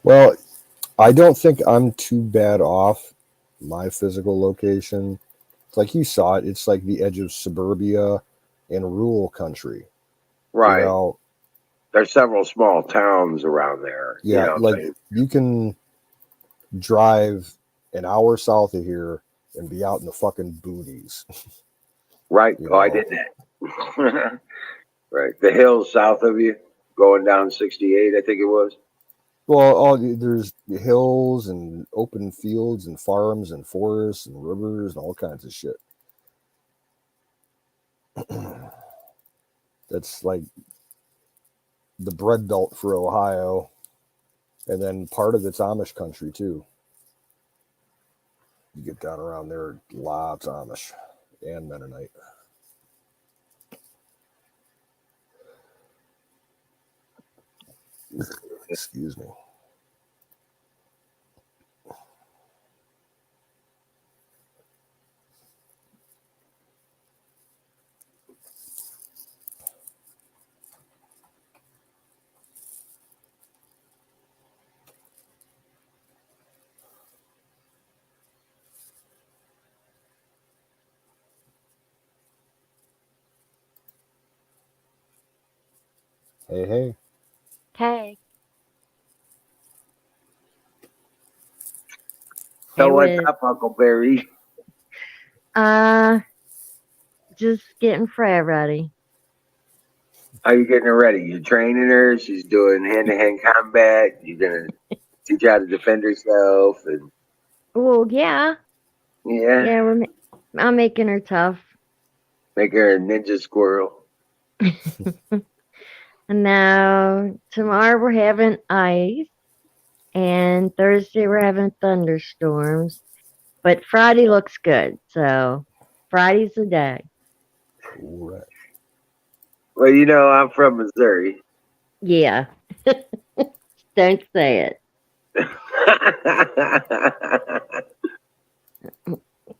Well, I don't think I'm too bad off my physical location. It's like you saw it. It's like the edge of suburbia and rural country.
Right. There's several small towns around there.
Yeah, you can drive an hour south of here and be out in the fucking boonies.
Right. I did that. Right. The hills south of you, going down 68, I think it was.
Well, there's hills and open fields and farms and forests and rivers and all kinds of shit. That's like the bread belt for Ohio. And then part of it's Amish country too. You get down around there, lots of Amish and Mennonite. Excuse me. Hey, hey.
Hey.
So
Hey,
what's
Wiz.
up, Huckleberry?
Just getting Freya ready.
How you getting her ready? You training her? She's doing hand-to-hand combat. You gonna teach her how to defend herself, and
Well, yeah.
yeah,
Yeah, I'm making her tough.
make her a ninja squirrel.
And now, tomorrow we're having ice, and Thursday we're having thunderstorms. But Friday looks good, so Friday's the day.
All right.
Well, you know, I'm from Missouri.
Yeah. Don't say it.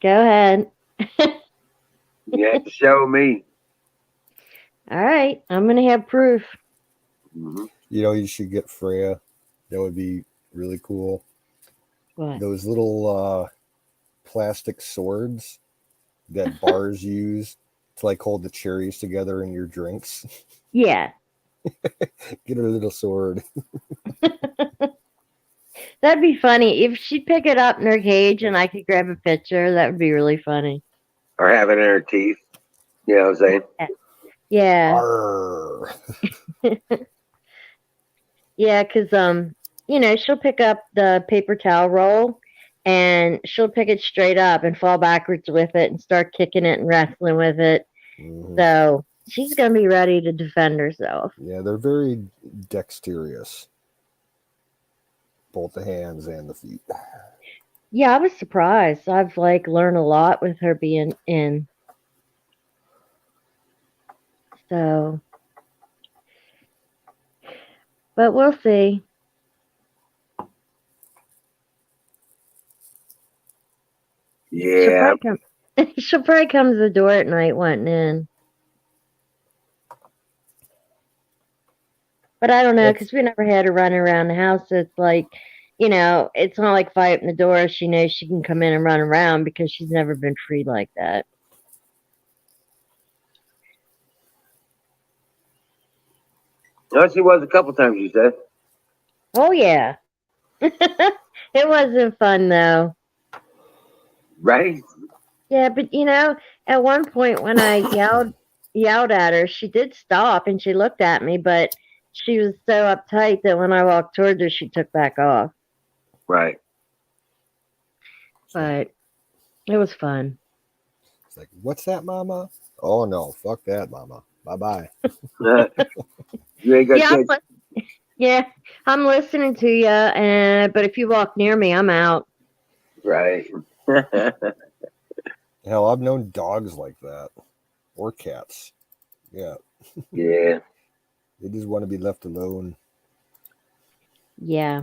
Go ahead.
You have to show me.
All right, I'm going to have proof.
Mhm.
You know, you should get Freya. That would be really cool.
What?
Those little plastic swords that bars use to like hold the cherries together in your drinks.
Yeah.
Get her a little sword.
That'd be funny. If she'd pick it up in her cage and I could grab a picture, that would be really funny.
Or have it in her teeth. You know what I'm saying?
Yeah.
Arr.
Yeah, because she'll pick up the paper towel roll and she'll pick it straight up and fall backwards with it and start kicking it and wrestling with it.
Mhm.
So she's gonna be ready to defend herself.
Yeah, they're very dexterous. Both the hands and the feet.
Yeah, I was surprised. I've learned a lot with her being in. So, but we'll see.
Yeah.
She'll probably come to the door at night wanting in. But I don't know, because we never had her running around the house. So it's it's not like if I open the door, she knows she can come in and run around because she's never been treated like that.
No, she was a couple times, you said.
Oh, yeah. It wasn't fun, though.
Right?
Yeah, but at one point when I yelled at her, she did stop and she looked at me, but she was so uptight that when I walked towards her, she took back off.
Right.
But it was fun.
It's like, what's that, Mama? Oh no, fuck that, Mama. Bye bye.
You ain't got
Yeah,
kids.
yeah, I'm listening to you, but if you walk near me, I'm out.
Right.
Hell, I've known dogs like that, or cats. Yeah,
Yeah.
they just want to be left alone.
Yeah.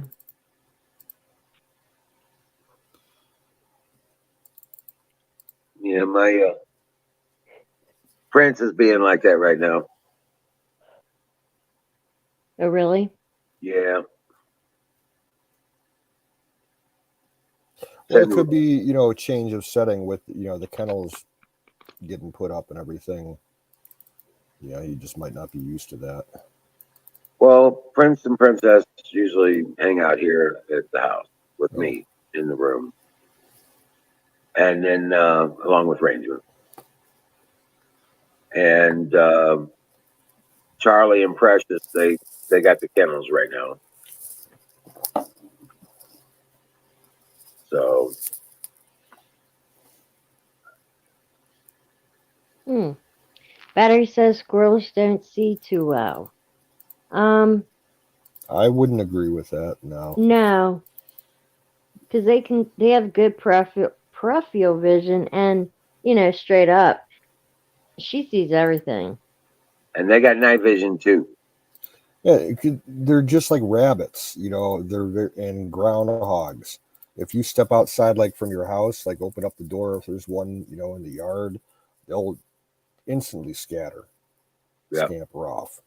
Yeah, my Prince is being like that right now.
Oh, really?
Yeah.
Well, it could be, a change of setting with, the kennels getting put up and everything. Yeah, he just might not be used to that.
Well, Prince and Princess usually hang out here at the house with
Oh.
me in the room. And then along with Ranger. And Charlie and Precious, they got the kennels right now. So
Battery says squirrels don't see too well.
I wouldn't agree with that. No.
No, because they have good peripheral vision, and straight up, she sees everything.
and they got night vision too.
Yeah, they're just like rabbits, and groundhogs. If you step outside, like from your house, like open up the door, if there's one, in the yard, they'll instantly scatter,
Yeah.
scamper off.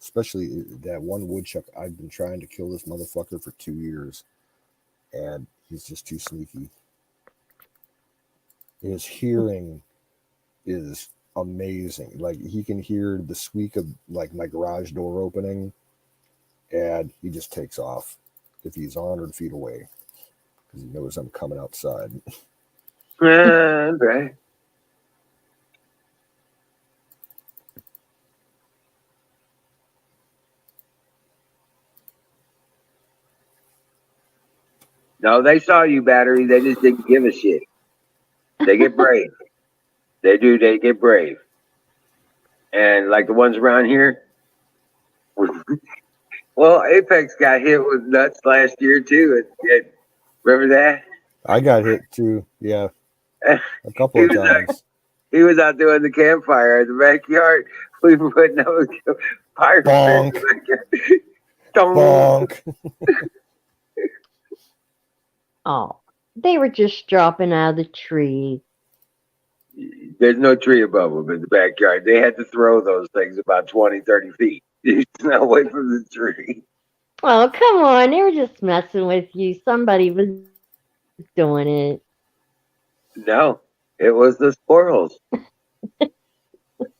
Especially that one woodchuck. I've been trying to kill this motherfucker for 2 years, and he's just too sneaky. His hearing is amazing. Like he can hear the squeak of like my garage door opening, and he just takes off if he's 100 feet away because he knows I'm coming outside.
Right. No, they saw you, Battery. They just didn't give a shit. They get brave. They do. They get brave. And like the ones around here, well, Apex got hit with nuts last year too. Remember that?
I got hit too, yeah, a couple
he
of
was out,
times.
he was out doing the campfire in the backyard. We were putting those fire pits in
Bonk,
the backyard. Dong.
bonk.
Oh, they were just dropping out of the tree.
There's no tree above them in the backyard. They had to throw those things about 20, 30 feet away from the tree.
Oh, come on. They were just messing with you. Somebody was doing it.
No, it was the squirrels. It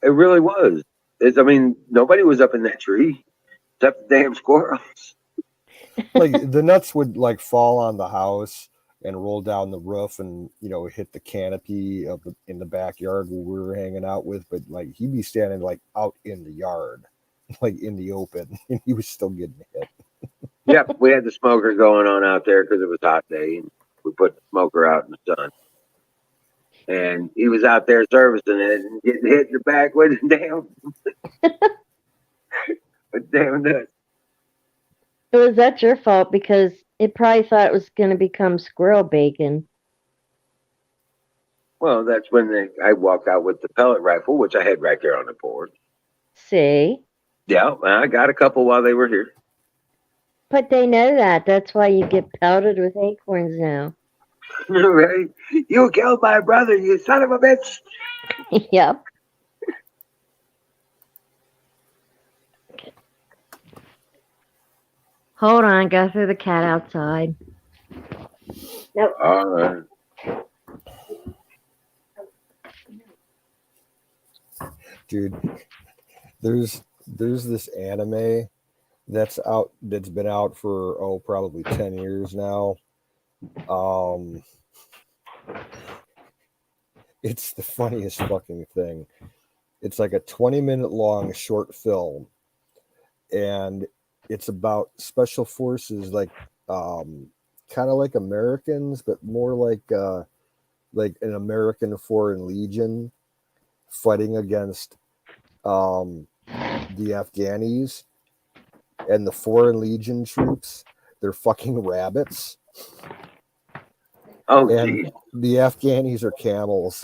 really was. I mean, nobody was up in that tree except the damn squirrels.
Like the nuts would like fall on the house and roll down the roof and hit the canopy in the backyard where we were hanging out with, but like he'd be standing like out in the yard, like in the open, and he was still getting hit.
Yep, we had the smoker going on out there because it was a hot day, and we put the smoker out in the sun. And he was out there servicing it and getting hit in the back with the damn nuts.
Was that your fault? Because it probably thought it was going to become squirrel bacon.
Well, that's when I walked out with the pellet rifle, which I had right there on the porch.
See?
Yeah, I got a couple while they were here.
But they know that. That's why you get pelted with acorns now.
Right? You killed my brother, you son of a bitch.
Yep. Hold on, go through the cat outside. Nope.
Dude, there's this anime that's been out for probably 10 years now. It's the funniest fucking thing. It's like a 20-minute long short film, and it's about special forces, like kind of like Americans, but more like an American Foreign Legion fighting against the Afghanis, and the Foreign Legion troops, they're fucking rabbits.
Oh,
and
geez.
The Afghanis are camels.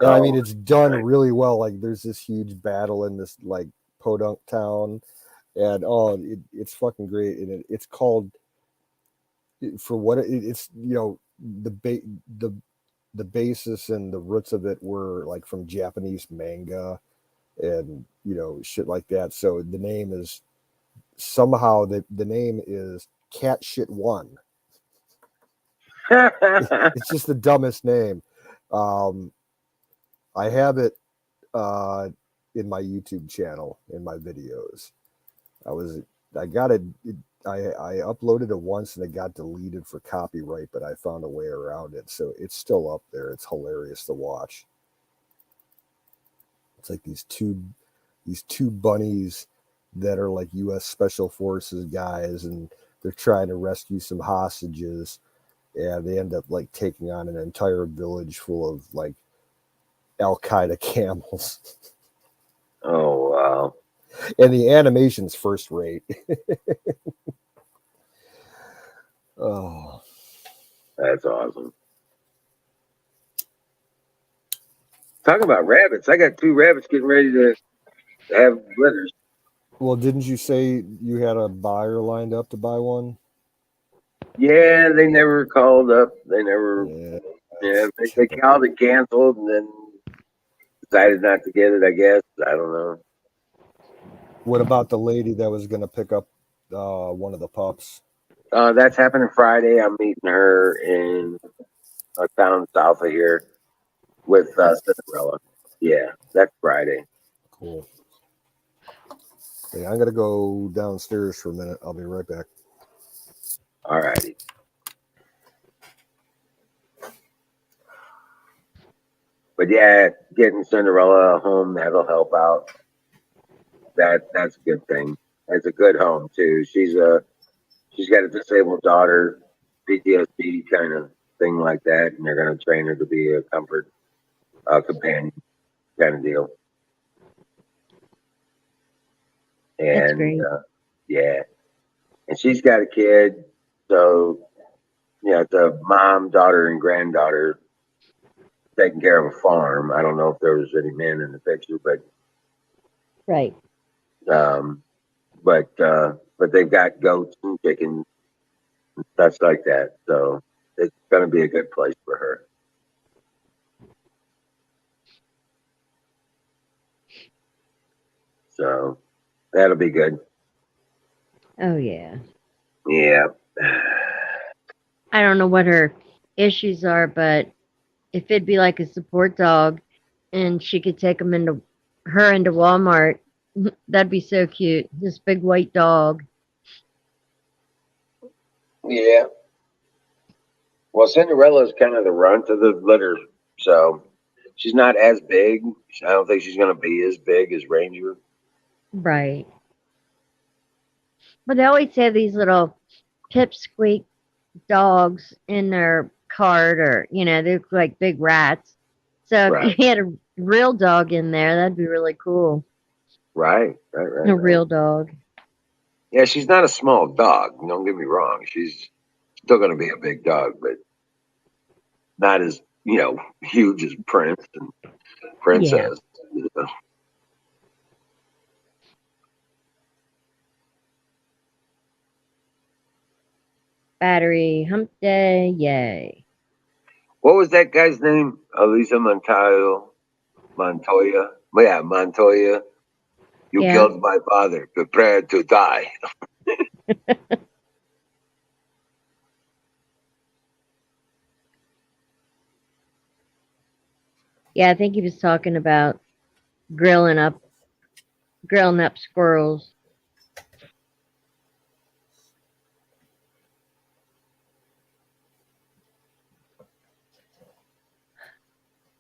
And I mean, it's done really well. Like, there's this huge battle in this like podunk town, and it's fucking great. And it's called, for what it's the basis and the roots of it were like from Japanese manga and shit like that. So the name is somehow the name is Cat Shit One. It's just the dumbest name. I have it in my YouTube channel in my videos. I uploaded it once and it got deleted for copyright, but I found a way around it, so it's still up there. It's hilarious to watch. It's like these two bunnies that are like U.S. Special Forces guys, and they're trying to rescue some hostages, and they end up like taking on an entire village full of like Al-Qaeda camels.
Oh, wow.
And the animation's first rate. Oh,
that's awesome. Talking about rabbits, I got 2 rabbits getting ready to have litters.
Well, didn't you say you had a buyer lined up to buy one?
Yeah, they never called up. They never. Yeah, they called it canceled, and then decided not to get it. I guess I don't know.
What about the lady that was going to pick up one of the pups?
That's happening Friday. I'm meeting her in a town south of here. with Cinderella. Yeah, that's Friday.
Cool. Hey, I'm gonna go downstairs for a minute. I'll be right back.
All righty. But yeah, getting Cinderella a home, that'll help out. That's a good thing. It's a good home too. She's got a disabled daughter, PTSD kind of thing like that, and they're gonna train her to be a comfort companion kind of deal.
That's
And
great.
yeah, and she's got a kid, so it's a mom, daughter, and granddaughter taking care of a farm. I don't know if there was any men in the picture,
Right.
um, but they've got goats and chickens and stuff like that. So it's going to be a good place for her. So that'll be good.
Oh yeah.
Yeah.
I don't know what her issues are, but if it'd be like a support dog, and she could take into Walmart, that'd be so cute. This big white dog.
Yeah. Well, Cinderella's kind of the runt of the litter, so she's not as big. I don't think she's going to be as big as Ranger.
Right. But they always have these little pipsqueak dogs in their cart, or they look like big rats. So if
Right.
you had a real dog in there, that'd be really cool.
Right.
A real dog.
Yeah, she's not a small dog. Don't get me wrong. She's still going to be a big dog, but not as huge as Prince and Princess.
Yeah. Battery hump day, yay.
What was that guy's name? Elisa Montoya. Yeah, Montoya. You
Yeah.
killed my father. Prepare to die.
Yeah, I think he was talking about grilling up squirrels.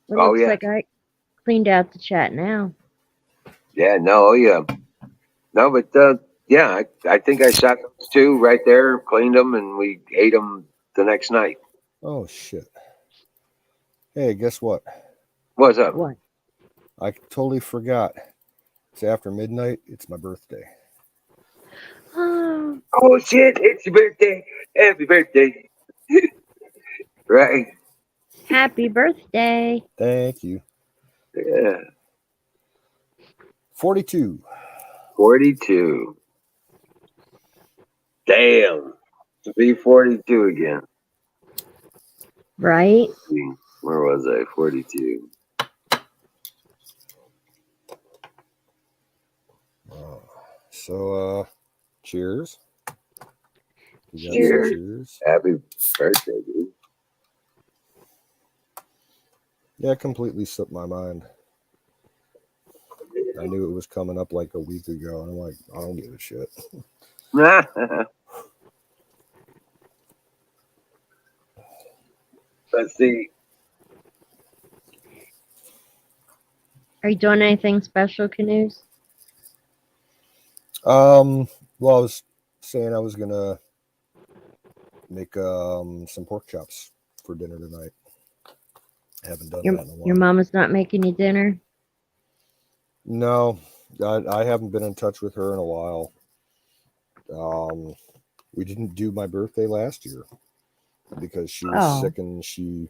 Well,
Oh
looks
yeah.
like I cleaned out the chat now.
Yeah. No. Yeah. No, but yeah, I think I shot those two right there, cleaned them, and we ate them the next night.
Oh shit! Hey, guess what?
What's up?
What?
I totally forgot. It's after midnight. It's my birthday.
Oh,
Oh shit! It's your birthday. Happy birthday. Right.
happy birthday.
Thank you.
Yeah.
42.
42. Damn. To be 42 again.
Right?
Where was I? 42.
So, cheers. You got
Cheers.
some cheers.
Happy birthday, dude.
Yeah, it completely slipped my mind. I knew it was coming up like a week ago, and I'm like, I don't give a shit.
Let's see.
Are you doing anything special, Canoes?
Well, I was saying I was gonna make some pork chops for dinner tonight. I haven't done that in a while.
Your mama's not making you dinner?
No, I haven't been in touch with her in a while. We didn't do my birthday last year because she was sick, and she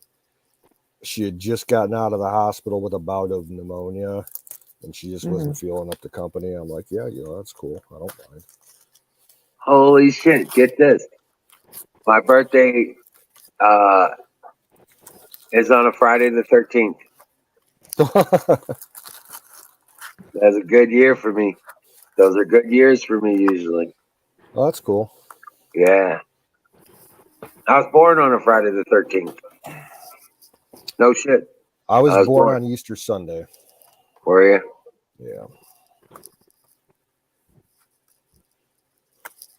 had just gotten out of the hospital with a bout of pneumonia, and she just wasn't feeling up to company. I'm like, yeah, that's cool. I don't mind.
Holy shit! Get this. My birthday is on a Friday the 13th. That's a good year for me. Those are good years for me usually.
Oh, that's cool.
Yeah. I was born on a Friday the 13th. No shit.
I was
I was
born
born-
on Easter Sunday.
Were you?
Yeah.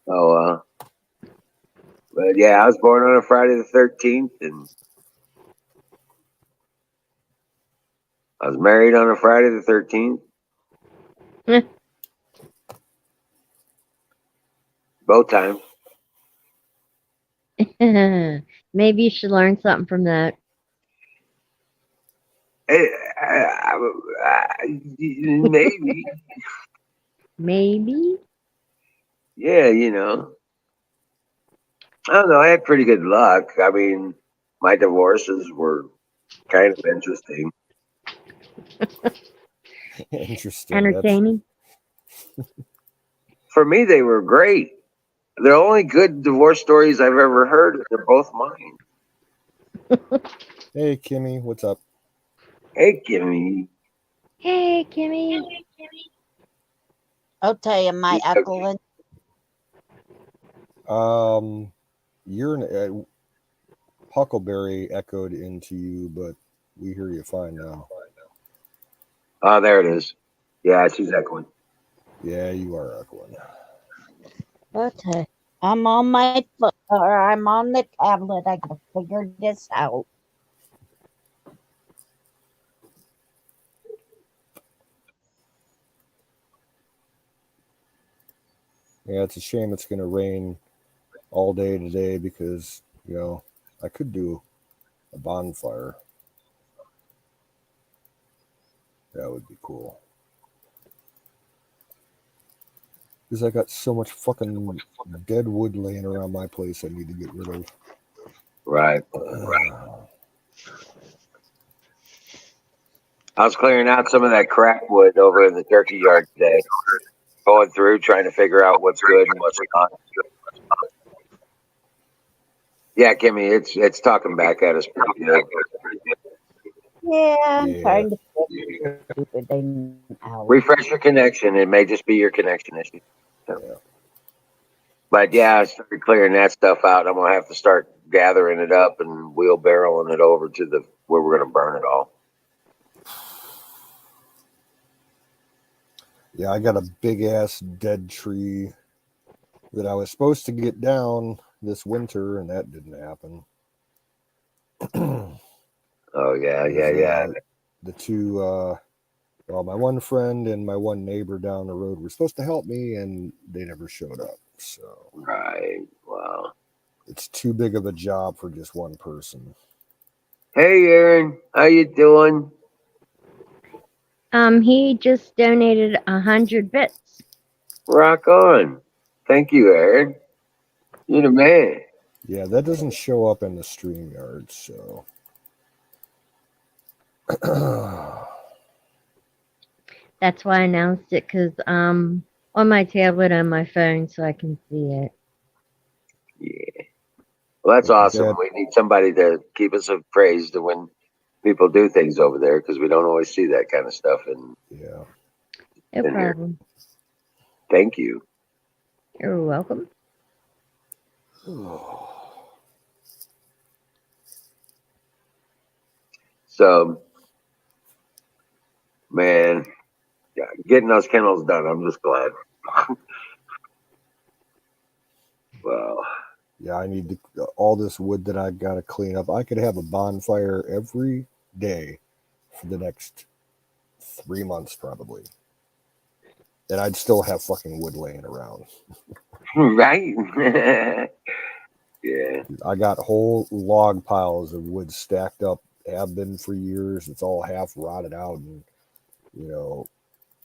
Oh, but yeah, I was born on a Friday the 13th, and I was married on a Friday the 13th. Both times.
Maybe you should learn something from that.
Maybe.
Maybe.
Yeah, you know. I don't know. I had pretty good luck. I mean, my divorces were kind of interesting.
Interesting.
Entertaining.
For me, they were great. The only good divorce stories I've ever heard, they're both mine.
Hey, Kimmy, what's up?
Hey, Kimmy.
Hey, Kimmy.
I'll tell you, my echoing.
You're Huckleberry echoed into you, but we hear you fine now.
Oh, there it is. Yeah, she's echoing.
Yeah, you are echoing.
Okay. I'm on my foot, or I'm on the tablet. I gotta figure this out.
Yeah, it's a shame it's going to rain all day today because, I could do a bonfire. That would be cool. Because I got so much fucking dead wood laying around my place I need to get rid of.
Right. I was clearing out some of that crap wood over in the turkey yard today. Going through, trying to figure out what's good and what's not. Yeah, Kimmy, it's talking back at us pretty good.
Yeah, I'm
Yeah.
trying to figure this stupid thing out.
Refresh your connection. It may just be your connection issue.
Yeah.
But yeah, I started clearing that stuff out. I'm gonna have to start gathering it up and wheelbarrowing it over to the where we're gonna burn it all.
Yeah, I got a big ass dead tree that I was supposed to get down this winter, and that didn't happen.
Oh yeah.
The two, my one friend and my one neighbor down the road were supposed to help me, and they never showed up. So
Right. Wow.
it's too big of a job for just one person.
Hey Aaron, how you doing?
He just donated 100 bits.
Rock on. Thank you, Aaron. You're the man.
Yeah, that doesn't show up in the StreamYard, so.
That's why I announced it, because on my tablet on my phone so I can see it.
Yeah. Well, that's awesome. We need somebody to keep us appraised when people do things over there because we don't always see that kind of stuff. And
yeah.
No
in here.
problem.
Thank you.
You're welcome.
So, man, yeah, getting those kennels done, I'm just glad. Wow.
Yeah, I need all this wood that I got to clean up. I could have a bonfire every day for the next 3 months, probably. And I'd still have fucking wood laying around.
Right? Yeah.
I got whole log piles of wood stacked up, have been for years. It's all half rotted out and,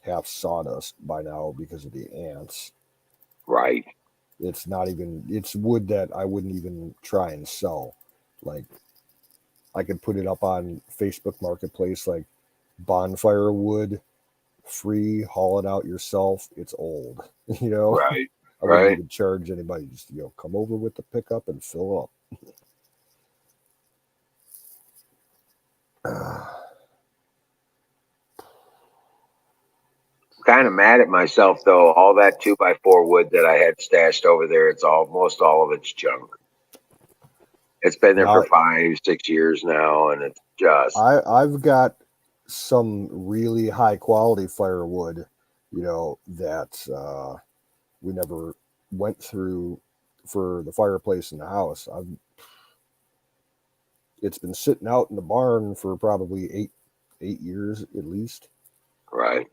half sawdust by now because of the ants.
Right.
It's wood that I wouldn't even try and sell. Like, I could put it up on Facebook Marketplace, like bonfire wood, free, haul it out yourself. It's old,
Right.
I wouldn't
Right.
even charge anybody. Just, come over with the pickup and fill up.
Kind of mad at myself though. All that 2x4 wood that I had stashed over there, it's almost all of it's junk. It's been there for 5-6 years now, and it's Just
I've got some really high quality firewood, that we never went through for the fireplace in the house. It's been sitting out in the barn for probably eight years at least.
right.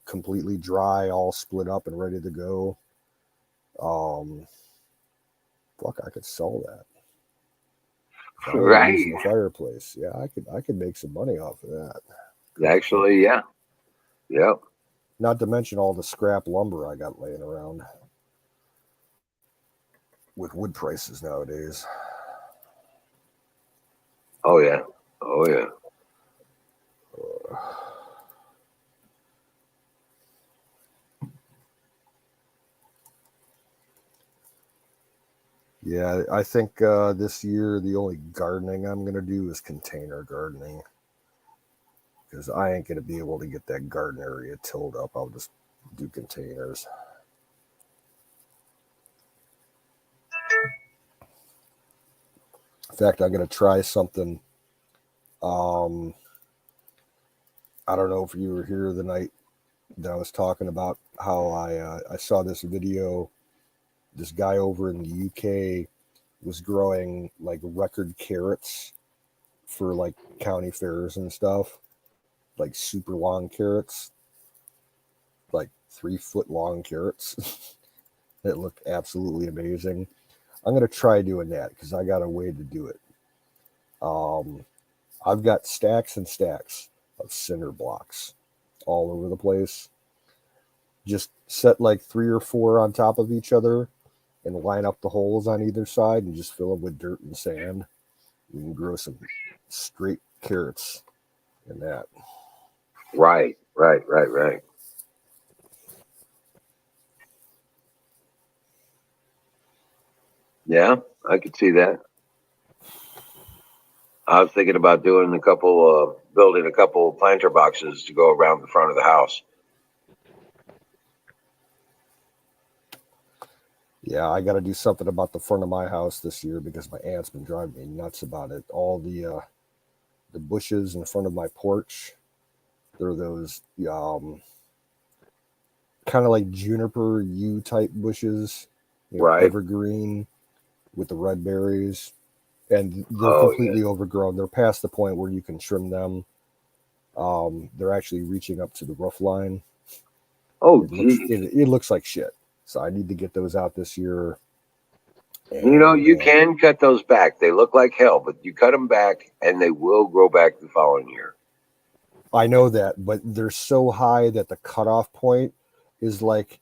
Completely dry, all split up and ready to go. Fuck, I could sell that. If I were
Right.
using the fireplace, yeah, I could make some money off of that.
Actually, yeah. Yep.
Not to mention all the scrap lumber I got laying around with wood prices nowadays.
Oh yeah. Oh yeah.
Yeah, I think this year the only gardening I'm going to do is container gardening. Because I ain't going to be able to get that garden area tilled up. I'll just do containers. In fact, I'm going to try something. I don't know if you were here the night that I was talking about how I saw this video. This guy over in the UK was growing like record carrots for like county fairs and stuff, like super long carrots, like 3-foot long carrots. That looked absolutely amazing. I'm going to try doing that because I got a way to do it. I've got stacks and stacks of cinder blocks all over the place. Just set like 3 or 4 on top of each other and line up the holes on either side and just fill them with dirt and sand. You can grow some straight carrots in that.
Right. Yeah, I could see that. I was thinking about building a couple planter boxes to go around the front of the house.
Yeah, I got to do something about the front of my house this year because my aunt's been driving me nuts about it. All the bushes in front of my porch, they're those kind of like juniper yew type bushes,
Right.
evergreen with the red berries, and they're
Oh,
completely overgrown. They're past the point where you can trim them. They're actually reaching up to the roof line.
Oh,
It looks like shit. So I need to get those out this year.
And, you can cut those back. They look like hell, but you cut them back and they will grow back the following year.
I know that, but they're so high that the cutoff point is like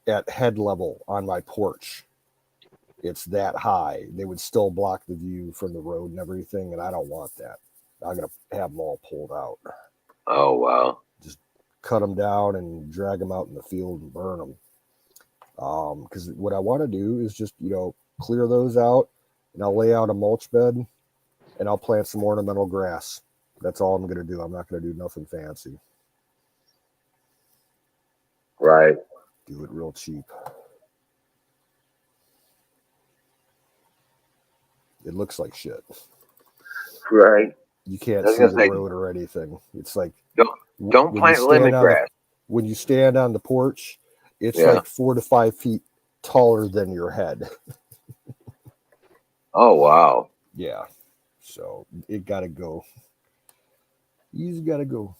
at head level on my porch. It's that high. They would still block the view from the road and everything, and I don't want that. I'm going to have them all pulled out.
Oh, wow.
Just cut them down and drag them out in the field and burn them. Because what I want to do is just, clear those out, and I'll lay out a mulch bed, and I'll plant some ornamental grass. That's all I'm going to do. I'm not going to do nothing fancy.
Right.
Do it real cheap. It looks like shit.
Right.
You can't
I was
see
gonna
the
say,
road or anything. It's like
don't
when you
plant
stand
lemongrass.
when you stand on the porch, it's
Yeah.
like 4 to 5 feet taller than your head.
Oh, wow.
Yeah. So it got to go. He's got to go.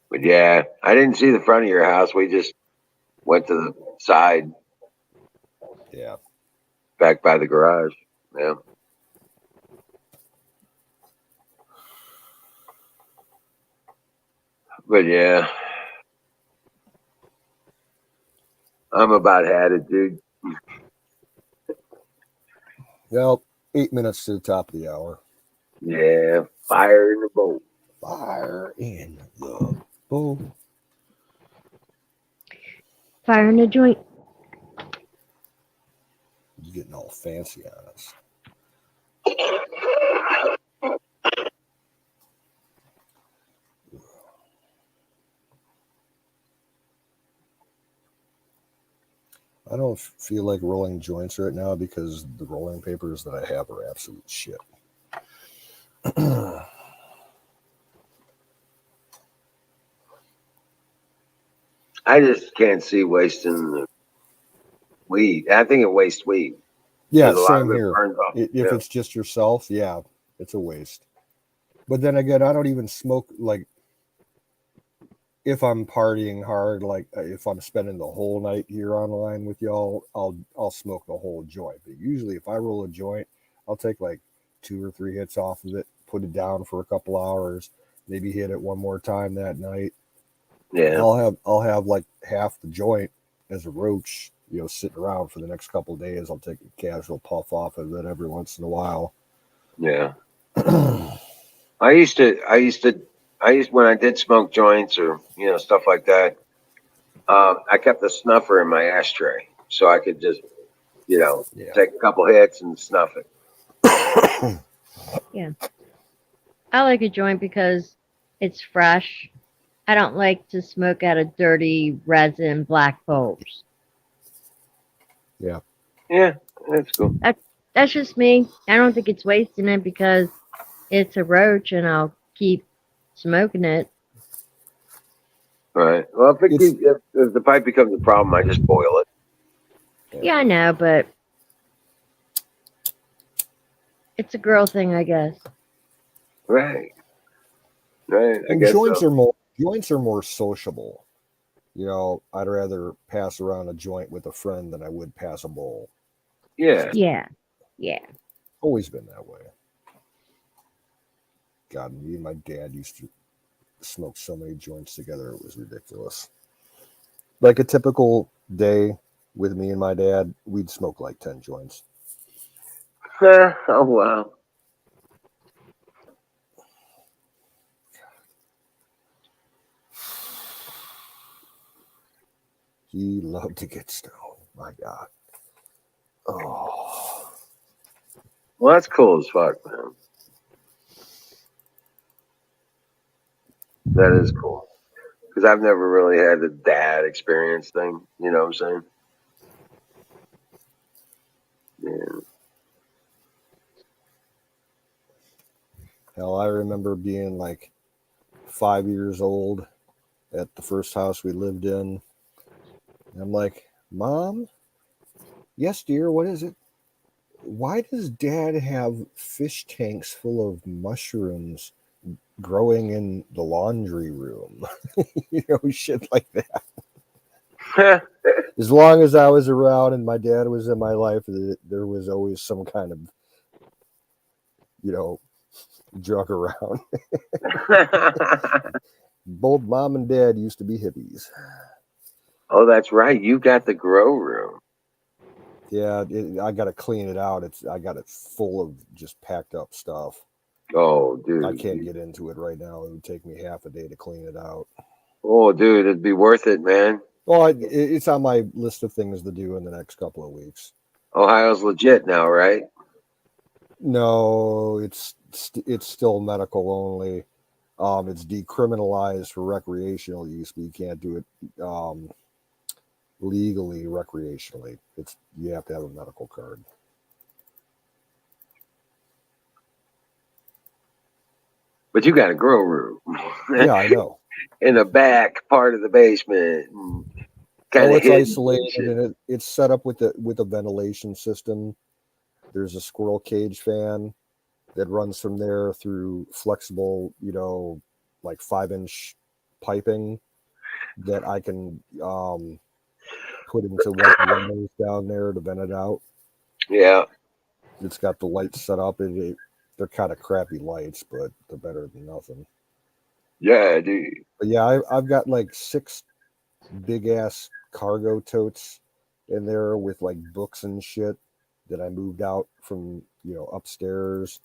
But yeah, I didn't see the front of your house. We just went to the side
Yeah.
back by the garage. Yeah. But yeah, I'm about had it, dude.
Well, 8 minutes to the top of the hour.
Yeah, fire in the boat.
Fire in the boat.
Fire in the joint.
You're getting all fancy on us. I don't feel like rolling joints right now because the rolling papers that I have are absolute shit.
I just can't see wasting the weed. I think it wastes weed.
Yeah,
'Cause a lot
same
of it
here.
burns off.
If
Yeah.
it's just yourself, yeah, it's a waste. But then again, I don't even smoke like if I'm partying hard, like if I'm spending the whole night here online with y'all, I'll smoke the whole joint. But usually, if I roll a joint, I'll take like 2 or 3 hits off of it, put it down for a couple hours, maybe hit it one more time that night.
Yeah.
I'll have like half the joint as a roach, sitting around for the next couple of days. I'll take a casual puff off of it every once in a while.
Yeah. I used when I did smoke joints or stuff like that. I kept a snuffer in my ashtray so I could just
Yeah.
take a couple hits and snuff it.
Yeah. I like a joint because it's fresh. I don't like to smoke out of dirty resin black bulbs.
Yeah.
Yeah, that's cool.
That's just me. I don't think it's wasting it because it's a roach and I'll keep smoking it.
Right. Well, if the pipe becomes a problem, I just boil it.
Yeah, I know, but it's a girl thing, I guess.
Right. Right. I
And
guess
joints
so.
are more sociable. I'd rather pass around a joint with a friend than I would pass a bowl.
Yeah.
Yeah. Yeah.
Always been that way. God, me and my dad used to smoke so many joints together, it was ridiculous. Like a typical day with me and my dad, we'd smoke like 10 joints.
Oh wow.
He loved to get stoned. My God. Oh.
Well, that's cool as fuck, man. That is cool. Because I've never really had the dad experience thing. You know what I'm saying? Yeah.
Hell, I remember being like 5 years old at the first house we lived in. And I'm like, Mom? Yes, dear, what is it? Why does Dad have fish tanks full of mushrooms growing in the laundry room? Shit like that. As long as I was around and my dad was in my life, there was always some kind of, drug around. Both Mom and Dad used to be hippies.
Oh, that's right. You got the grow room.
Yeah, I got to clean it out. I got it full of just packed up stuff.
Oh, dude.
I can't get into it right now. It would take me half a day to clean it out.
Oh, dude, it'd be worth it, man.
Well, it's on my list of things to do in the next couple of weeks.
Ohio's legit now, right?
No, it's still medical only. It's decriminalized for recreational use, but you can't do it legally recreationally. You have to have a medical card.
But you got a grow room.
Yeah, I know.
In the back part of the basement.
It's isolated and it's set up with a ventilation system. There's a squirrel cage fan that runs from there through flexible, like 5-inch piping that I can put into one of the windows down there to vent it out.
Yeah.
It's got the lights set up. They're kind of crappy lights, but they're better than nothing.
Yeah, dude.
But yeah, I've got like 6 big ass cargo totes in there with like books and shit that I moved out from upstairs,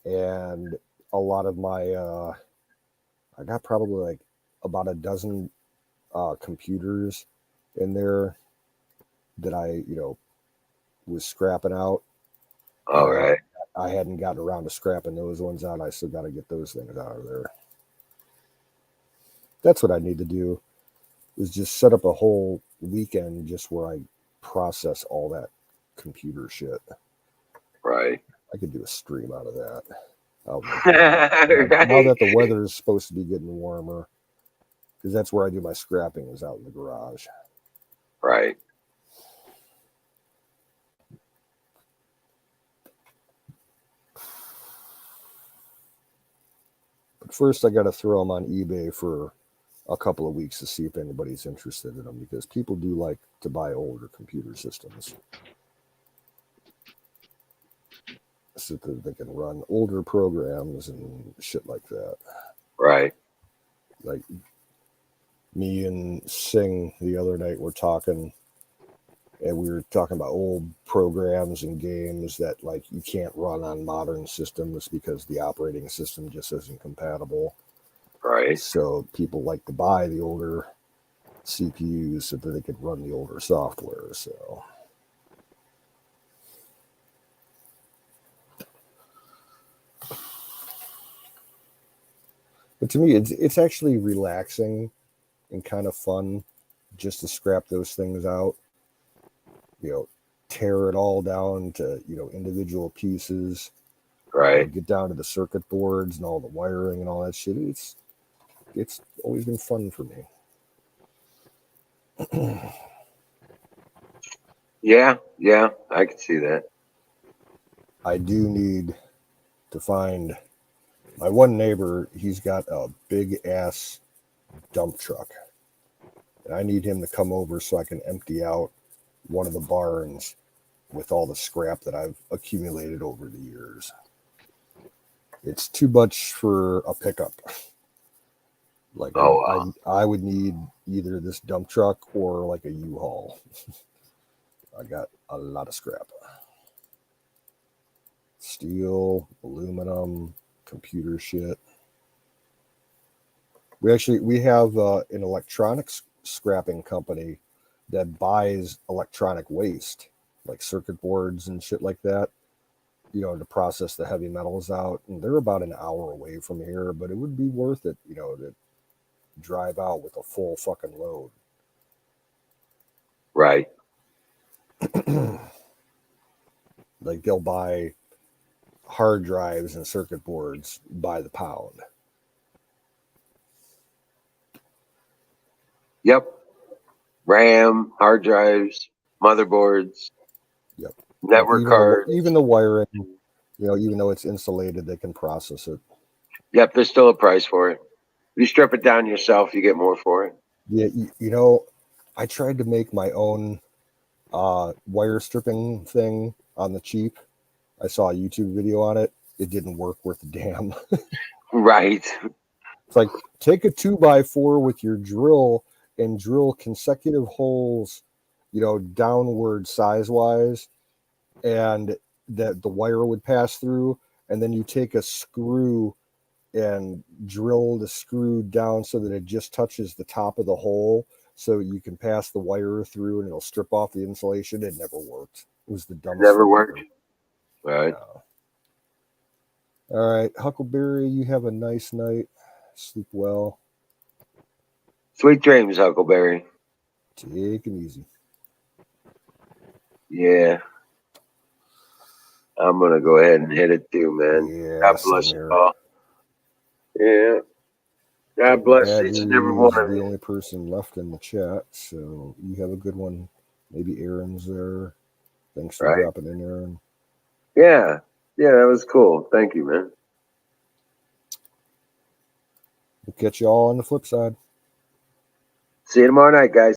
and a lot of my I got probably like about a dozen computers in there that I was scrapping out.
All right.
I hadn't gotten around to scrapping those ones out. I still got to get those things out of there. That's what I need to do, is just set up a whole weekend just where I process all that computer shit.
Right.
I could do a stream out of that. out in the garage. Now that the weather is supposed to be getting warmer, because that's where I do my scrapping, is out in the garage.
Right.
But first, I got to throw them on eBay for a couple of weeks to see if anybody's interested in them, because people do like to buy older computer systems so that they can run older programs and shit like that.
Right.
Like me and Singh the other night were talking, and we were talking about old programs and games that like you can't run on modern systems because the operating system just isn't compatible.
Right.
So people like to buy the older CPUs so that they could run the older software. So but to me, it's actually relaxing and kind of fun just to scrap those things out. Tear it all down to individual pieces.
Right.
Get down to the circuit boards and all the wiring and all that shit. It's always been fun for me.
Yeah, I can see that.
I do need to find my one neighbor. He's got a big ass dump truck, and I need him to come over so I can empty out one of the barns with all the scrap that I've accumulated over the years. It's too much for a pickup. Like I would need either this dump truck or like a U-Haul. I got a lot of scrap. Steel, aluminum, computer shit. We have an electronics scrapping company that buys electronic waste, like circuit boards and shit like that, to process the heavy metals out. And they're about an hour away from here, but it would be worth it, to drive out with a full fucking load.
Right.
Like they'll buy hard drives and circuit boards by the pound.
Yep. RAM, hard drives, motherboards.
Yep.
Network cards.
Even the wiring, even though it's insulated, they can process it.
Yep, there's still a price for it. If you strip it down yourself, you get more for it.
Yeah, I tried to make my own wire stripping thing on the cheap. I saw a YouTube video on it. It didn't work worth a damn.
Right.
It's like, take a 2x4 with your drill and drill consecutive holes, downward size-wise, and that the wire would pass through, and then you take a screw and drill the screw down so that it just touches the top of the hole so you can pass the wire through and it'll strip off the insulation. It never worked. It was the dumbest
Never
thing
worked.
ever.
Right.
No. All right, Huckleberry, you have a nice night. Sleep well.
Sweet dreams, Huckleberry.
Take it easy.
Yeah. I'm going to go ahead and hit it too, man.
Yeah,
God bless you all. Yeah. God bless each and every one of
the
you.
only person left in the chat, so you have a good one. Maybe Aaron's there. Thanks for dropping in, Aaron.
Yeah. Yeah, that was cool. Thank you, man.
We'll catch you all on the flip side.
See you tomorrow night, guys.